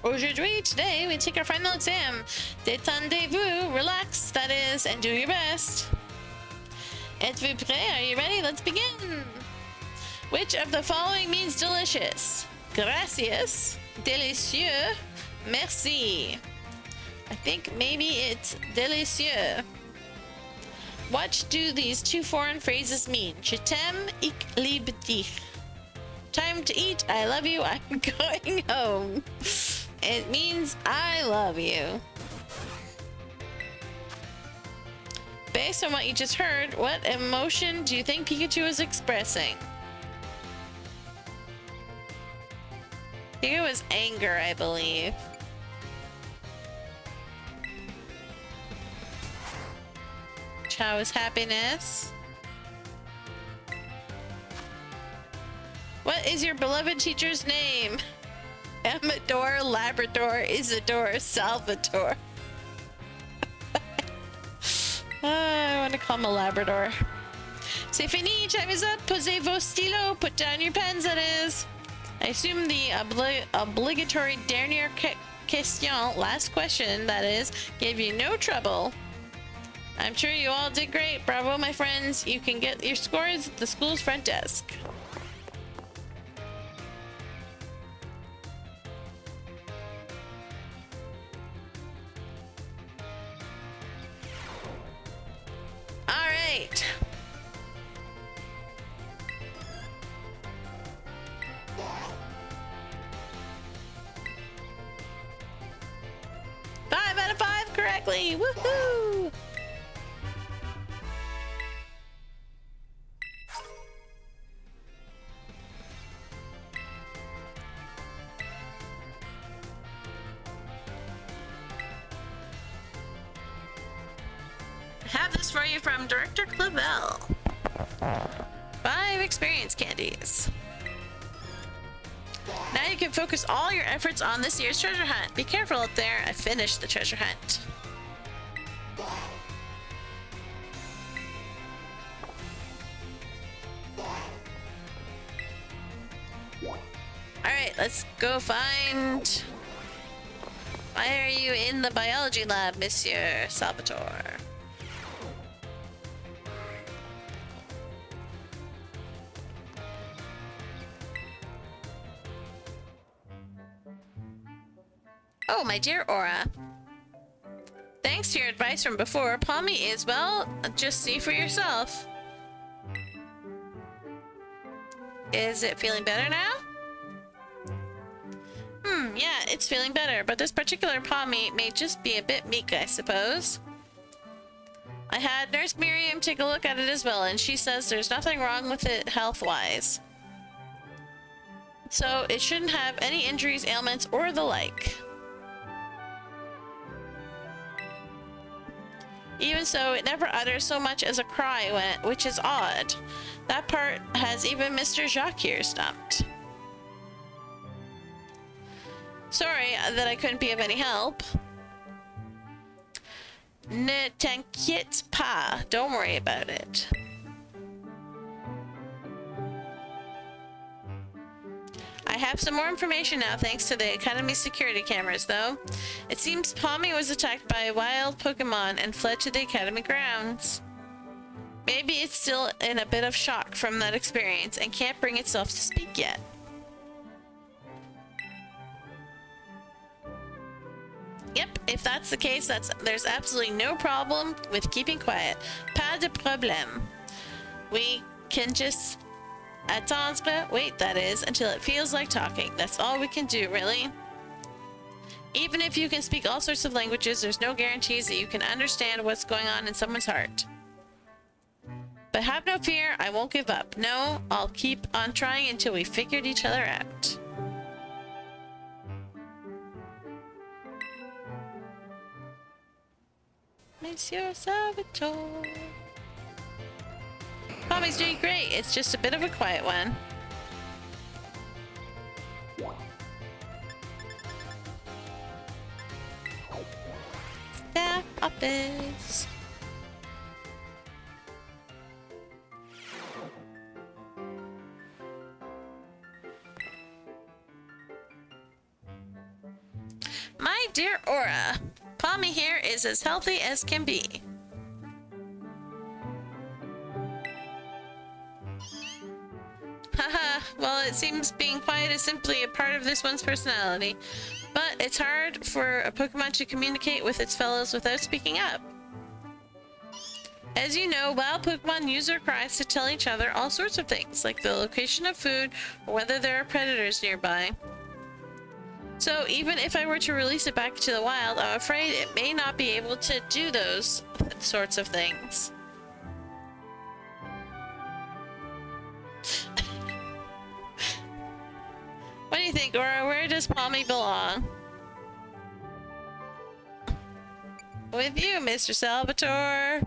Aujourd'hui, today, we take our final exam. Détendez-vous, relax, that is, and do your best. Êtes-vous prêt? Are you ready? Let's begin. Which of the following means delicious? Gracias, délicieux, merci. I think maybe it's délicieux. What do these two foreign phrases mean? Je t'aime, ich liebe dich. Time to eat, I love you, I'm going home. It means I love you. Based on what you just heard, what emotion do you think Pikachu is expressing? I think it was anger, I believe. Chao is happiness. What is your beloved teacher's name? Amador, Labrador, Isidore, Salvatore. I want to call him a Labrador. C'est fini, time is up. Posez vos stylos. Put down your pens, that is. I assume the obligatory dernière question, last question, that is, gave you no trouble. I'm sure you all did great. Bravo, my friends. You can get your scores at the school's front desk. Alright. Five out of five correctly. Woohoo! Have this for you from Director Clavel. 5 experience candies. Now you can focus all your efforts on this year's treasure hunt. Be careful out there. I finished the treasure hunt. Alright, let's go find... Why are you in the biology lab, Monsieur Salvatore? Oh, my dear Aura. Thanks to your advice from before, Palmy is, well, just see for yourself. Is it feeling better now? Yeah, it's feeling better, but this particular Palmy may just be a bit meek, I suppose. I had Nurse Miriam take a look at it as well, and she says there's nothing wrong with it health-wise. So it shouldn't have any injuries, ailments, or the like. Even so, it never utters so much as a cry, which is odd. That part has even Mr. Jacques here stumped. Sorry that I couldn't be of any help. Ne t'inquiète pas. Don't worry about it. I have some more information now thanks to the Academy security cameras, though. It seems Palmy was attacked by a wild Pokemon and fled to the Academy grounds. Maybe it's still in a bit of shock from that experience and can't bring itself to speak yet. Yep, if that's the case, there's absolutely no problem with keeping quiet. Pas de problème. We can just Attendre, wait, that is, until it feels like talking. That's all we can do, really. Even if you can speak all sorts of languages, there's no guarantees that you can understand what's going on in someone's heart. But have no fear, I won't give up. No, I'll keep on trying until we figured each other out. Monsieur Salvatore. Pommy's doing great. It's just a bit of a quiet one. Staff office. My dear Aura, Pommy here is as healthy as can be. Haha, well, it seems being quiet is simply a part of this one's personality. But it's hard for a Pokemon to communicate with its fellows without speaking up. As you know, wild Pokemon use their cries to tell each other all sorts of things, like the location of food or whether there are predators nearby. So even if I were to release it back to the wild, I'm afraid it may not be able to do those sorts of things. What do you think, Aura? Where does Pommy belong? With you, Mr. Salvatore.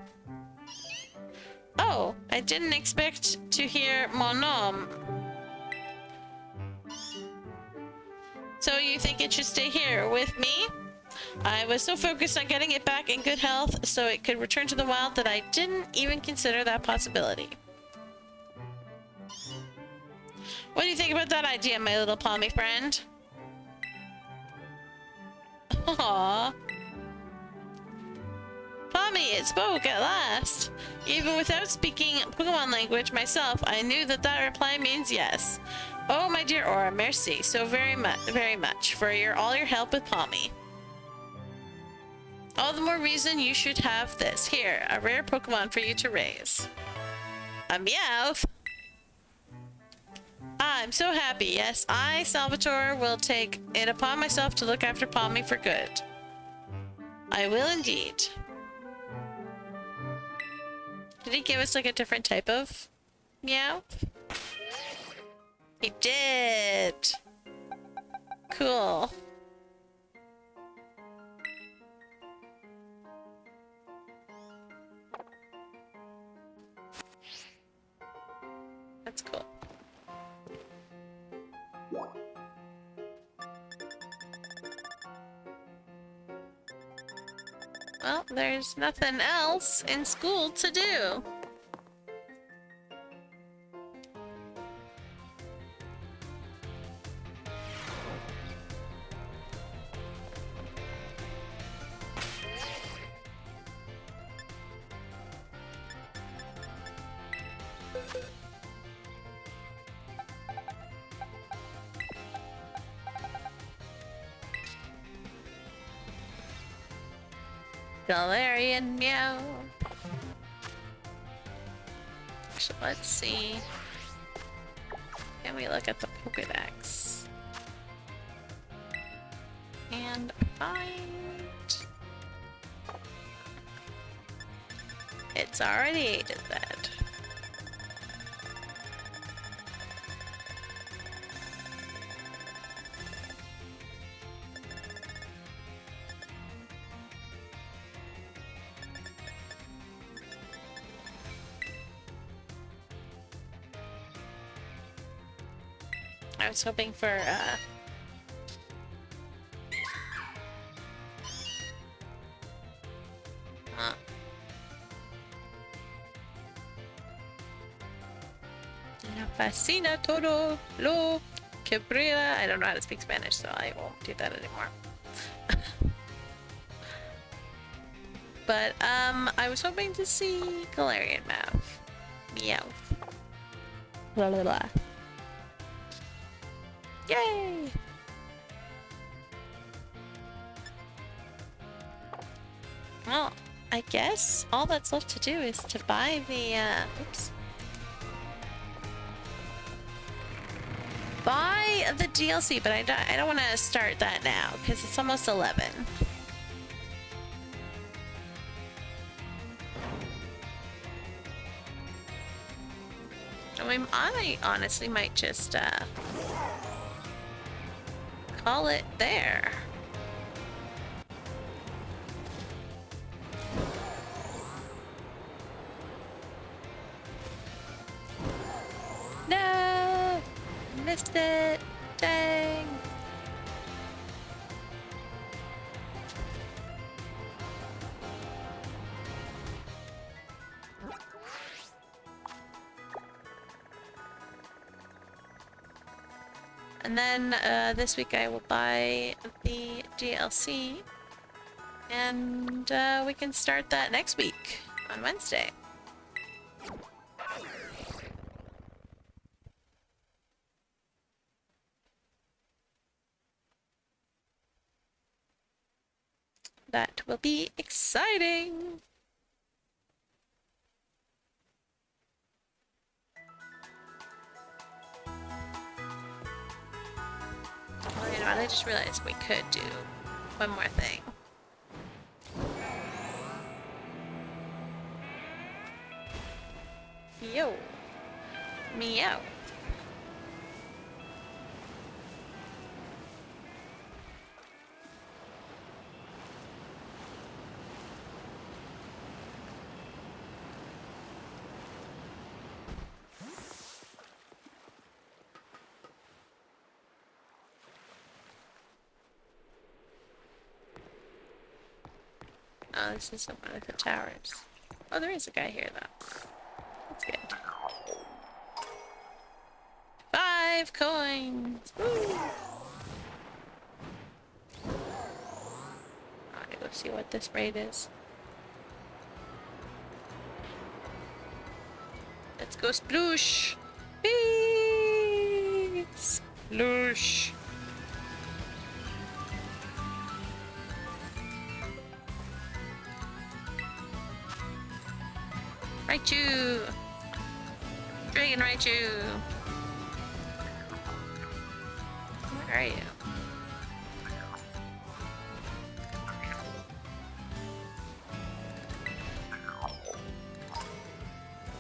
Oh, I didn't expect to hear mon nom. So you think it should stay here with me? I was so focused on getting it back in good health so it could return to the wild that I didn't even consider that possibility. What do you think about that idea, my little Pommy friend? Aww. Pommy, it spoke at last. Even without speaking Pokemon language myself, I knew that that reply means yes. Oh, my dear Aura, merci so very much for all your help with Pommy. All the more reason you should have this. Here, a rare Pokemon for you to raise. A Meowth? I'm so happy. Yes, I, Salvatore, will take it upon myself to look after Pommy for good. I will indeed. Did he give us like a different type of Meowth? He did. Cool. That's cool. Well, there's nothing else in school to do. Galarian Meow. Actually, let's see. Can we look at the Pokedex? And find... It's already ate its bed. I was hoping for, Fascina todo lo que brilla. I don't know how to speak Spanish, so I won't do that anymore. But, I was hoping to see Galarian Meowth. Blah, blah, blah. Yay! Well, I guess all that's left to do is to buy the, oops. buy the DLC, but I don't want to start that now because it's almost 11. I mean, I honestly might just call it there. No! Missed it! Dang! And then this week I will buy the DLC, and we can start that next week on Wednesday. That will be exciting. Oh, you know what? I just realized we could do one more thing. Yo. Meow. Oh, this isn't one of the towers. Oh, there is a guy here, though. That's good. 5 coins! Woo! Alright, let's see what this raid is. Let's go sploosh! Whee! Sploosh! Raichu! Dragon Raichu! Where are you?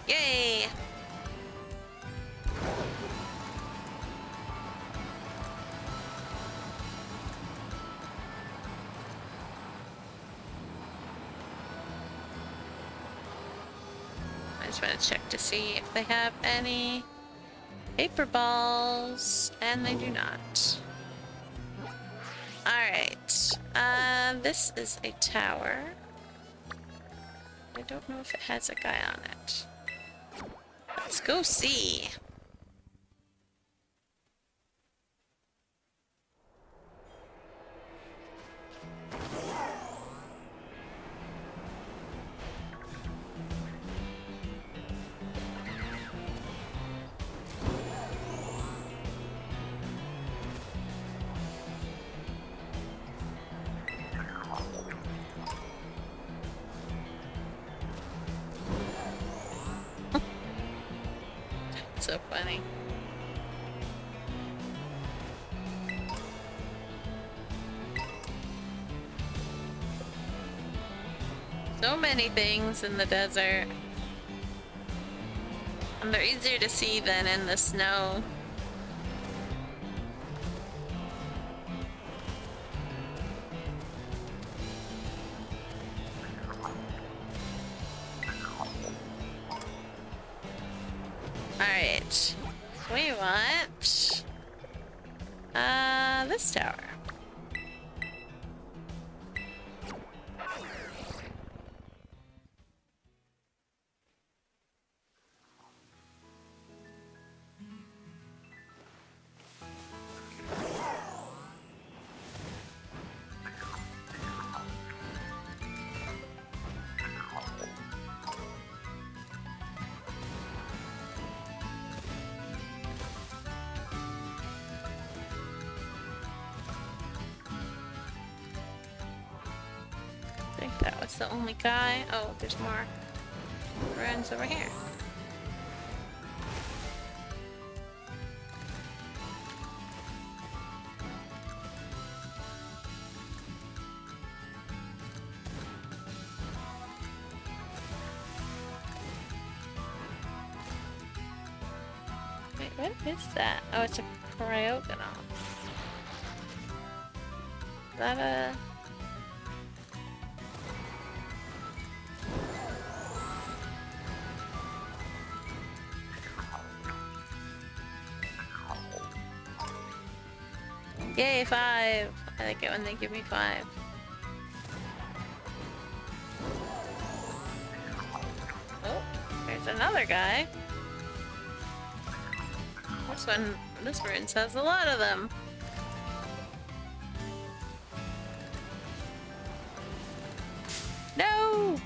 Yay! I just want to check to see if they have any paper balls, and they do not. Alright, this is a tower. I don't know if it has a guy on it. Let's go see. So funny. So many things in the desert. And they're easier to see than in the snow. Alright. We want this tower. I think that was the only guy. Oh, there's more ruins over here. What is that? Oh, it's a cryogonal. Is that a... Yay, 5! I like it when they give me 5. Oh, there's another guy. This rune says a lot of them. No!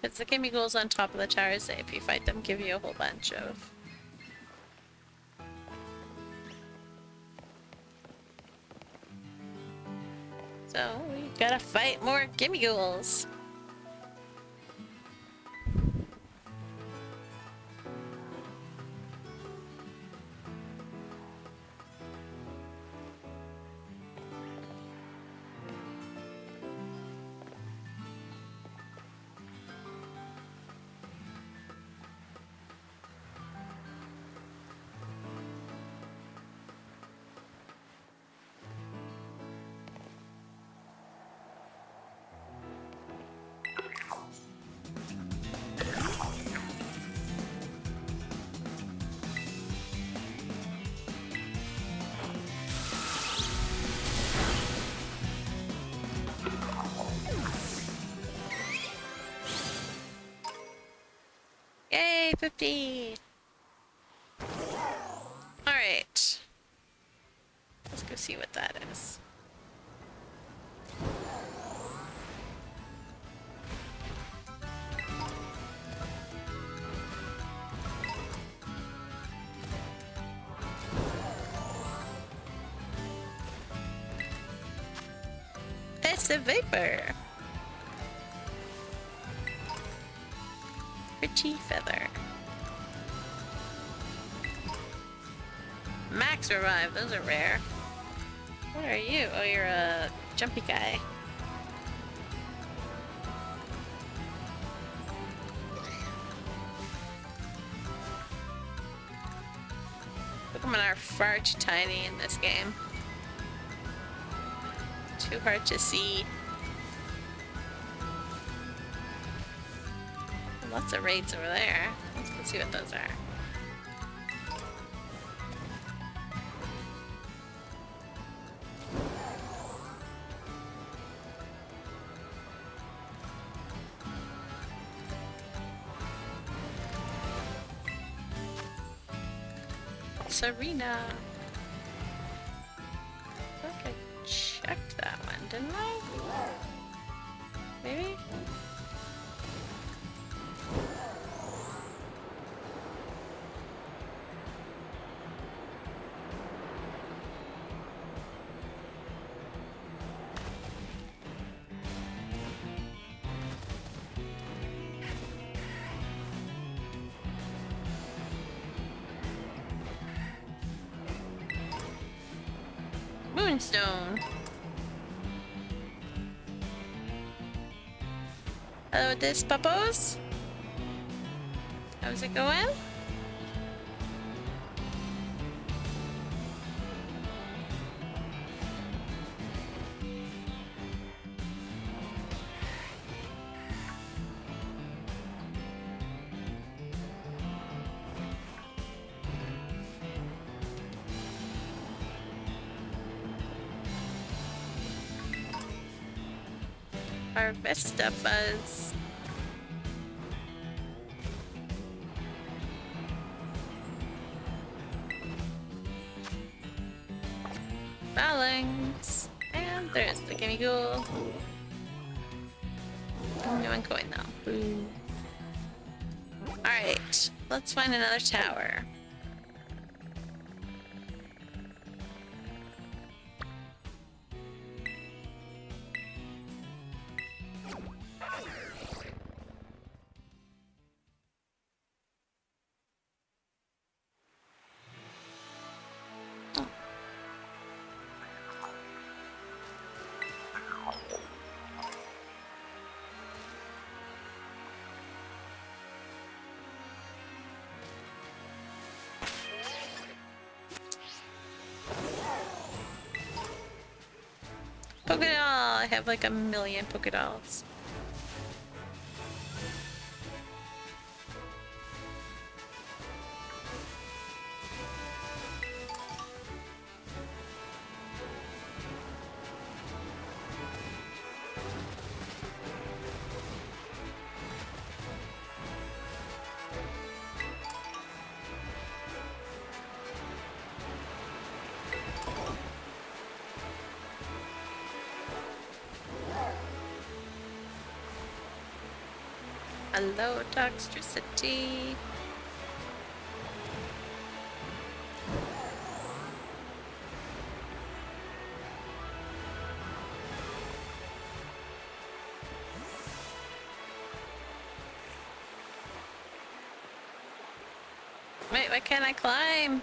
It's the gimme ghouls on top of the towers that if you fight them give you a whole bunch of. So we gotta fight more gimme ghouls. Yay, 50! Alright. Let's go see what that is. It's a vapor! Pretty feather. Max revive, those are rare. What are you? Oh, you're a jumpy guy. Pokemon are far too tiny in this game. Too hard to see. Lots of raids over there. Let's go see what those are. Serena. I think I checked that one, didn't I? Maybe? Moonstone. Hello, this puppos. How's it going? Harvesta Buzz. Balance. And there's the gimme ghoul. Only one coin though. Boo. Alright, let's find another tower. Pokedoll! I have like a million Pokedolls. Hello, Toxtricity. Wait, why can't I climb?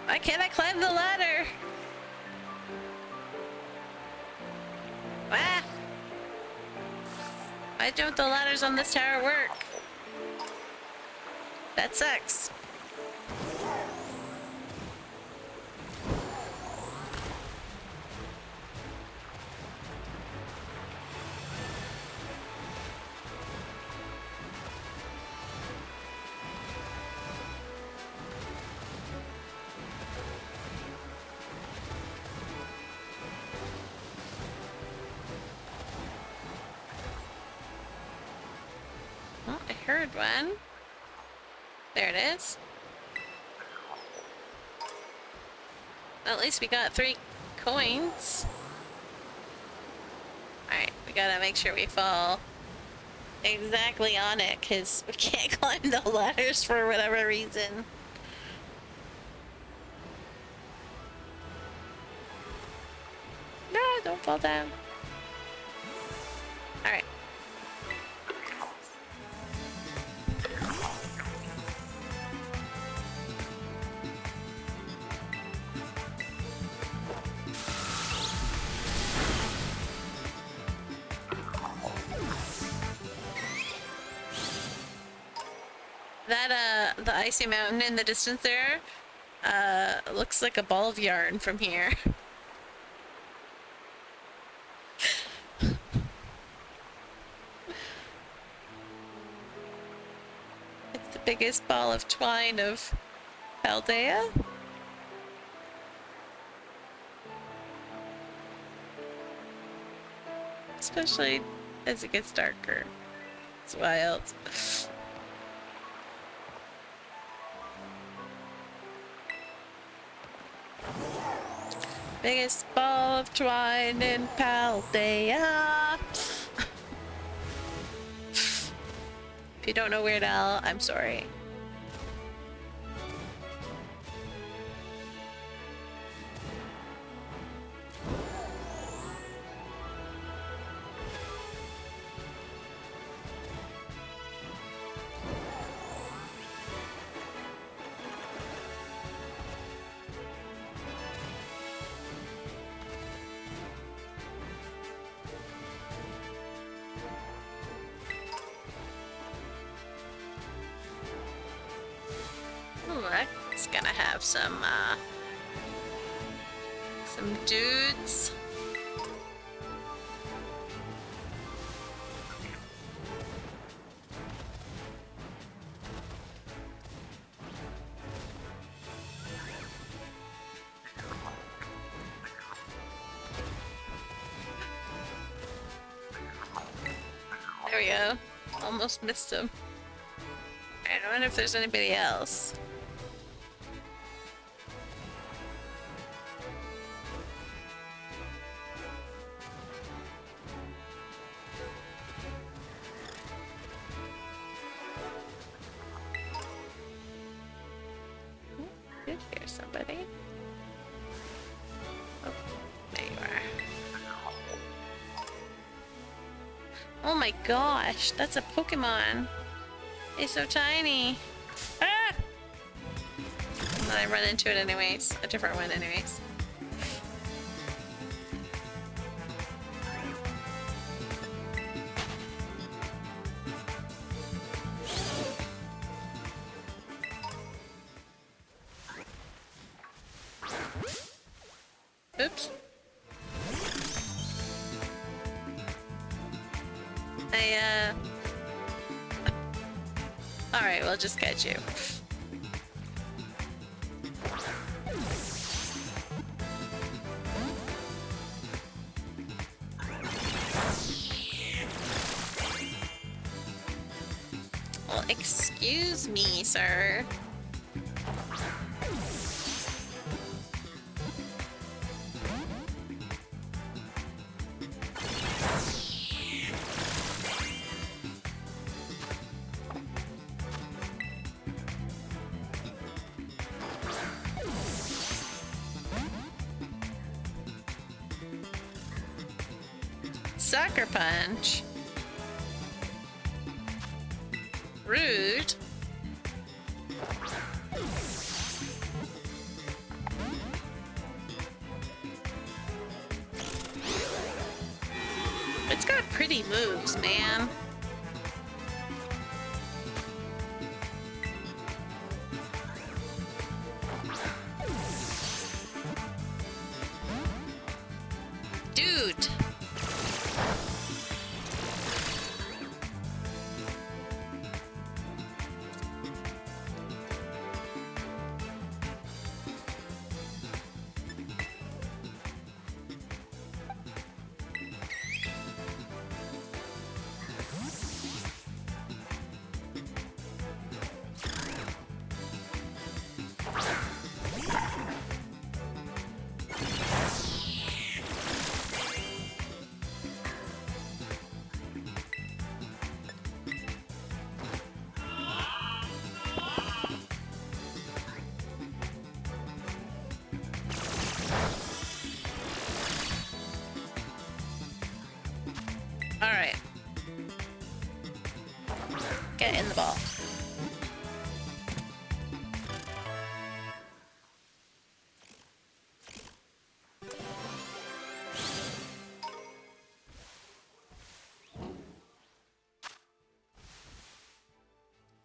Why can't I climb the ladder? Ah! Why don't the ladders on this tower work? That sucks. Oh, I heard one. There it is. Well, at least we got 3 coins. Alright, we gotta make sure we fall exactly on it, because we can't climb the ladders for whatever reason. No, don't fall down. Alright. That, the icy mountain in the distance there, looks like a ball of yarn from here. It's the biggest ball of twine of Paldea. Especially as it gets darker. It's wild. Biggest ball of twine in Paldea. If you don't know Weird Al, I'm sorry. That's gonna have some dudes. There we go. Almost missed him. I wonder if there's anybody else. Did hear somebody. Oh, there you are. Oh my gosh, that's a Pokemon. It's so tiny. Ah! And then I run into it anyways. A different one anyways. Alright, we'll just catch you. Well, excuse me, sir. Sucker punch. Rude. It's got pretty moves, man. Dude. Alright. Get in the ball.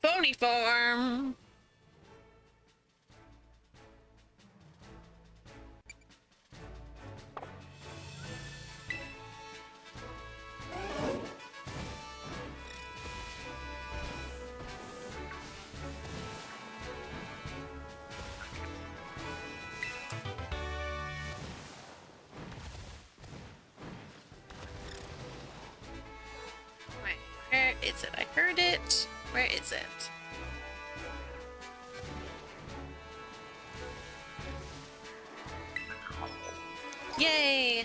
Phony form. Wait, where is it? I heard it. Where is it? Yay!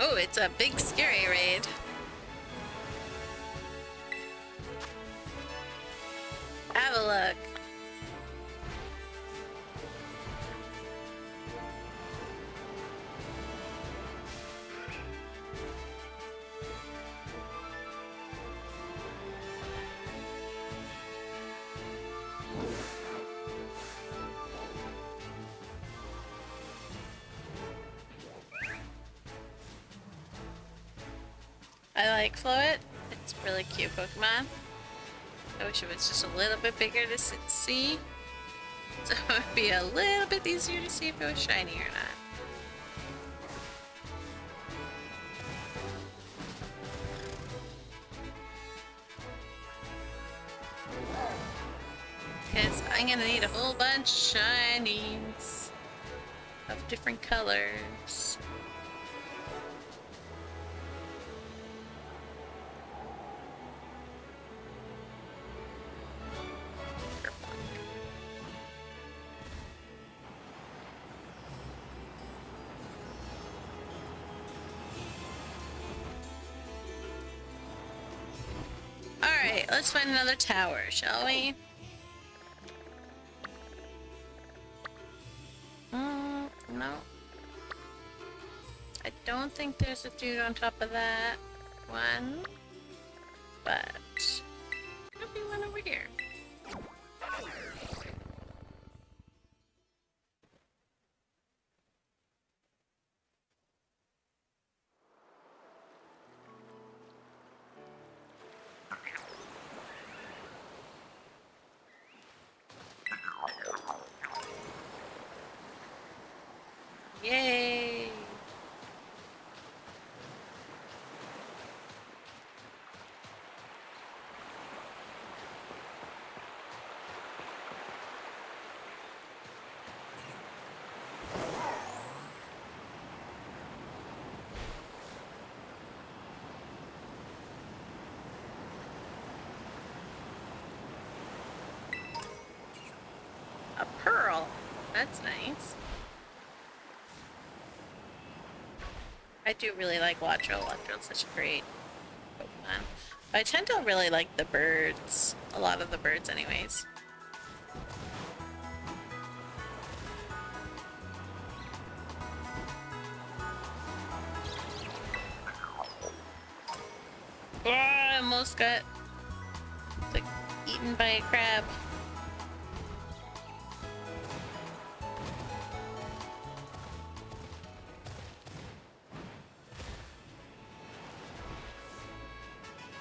Oh, it's a big scary raid. Have a look. I like Floet. It's a really cute Pokemon. I wish it was just a little bit bigger to see. So it would be a little bit easier to see if it was shiny or not. Because I'm gonna need a whole bunch of shinies of different colors. Alright, let's find another tower, shall we? No. I don't think there's a dude on top of that one, but could be one over here. Yay! A pearl. That's nice. I do really like Wattrel. Wattrel's such a great Pokemon. But I tend to really like the birds. A lot of the birds anyways. Oh, I almost got like eaten by a crab.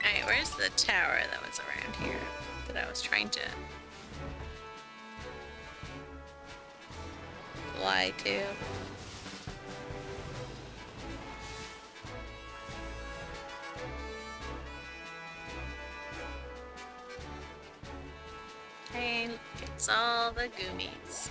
Alright, where's the tower that was around here that I was trying to fly to? Hey, look, it's all the goomies.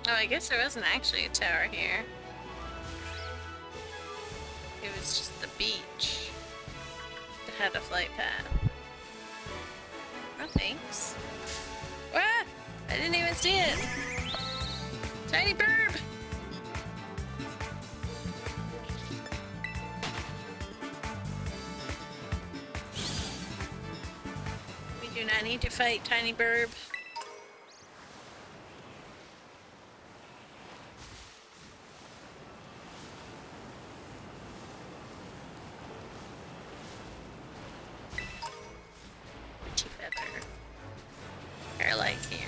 Oh, I guess there wasn't actually a tower here. It was just the beach that had a flight path. Oh, thanks. Ah! I didn't even see it! Tiny burb! We do not need to fight Tiny Burb. Feather. Paralyze here.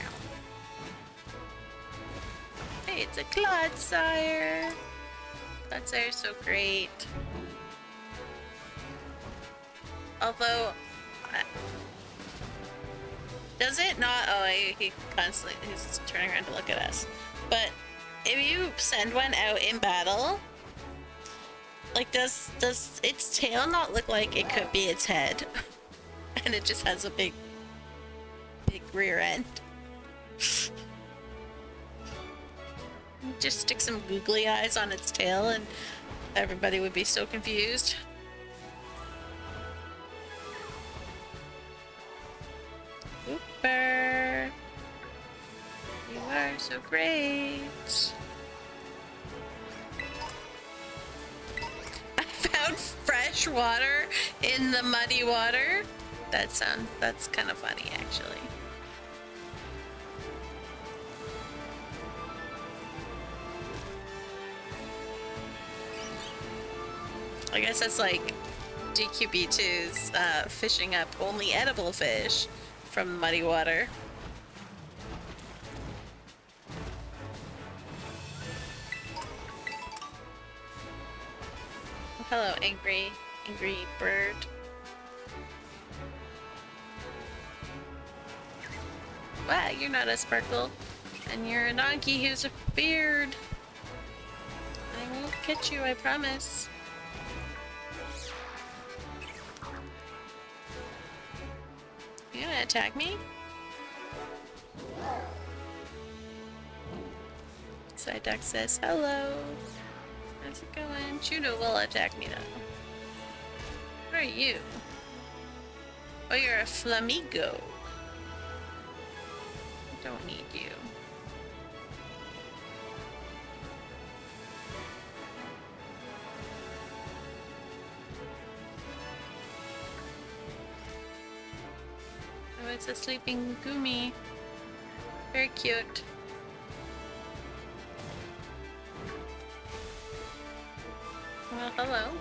Hey, it's a Clodsire! Clodsire's so great. Although, does it not? Oh, he constantly, he's turning around to look at us. But if you send one out in battle, like, does its tail not look like it could be its head? And it just has a big rear end. Just stick some googly eyes on its tail and everybody would be so confused. Super! You are so great! I found fresh water in the muddy water. That's kind of funny, actually. I guess that's like DQB2's fishing up only edible fish from muddy water. Hello, angry bird. Wow, you're not a sparkle. And you're a donkey who's a beard. I won't catch you, I promise. You gonna attack me? Psyduck says hello. How's it going? Chudo will attack me though. What are you? Oh, you're a flamingo. I don't need you. Oh, it's a sleeping Gumi. Very cute. Well, hello.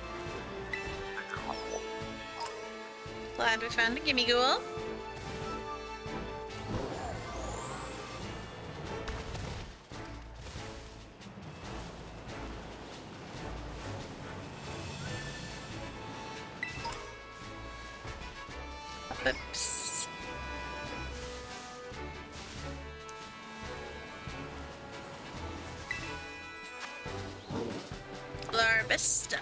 Glad we found a gimme ghoul. Oops. Larvesta.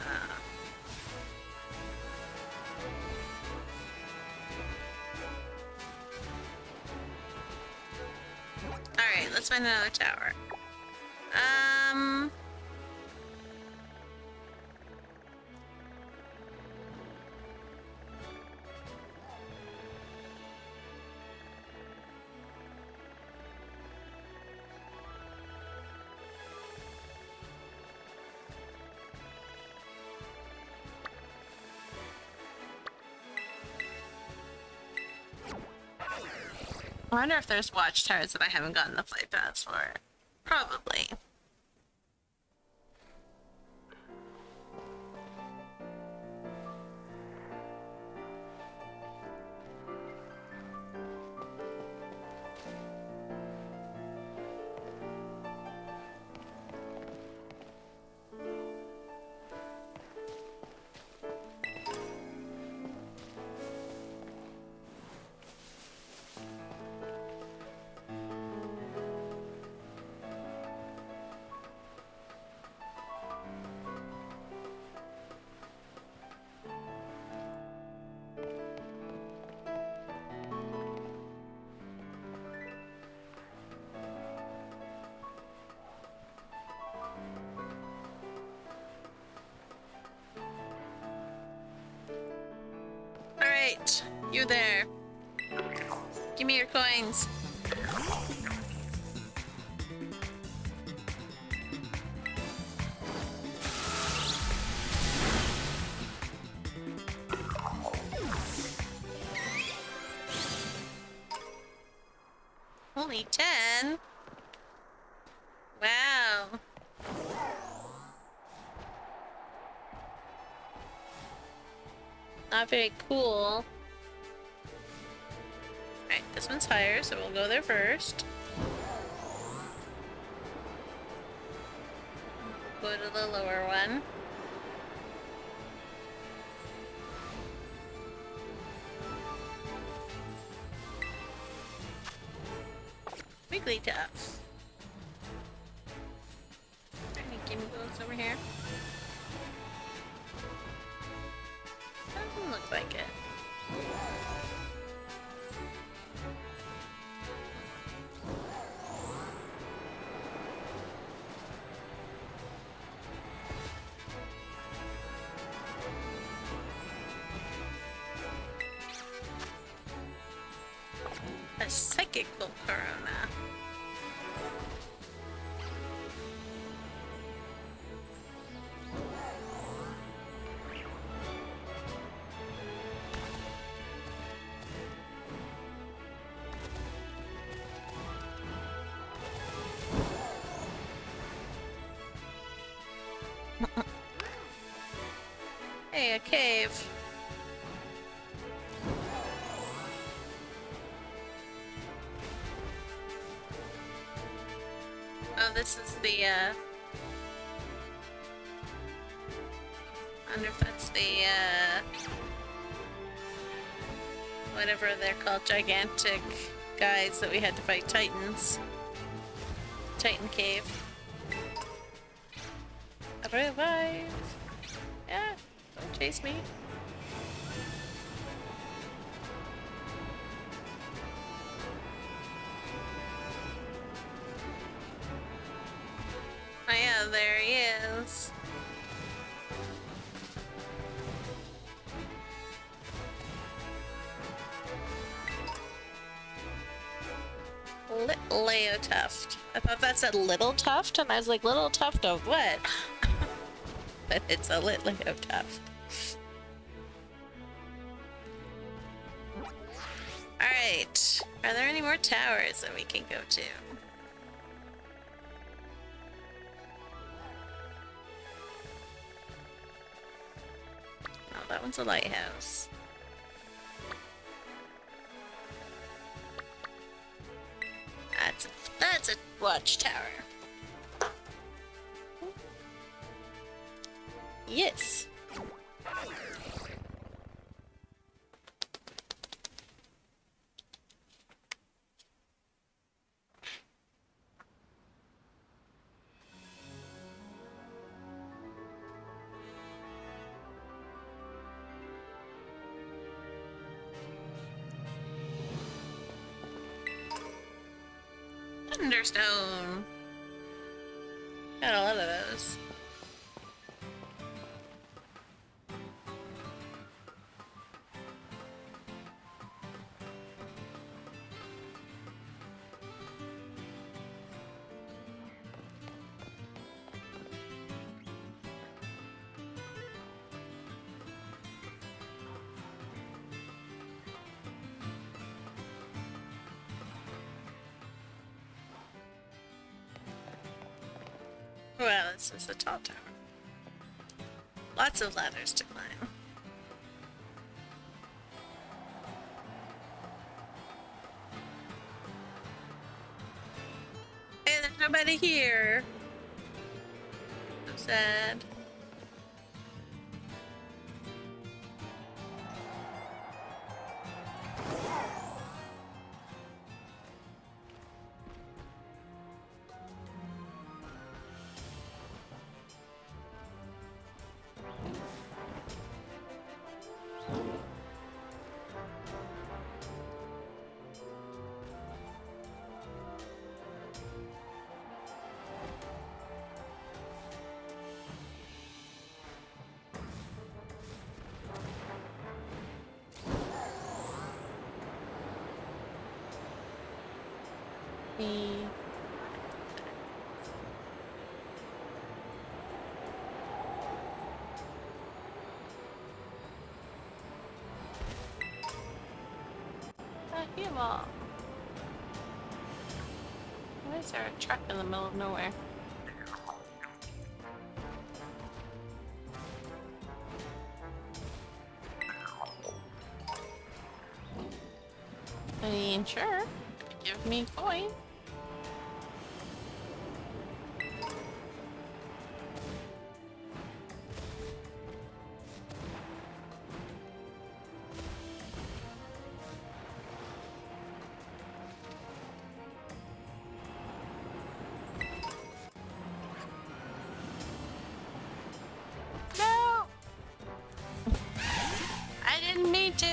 Alright, let's find another tower. I wonder if there's watchtowers that I haven't gotten the flight paths for. Probably. Alright, you there. Give me your coins. Only 10? Wow. Not very cool. Alright, this one's higher, so we'll go there first. Go to the lower one. Wigglytuff. Any gimme goes over here? Doesn't look like it. A psychical corona. Hey, a cave. Oh, this is the, I wonder if that's the, whatever they're called, gigantic guys that we had to fight titans. Titan cave. Revive! Yeah, don't chase me. Oh yeah, there he is. Leo Tuft. I thought that said Little Tuft, and I was like, Little Tuft of what? But it's a Leo Tuft. Alright. Are there any more towers that we can go to? Oh, that one's a lighthouse. That's a watchtower. Yes. Thunderstone. Got a lot of those. Well, this is a tall tower. Lots of ladders to climb. Hey, there's nobody here. So sad. The Evo. Why is there a truck in the middle of nowhere? I mean, sure. Give me coin. No! I didn't mean to.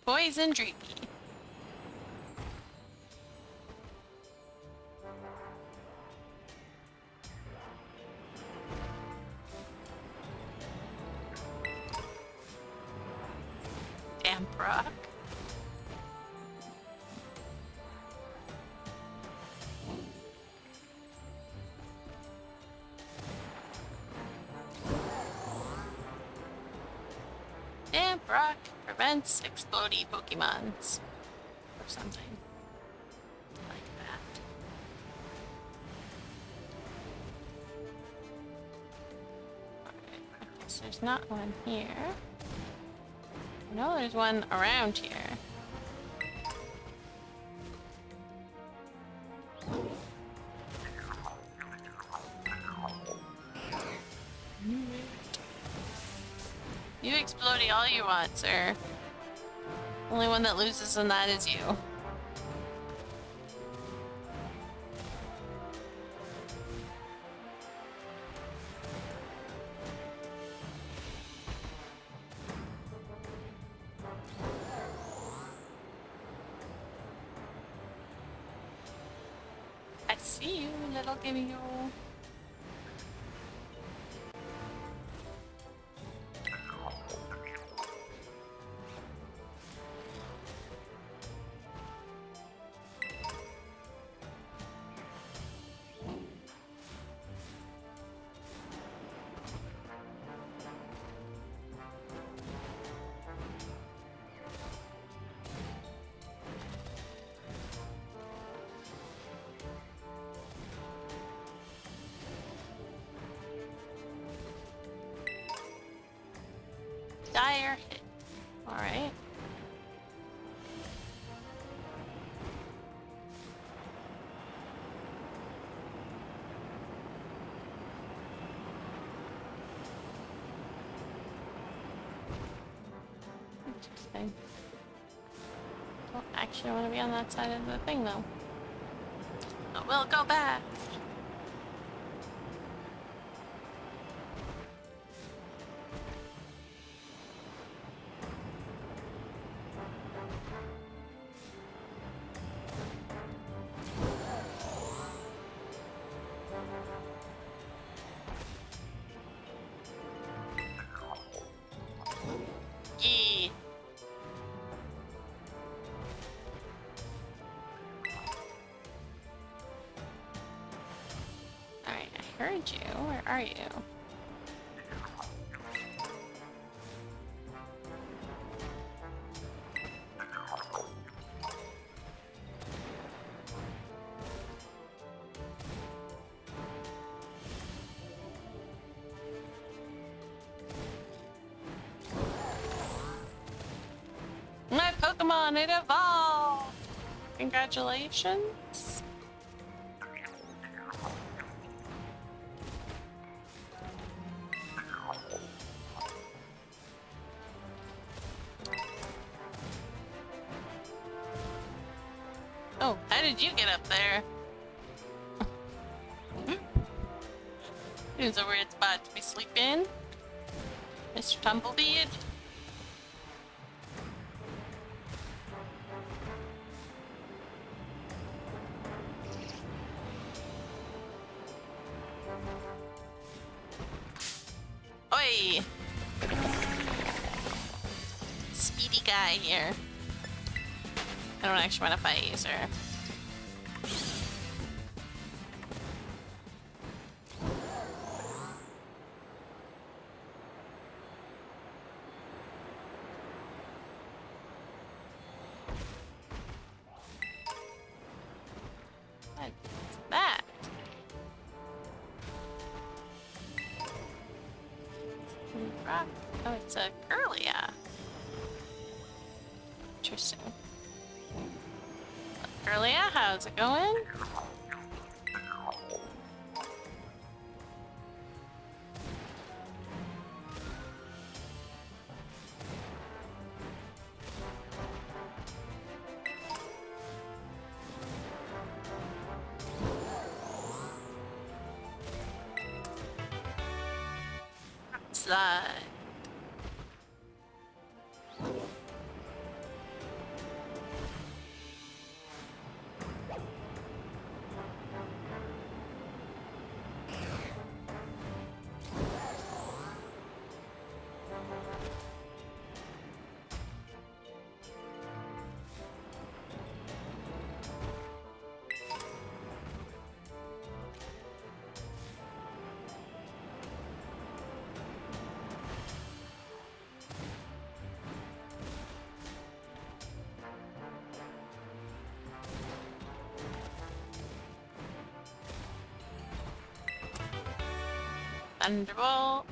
Poison Dreamy. Damn Brock. Damn Brock prevents explodey Pokemons. Or something. Like that. Alright, I guess there's not one here. I know there's one around here. You explodey all you want, sir. Only one that loses and that is you. I see you, little gimme-o. Dire hit. Alright. Interesting. Don't actually want to be on that side of the thing though. Oh, but we'll go back. Yee. Alright, I heard you. Where are you? My Pokemon, it evolved! Congratulations. Oh, how did you get up there? It's a weird spot to be sleeping. Mr. Tumblebeard. Oi! Speedy guy here. I don't actually want to fight you, sir. What is that? Rock. Oh, it's a Curlia. Interesting. Curlia, how's it going? Slide. Thunderbolt.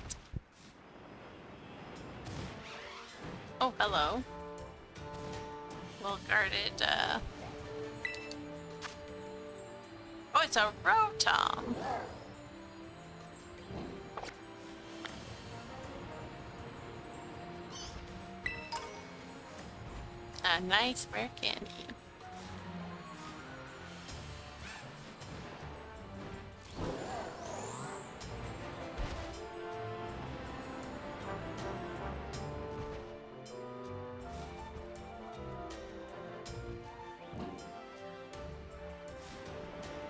Oh, hello. Well guarded, Oh, it's a Rotom. A nice rare candy.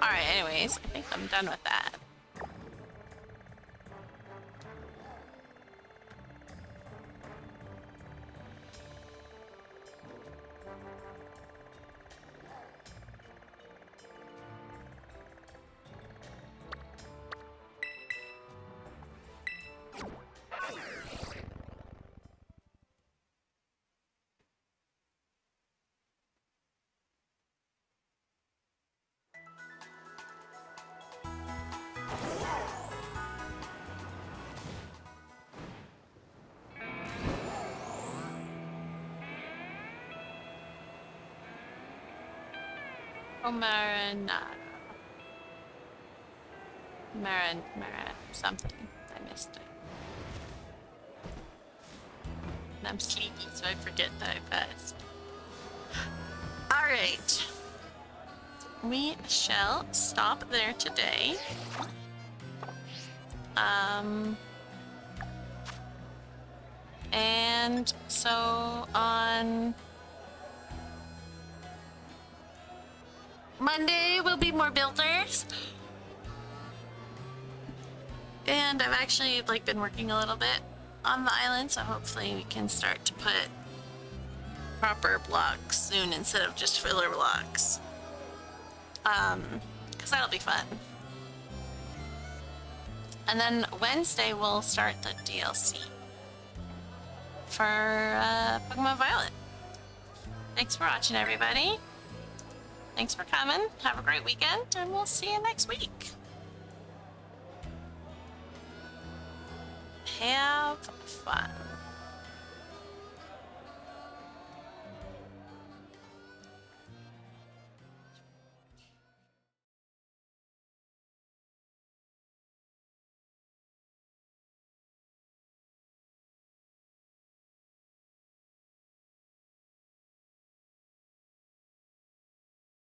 Alright, anyways, I think I'm done with that. Marinara. Marin something. I missed it. And I'm sleepy, so I forget that fast. Alright. we shall stop there today. And so on Monday will be more builders. And I've actually like been working a little bit on the island, so hopefully we can start to put proper blocks soon instead of just filler blocks. Because that'll be fun. And then Wednesday we'll start the DLC for Pokemon Violet. Thanks for watching, everybody. Thanks for coming. Have a great weekend, and we'll see you next week. Have fun.